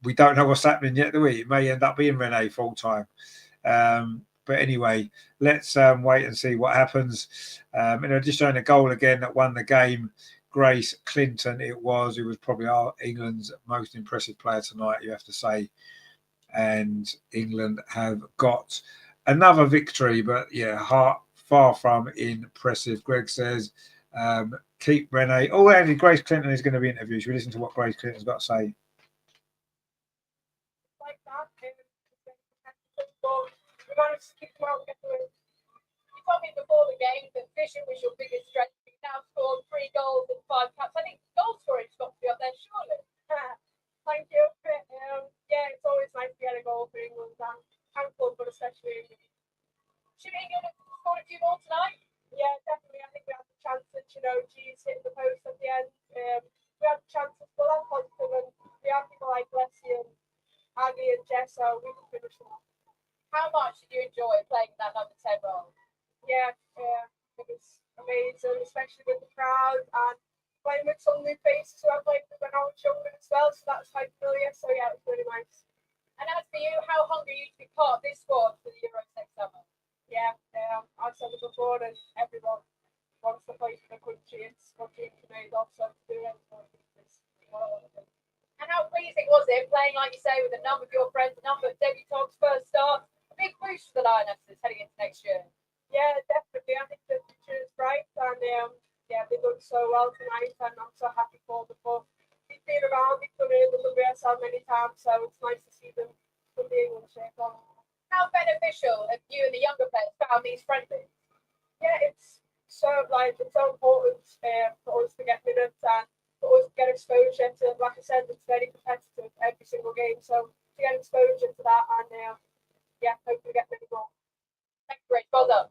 we don't know what's happening yet, do we? It may end up being Renee full time. But anyway, let's wait and see what happens. Just showing a goal again that won the game. Grace Clinton, it was. Who was probably England's most impressive player tonight, you have to say. And England have got another victory, but yeah, far from impressive. Greg says, keep Renee. Oh, and Grace Clinton is going to be interviewed. Should we listen to what Grace Clinton's got to say? We managed to keep them out. You told me before the game that fishing was your biggest strength. You now scored 3 goals and 5 caps. I think goal scoring's got to be up there, surely. Thank you. Yeah, it's always nice to get a goal for England and club, but especially England. Should England have scored a few more tonight? Yeah, definitely. I think we had the chance to G's hitting the post at the end. We had chances, but I'm positive, and we have people like Leslie and Aggie and Jess, so we can finish them off. How much did you enjoy playing that number 10 role? Yeah, it was amazing, especially with the crowd and playing with some new faces who I played with when I was younger as well, so that's quite familiar. So yeah, it was really nice. And as for you, how hungry are you to be part of this squad for the Euros next summer? Yeah, I've said it before, and everyone wants to play for the country. It's what dreams are made of, so to do it, and how pleasing was it playing, like you say, with a number of your friends, a number of debutants first start? A big boost for the Lionesses heading into next year. Yeah, definitely. I think the future is bright, and yeah, they done so well tonight, and I'm so happy for them. But they've been around, they've done it in the WSL many times, so it's nice to see them from the England shape on. How beneficial have you and the younger players found these friendlies? Yeah, it's so important for us to get minutes and for us to get exposure to. Like I said, it's very competitive every single game, so to get exposure to that, and yeah, hopefully get many more. Thank you, Rach. Well done.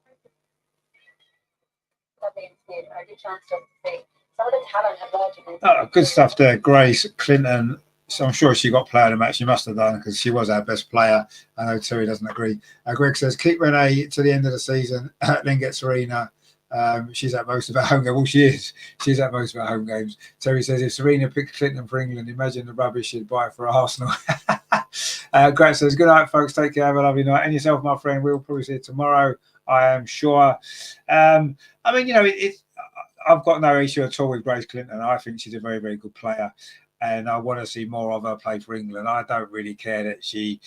Lovely interview. I did chance to see some of the talent emerging. Oh, good stuff there, Grace Clinton. So I'm sure she got player of the match. She must have done because she was our best player. I know Terry doesn't agree. Greg says keep Renee to the end of the season, then get Serena. She's at most of her home games. Well, she is. She's at most of her home games. Terry says if Serena picked Clinton for England, imagine the rubbish she'd buy for Arsenal. Greg says good night, folks. Take care. Have a lovely night. And yourself, my friend. We'll probably see you tomorrow, I am sure. I mean, I've got no issue at all with Grace Clinton. I think she's a very, very good player. And I want to see more of her play for England. I don't really care that she's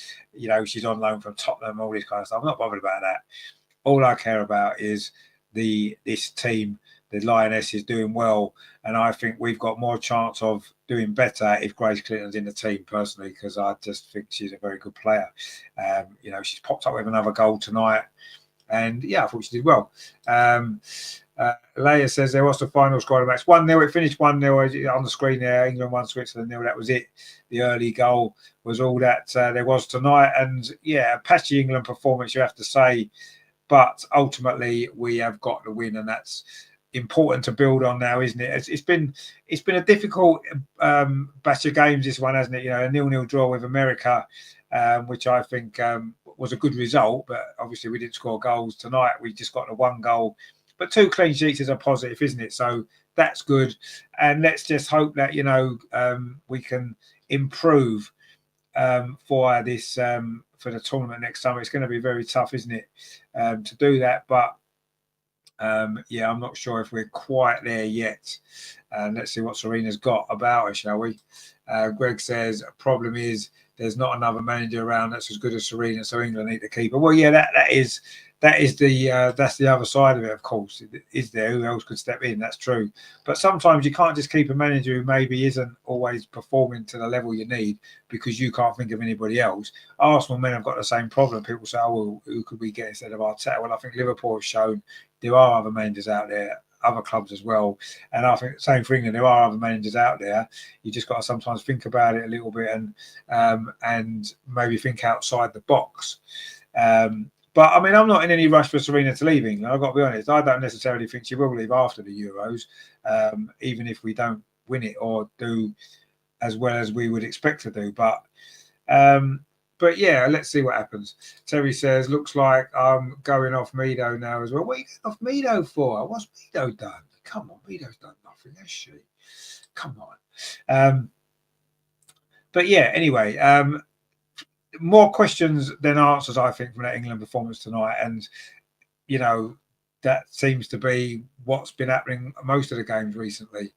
on loan from Tottenham, all this kind of stuff. I'm not bothered about that. All I care about is this team, the Lionesses, doing well. And I think we've got more chance of doing better if Grace Clinton's in the team, personally, because I just think she's a very good player. She's popped up with another goal tonight. And yeah, I thought she did well. Leia says there was the final score of the match 1-0. It finished 1-0 on the screen there. England 1, Switzerland 0. That was it. The early goal was all that there was tonight. And yeah, a patchy England performance, you have to say. But ultimately, we have got the win, and that's important to build on now, isn't it? It's been a difficult batch of games, this one, hasn't it? A 0-0 draw with America, which I think was a good result. But obviously, we didn't score goals tonight. We just got the 1 goal. But 2 clean sheets is a positive, isn't it? So that's good. And let's just hope that, we can improve for this for the tournament next summer. It's going to be very tough, isn't it, to do that? But I'm not sure if we're quite there yet. Let's see what Serena's got about her, shall we? Greg says problem is there's not another manager around that's as good as Serena, so England need to keep her. Well, yeah, that's the other side of it, of course. Is there who else could step in? That's true. But sometimes you can't just keep a manager who maybe isn't always performing to the level you need because you can't think of anybody else. Arsenal men have got the same problem. People say, oh, well, who could we get instead of Arteta? Well, I think Liverpool have shown there are other managers out there, other clubs as well. And I think the same for England, there are other managers out there. You just got to sometimes think about it a little bit and maybe think outside the box. But, I mean, I'm not in any rush for Serena to leave England. I've got to be honest. I don't necessarily think she will leave after the Euros, even if we don't win it or do as well as we would expect to do. But yeah, let's see what happens. Terry says, looks like I'm going off Mido now as well. What are you going off Mido for? What's Mido done? Come on, Mido's done nothing, has she? Come on. But yeah, anyway, more questions than answers, I think, from that England performance tonight. And, that seems to be what's been happening most of the games recently.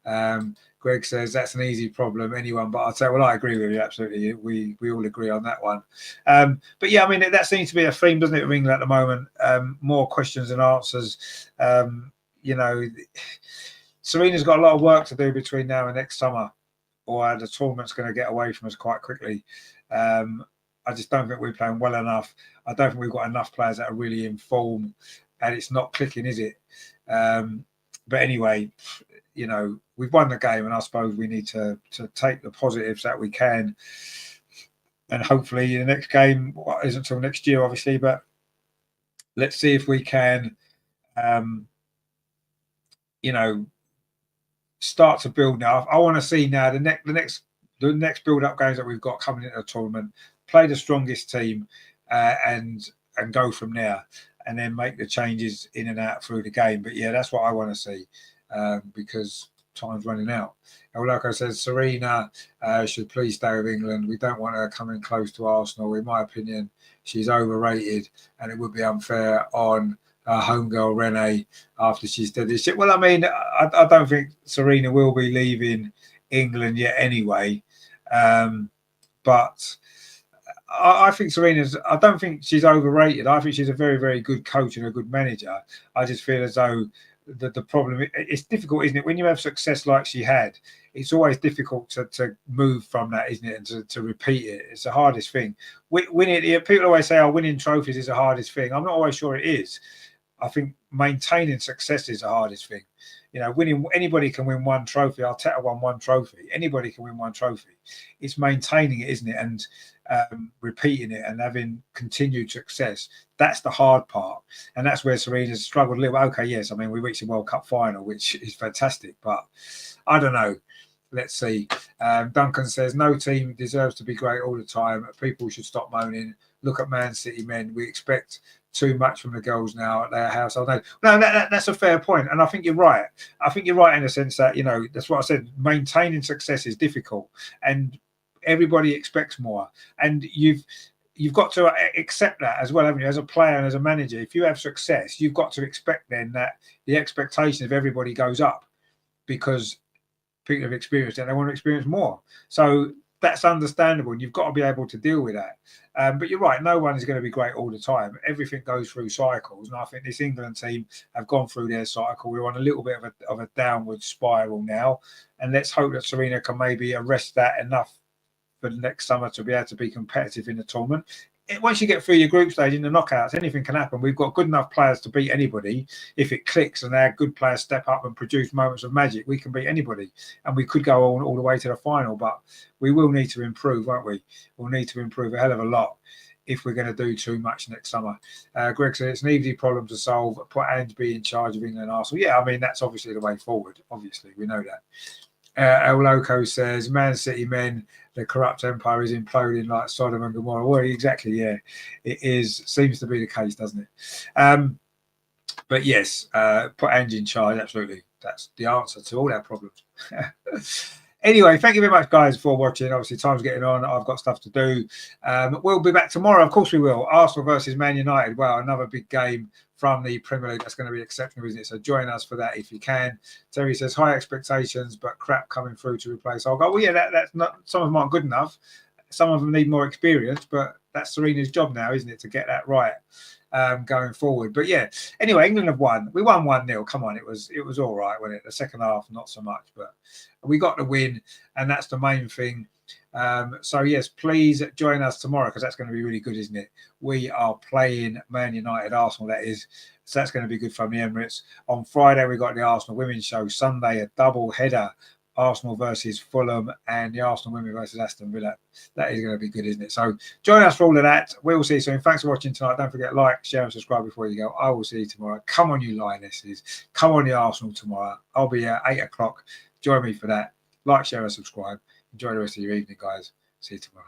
Greg says that's an easy problem, anyone. But I'll tell you, well, I agree with you, absolutely. We all agree on that one. But yeah, I mean, that seems to be a theme, doesn't it, with England at the moment? More questions than answers. Serena's got a lot of work to do between now and next summer, or the tournament's going to get away from us quite quickly. I just don't think we're playing well enough. I don't think we've got enough players that are really in form, and it's not clicking, is it? But anyway, we've won the game, and I suppose we need to take the positives that we can. And hopefully the next game isn't until next year, obviously, but let's see if we can, you know, start to build now. I want to see now the next build-up games that we've got coming into the tournament. Play the strongest team and go from there, and then make the changes in and out through the game. But yeah, that's what I want to see because time's running out. Like I said, Serena should please stay with England. We don't want her coming close to Arsenal. In my opinion, she's overrated, and it would be unfair on homegirl Renee after she's did this shit. Well, I mean, I don't think Serena will be leaving England yet anyway. But I think Serena's, I don't think she's overrated. I think she's a very, very good coach and a good manager. I just feel as though the problem, it's difficult, isn't it? When you have success like she had, it's always difficult to move from that, isn't it? And to repeat it. It's the hardest thing. People always say, oh, winning trophies is the hardest thing. I'm not always sure it is. I think maintaining success is the hardest thing. You know, anybody can win one trophy. Arteta won one trophy. Anybody can win one trophy. It's maintaining it, isn't it? And repeating it and having continued success. That's the hard part. And that's where Serena's struggled a little. Okay, yes, I mean, we reached the World Cup final, which is fantastic. But I don't know. Let's see. Duncan says, no team deserves to be great all the time. People should stop moaning. Look at Man City men. We expect too much from the girls now at their house. No, that's a fair point. And I think you're right. I think you're right in the sense that, you know, that's what I said. Maintaining success is difficult. And everybody expects more. And you've got to accept that as well, haven't you? As a player and as a manager, if you have success, you've got to expect then that the expectation of everybody goes up because people have experienced it and they want to experience more. So that's understandable, and you've got to be able to deal with that. But you're right, no one is going to be great all the time. Everything goes through cycles, and I think this England team have gone through their cycle. We're on a little bit of a downward spiral now, and let's hope that Serena can maybe arrest that enough for the next summer to be able to be competitive in the tournament. Once you get through your group stage in the knockouts, anything can happen. We've got good enough players to beat anybody. If it clicks and our good players step up and produce moments of magic, we can beat anybody. And we could go all the way to the final, but we will need to improve, won't we? We'll need to improve a hell of a lot if we're going to do too much next summer. Greg said it's an easy problem to solve. Put Ange in charge of England and Arsenal. Yeah, I mean, that's obviously the way forward. Obviously, we know that. El Loco says, Man City men, the corrupt empire is imploding like Sodom and Gomorrah. Well, exactly, yeah. It is. Seems to be the case, doesn't it? But yes, put Ange in charge, absolutely. That's the answer to all our problems. Anyway, thank you very much, guys, for watching. Obviously, time's getting on. I've got stuff to do. We'll be back tomorrow. Of course we will. Arsenal versus Man United. Well, another big game from the Premier League. That's going to be exceptional, isn't it? So join us for that if you can. Terry says, high expectations, but crap coming through to replace. I'll go, well, yeah, that's not, some of them aren't good enough. Some of them need more experience, but that's Serena's job now, isn't it, to get that right going forward. But yeah, anyway, England have won. We won 1-0. Come on, it was all right, wasn't it? The second half, not so much, but we got the win, and that's the main thing. So yes, please join us tomorrow because that's going to be really good, isn't it? We are playing Man United, Arsenal, that is. So that's going to be good from the Emirates. On Friday, we got the Arsenal Women's Show. Sunday, a double header. Arsenal versus Fulham and the Arsenal women versus Aston Villa. That is going to be good, isn't it? So join us for all of that. We will see you soon. Thanks for watching tonight. Don't forget, like, share and subscribe before you go. I will see you tomorrow. Come on, you Lionesses. Come on, the Arsenal tomorrow. I'll be here at 8 o'clock. Join me for that. Like, share and subscribe. Enjoy the rest of your evening, guys. See you tomorrow.